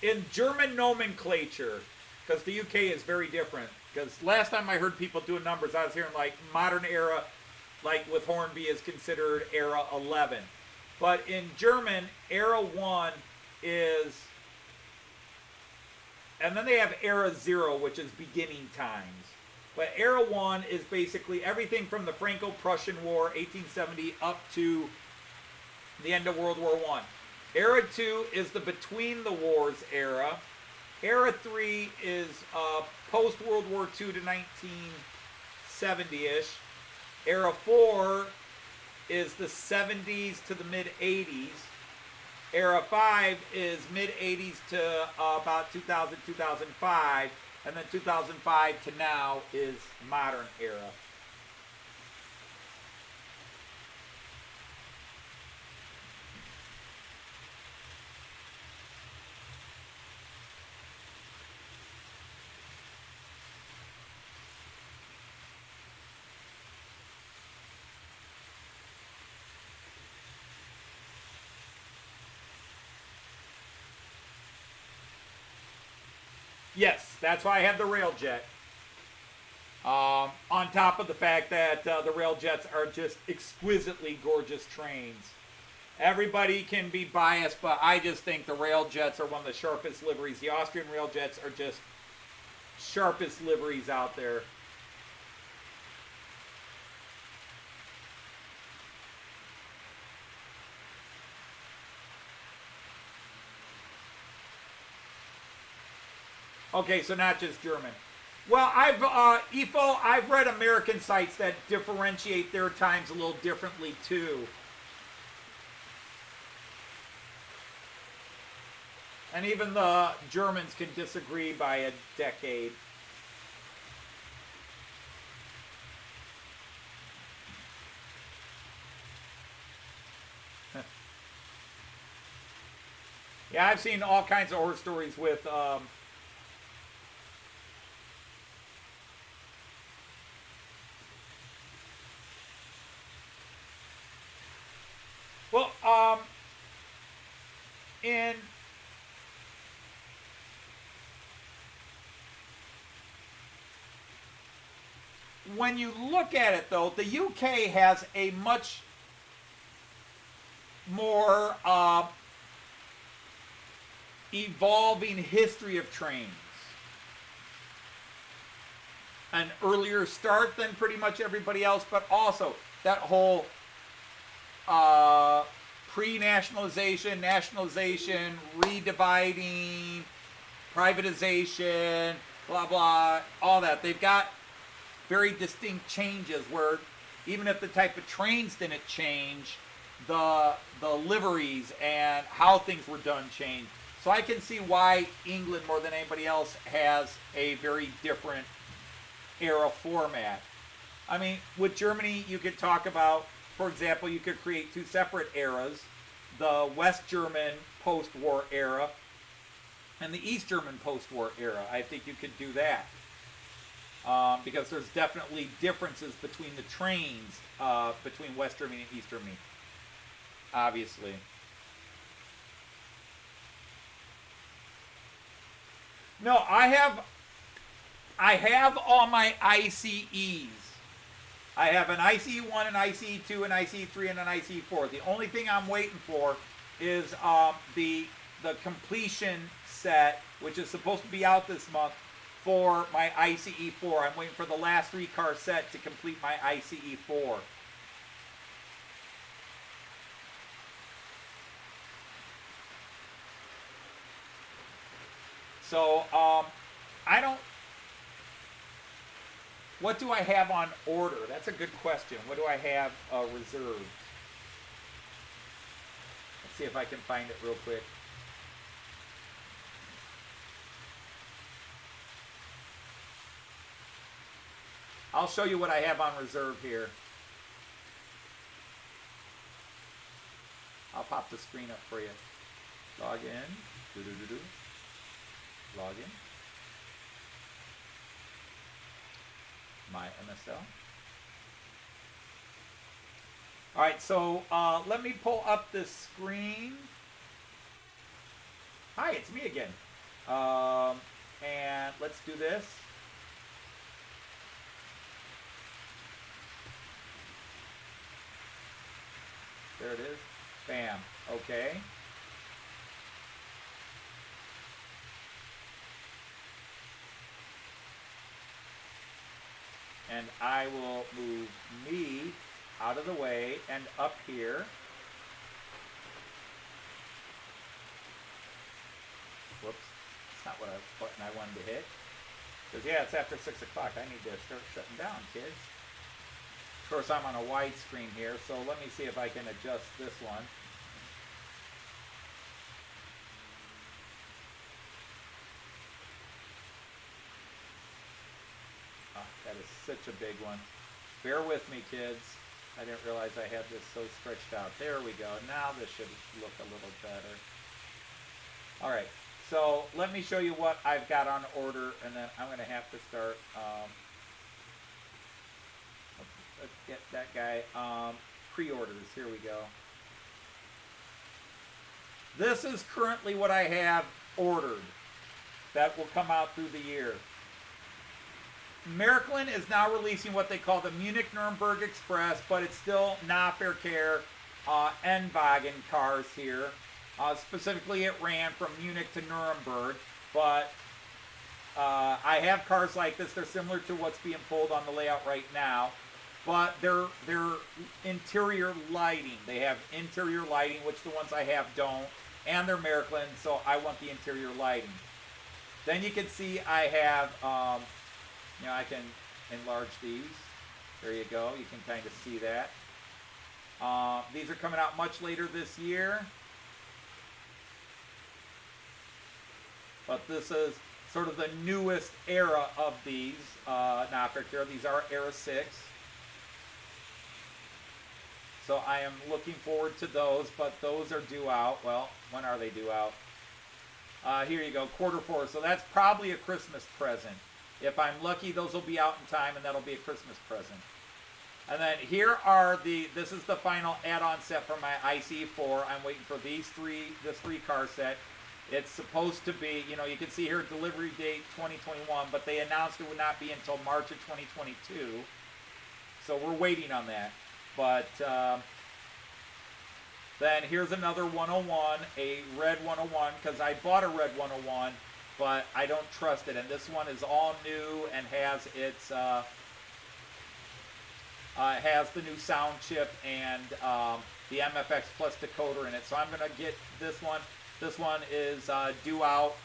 in German nomenclature, because the UK is very different. Because last time I heard people doing numbers, I was hearing like modern era, like with Hornby, is considered Era 11. But in German, Era 1 is, and then they have Era 0, which is beginning times. But Era 1 is basically everything from the Franco-Prussian War, 1870, up to the end of World War I. Era 2 is the between the wars era. Era 3 is post-World War II to 1970-ish. Era 4 is the 70s to the mid-80s. Era 5 is mid-80s to about 2000, 2005. And then 2005 to now is modern era. Yes, that's why I have the rail jet. On top of the fact that the Railjets are just exquisitely gorgeous trains. Everybody can be biased, but I just think the Railjets are one of the sharpest liveries. The Austrian Railjets are just sharpest liveries out there. Okay, so not just German. Well, I've read American sites that differentiate their times a little differently too. And even the Germans can disagree by a decade. Yeah, I've seen all kinds of horror stories with in when you look at it though, the UK has a much more evolving history of trains. An earlier start than pretty much everybody else, but also that whole pre-nationalization, nationalization, redividing, privatization, blah, blah, all that. They've got very distinct changes where even if the type of trains didn't change, the liveries and how things were done changed. So I can see why England, more than anybody else, has a very different era format. I mean, with Germany, you could talk about, for example, you could create two separate eras, the West German post-war era and the East German post-war era. I think you could do that. Because there's definitely differences between the trains between West Germany and East Germany, obviously. No, I have all my ICEs. I have an ICE1, an ICE2, an ICE3, and an ICE4. The only thing I'm waiting for is the completion set, which is supposed to be out this month, for my ICE4. I'm waiting for the last 3-car set to complete my ICE4. So, I don't... What do I have on order? That's a good question. What do I have reserved? Let's see if I can find it real quick. I'll show you what I have on reserve here. I'll pop the screen up for you. Log in. Log in. My MSL. All right, so let me pull up this screen. Hi, it's me again. And let's do this. There it is. Bam. Okay. And I will move me out of the way and up here. Whoops. That's not what button I wanted to hit. Because, yeah, it's after 6 o'clock. I need to start shutting down, kids. Of course, I'm on a wide screen here, so let me see if I can adjust this one. Oh, that is such a big one. Bear with me, kids. I didn't realize I had this so stretched out. There we go. Now this should look a little better. All right, so let me show you what I've got on order, and then I'm going to have to start... let's get that guy. Pre-orders. Here we go. This is currently what I have ordered that will come out through the year. Märklin is now releasing what they call the Munich Nuremberg Express, but it's still Nahverkehr N-Wagen cars here. Specifically, it ran from Munich to Nuremberg, but I have cars like this. They're similar to what's being pulled on the layout right now, but they're interior lighting. They have interior lighting, which the ones I have don't, and they're Märklin, so I want the interior lighting. Then you can see I have, I can enlarge these. There you go. You can kind of see that. These are coming out much later this year. But this is sort of the newest era of these Nahverkehr. These are Era 6. So I am looking forward to those, but those are due out. Well, when are they due out? Here you go, Q4. So that's probably a Christmas present. If I'm lucky, those will be out in time, and that'll be a Christmas present. And then here are this is the final add-on set for my ICE4. I'm waiting for this three car set. It's supposed to be, you can see here delivery date 2021, but they announced it would not be until March of 2022. So we're waiting on that. But then here's another 101, a red 101, because I bought a red 101, but I don't trust it. And this one is all new and has its has the new sound chip and the MFX Plus decoder in it. So I'm going to get this one. This one is due out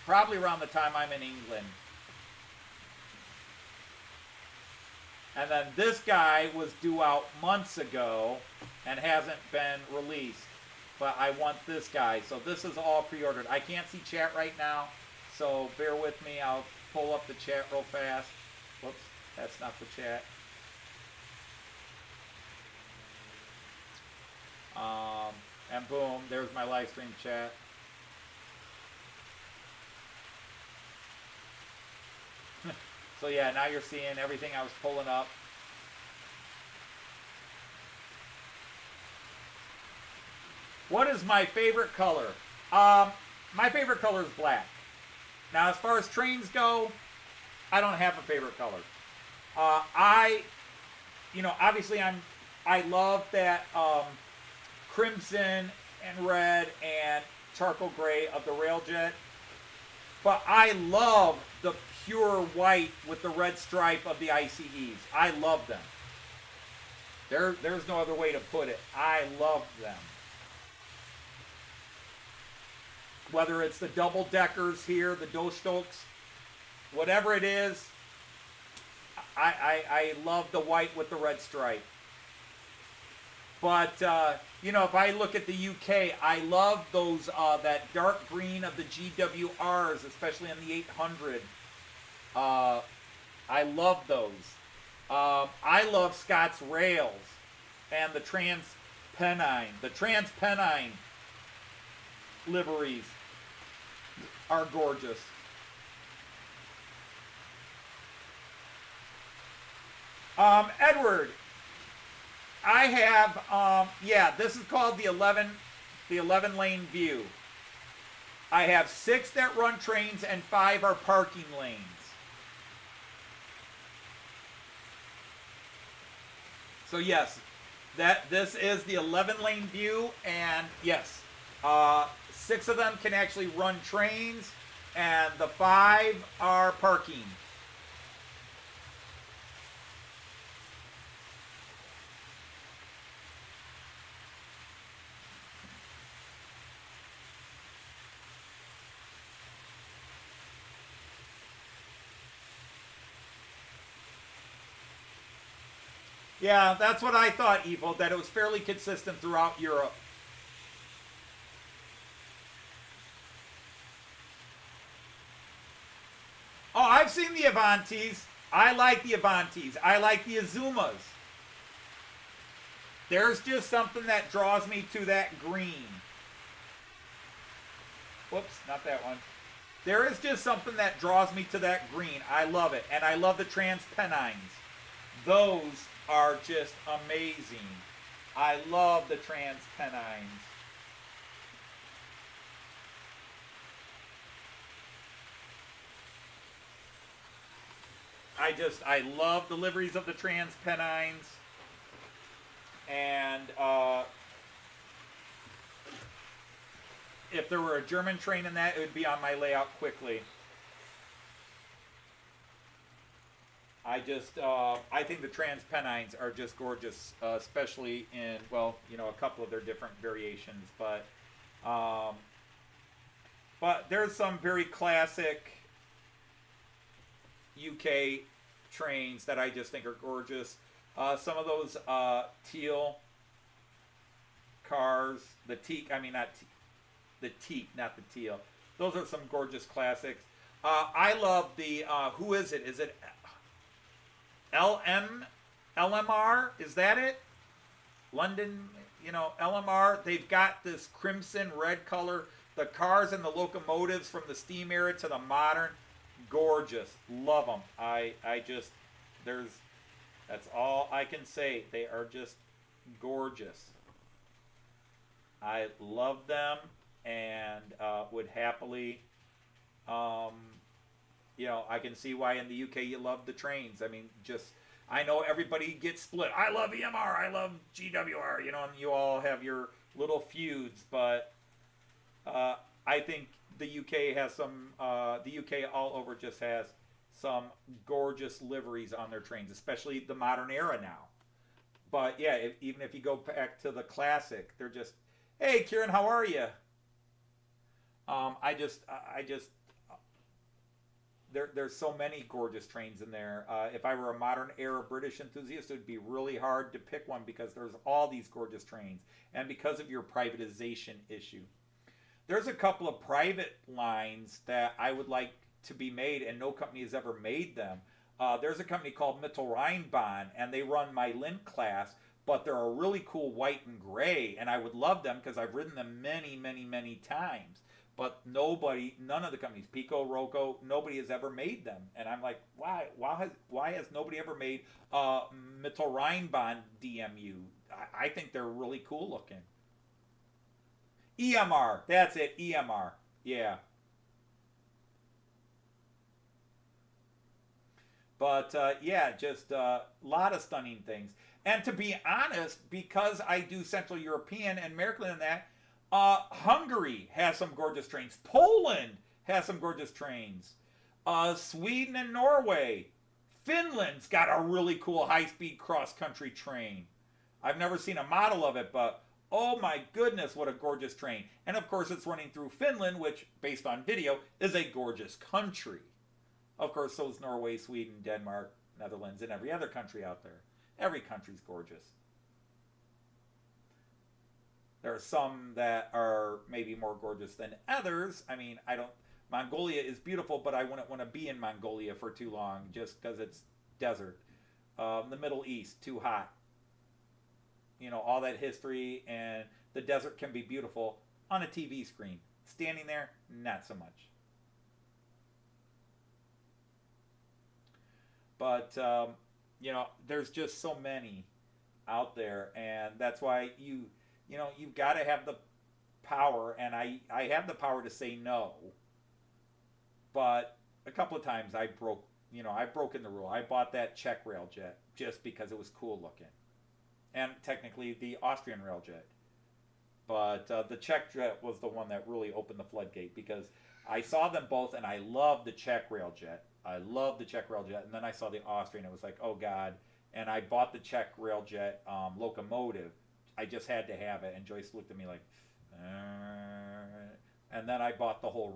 probably around the time I'm in England. And then this guy was due out months ago and hasn't been released. But I want this guy. So this is all pre-ordered. I can't see chat right now, so bear with me. I'll pull up the chat real fast. Whoops, that's not the chat. And boom, there's my live stream chat. So yeah, now you're seeing everything I was pulling up. What is my favorite color? My favorite color is black. Now, as far as trains go, I don't have a favorite color. Obviously I love that crimson and red and charcoal gray of the Railjet. But I love the pure white with the red stripe of the ICEs. I love them. There's no other way to put it. I love them. Whether it's the double deckers here, the Durchstocks, whatever it is, I love the white with the red stripe. But if I look at the UK, I love those that dark green of the GWRs, especially on the 800. I love those. I love Scott's Rails and the Transpennine. The Transpennine liveries are gorgeous. Edward, I have, this is called the 11 lane view. I have 6 that run trains and 5 are parking lanes. So yes, this is the 11 lane view, and yes, 6 of them can actually run trains and the 5 are parking. Yeah, that's what I thought, Evil, that it was fairly consistent throughout Europe. Oh, I've seen the Avantis. I like the Avantis. I like the Azumas. There's just something that draws me to that green. Whoops, not that one. There is just something that draws me to that green. I love it. And I love the Transpennines. Those are just amazing. I love the Transpennines. I love the liveries of the TransPennines. And if there were a German train in that, it would be on my layout quickly. I think the TransPennines are just gorgeous, especially in, well, a couple of their different variations. But there's some very classic UK trains that I just think are gorgeous. Some of those teal cars, the teak, I mean not the teak, not the teal. Those are some gorgeous classics. I love the who is it? Is it LMR? Is that it? London, LMR. They've got this crimson red color. The cars and the locomotives from the steam era to the modern, gorgeous. Love them. That's all I can say. They are just gorgeous. I love them and would happily, I can see why in the UK you love the trains. I mean, I know everybody gets split. I love EMR, I love GWR, and you all have your little feuds, but I think the UK has the UK all over just has some gorgeous liveries on their trains, especially the modern era now. But yeah, even if you go back to the classic, they're just, hey, Kieran, how are you? There's so many gorgeous trains in there. If I were a modern era British enthusiast, it would be really hard to pick one because there's all these gorgeous trains, and because of your privatization issue. There's a couple of private lines that I would like to be made, and no company has ever made them. There's a company called Mittelrheinbahn, and they run my Lind class, but they're a really cool white and gray, and I would love them because I've ridden them many, many, many times. But none of the companies, Pico, Roco, nobody has ever made them. And I'm like, why has nobody ever made Mittelrheinbahn DMU? I think they're really cool looking. EMR, that's it, EMR, yeah. But yeah, just a lot of stunning things. And to be honest, because I do Central European and American and that, Hungary has some gorgeous trains. Poland has some gorgeous trains. Sweden and Norway. Finland's got a really cool high-speed cross-country train. I've never seen a model of it, but oh my goodness, what a gorgeous train. And of course it's running through Finland, which, based on video, is a gorgeous country. Of course, so is Norway, Sweden, Denmark, Netherlands, and every other country out there. Every country's gorgeous. There are some that are maybe more gorgeous than others. I mean, Mongolia is beautiful, but I wouldn't want to be in Mongolia for too long just because it's desert. The Middle East, too hot. All that history, and the desert can be beautiful on a TV screen. Standing there, not so much. But, there's just so many out there, and that's why you've got to have the power, and I have the power to say no. But a couple of times I've broken the rule. I bought that Czech railjet just because it was cool looking. And technically the Austrian railjet. But the Czech jet was the one that really opened the floodgate, because I saw them both and I loved the Czech railjet. I loved the Czech railjet, and then I saw the Austrian. It was like, oh God. And I bought the Czech railjet locomotive. I just had to have it, and Joyce looked at me like, and then I bought the whole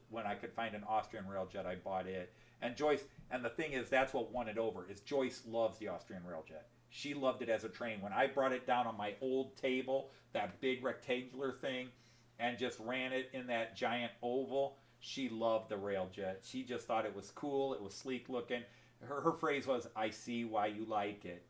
when I could find an Austrian railjet, I bought it. And Joyce, and the thing is, that's what won it over, is Joyce loves the Austrian railjet. She loved it as a train. When I brought it down on my old table, that big rectangular thing, and just ran it in that giant oval, she loved the railjet. She just thought it was cool, it was sleek looking. Her phrase was, I see why you like it.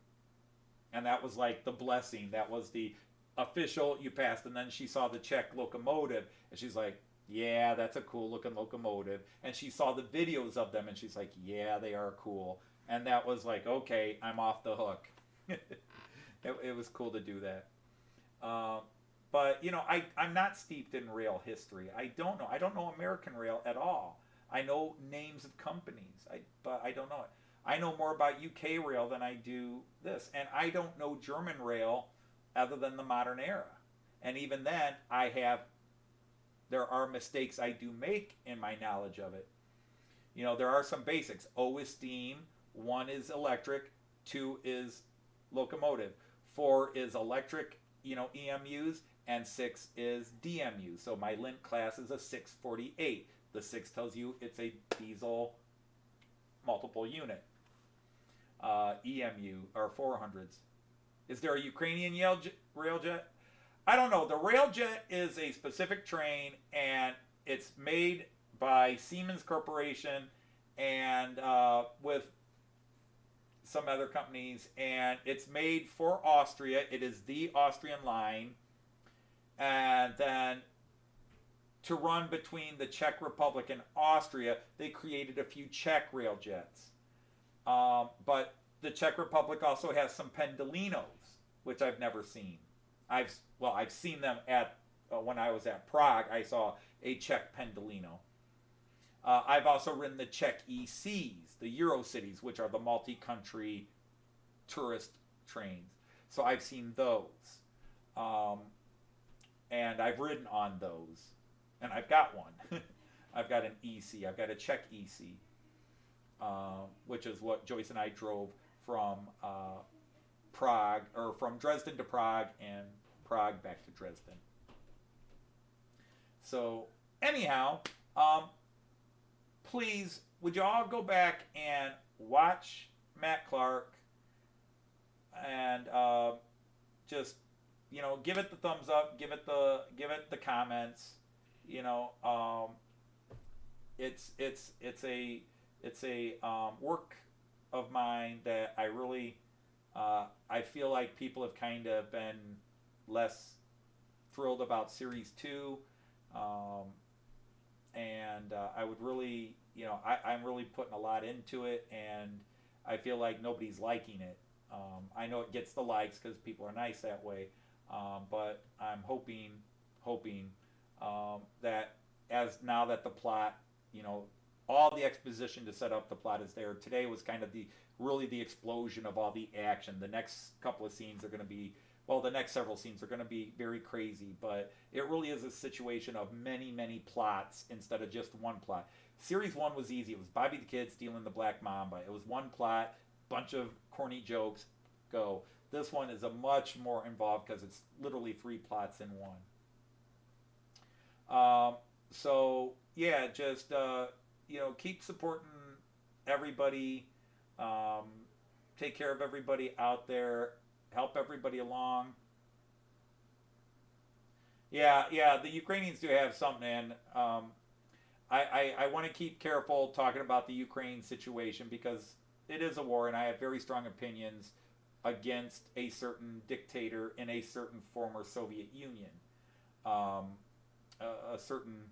And that was like the blessing. That was the official, you passed. And then she saw the Czech locomotive, and she's like, yeah, that's a cool looking locomotive. And she saw the videos of them, and she's like, yeah, they are cool. And that was like, okay, I'm off the hook. It was cool to do that. But, I'm not steeped in rail history. I don't know. I don't know American rail at all. I know names of companies, but I don't know it. I know more about UK rail than I do this. And I don't know German rail other than the modern era. And even then, there are mistakes I do make in my knowledge of it. You know, there are some basics. O is steam, 1 is electric, 2 is locomotive, 4 is electric, EMUs, and 6 is DMUs. So my Lint class is a 648. The 6 tells you it's a diesel multiple unit. EMU, or 400s. Is there a Ukrainian railjet? I don't know. The railjet is a specific train, and it's made by Siemens Corporation and with some other companies, and it's made for Austria. It is the Austrian line, and then to run between the Czech Republic and Austria, they created a few Czech rail-jets. But the Czech Republic also has some Pendolinos, which I've never seen. I've seen them at when I was at Prague. I saw a Czech Pendolino. I've also ridden the Czech ECs, the Eurocities, which are the multi-country tourist trains. So I've seen those. And I've ridden on those. And I've got one. I've got an EC. I've got a Czech EC, which is what Joyce and I drove from Prague, or from Dresden to Prague, and Prague back to Dresden. So anyhow, please, would you all go back and watch Matt Clarke and just, give it the thumbs up, give it the comments. It's a work of mine that I really I feel like people have kind of been less thrilled about Series 2. And I would really, I'm really putting a lot into it, and I feel like nobody's liking it. I know it gets the likes because people are nice that way, but I'm hoping that now that the plot, all the exposition to set up the plot is there. Today was kind of the explosion of all the action. The next couple of scenes are going to be, the next several scenes are going to be very crazy, but it really is a situation of many, many plots instead of just one plot. Series 1 was easy. It was Bobby the Kid stealing the Black Mamba. It was one plot, bunch of corny jokes, go. This one is a much more involved because it's literally 3 plots in one. So yeah, just keep supporting everybody. Take care of everybody out there. Help everybody along. Yeah, the Ukrainians do have something, and I want to keep careful talking about the Ukraine situation because it is a war, and I have very strong opinions against a certain dictator in a certain former Soviet Union. A certain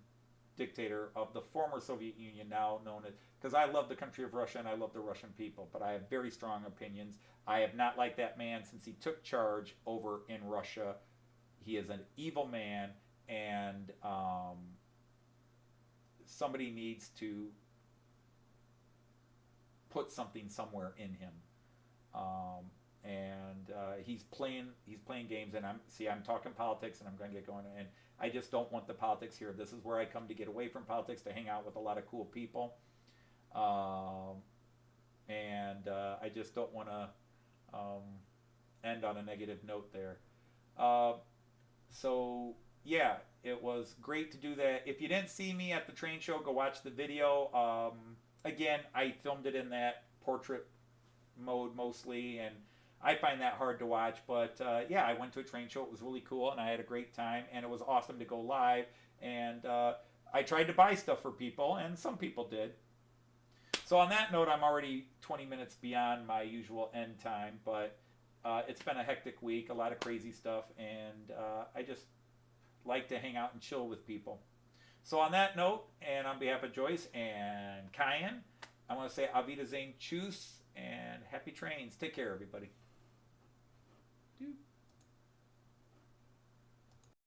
dictator of the former Soviet Union, now known as, because I love the country of Russia and I love the Russian people, but I have very strong opinions. I have not liked that man since he took charge over in Russia. He is an evil man, and somebody needs to put something somewhere in him. He's playing games, and I'm talking politics, and I'm going to get going, and I just don't want the politics here. This is where I come to get away from politics, to hang out with a lot of cool people. I just don't want to end on a negative note there. So yeah, it was great to do that. If you didn't see me at the train show, go watch the video. Again, I filmed it in that portrait mode mostly, and I find that hard to watch, but yeah, I went to a train show. It was really cool, and I had a great time, and it was awesome to go live, and I tried to buy stuff for people, and some people did. So on that note, I'm already 20 minutes beyond my usual end time, but it's been a hectic week, a lot of crazy stuff, and I just like to hang out and chill with people. So on that note, and on behalf of Joyce and Kyan, I want to say Auf Wiedersehen, tschüss, and happy trains. Take care, everybody. Dude.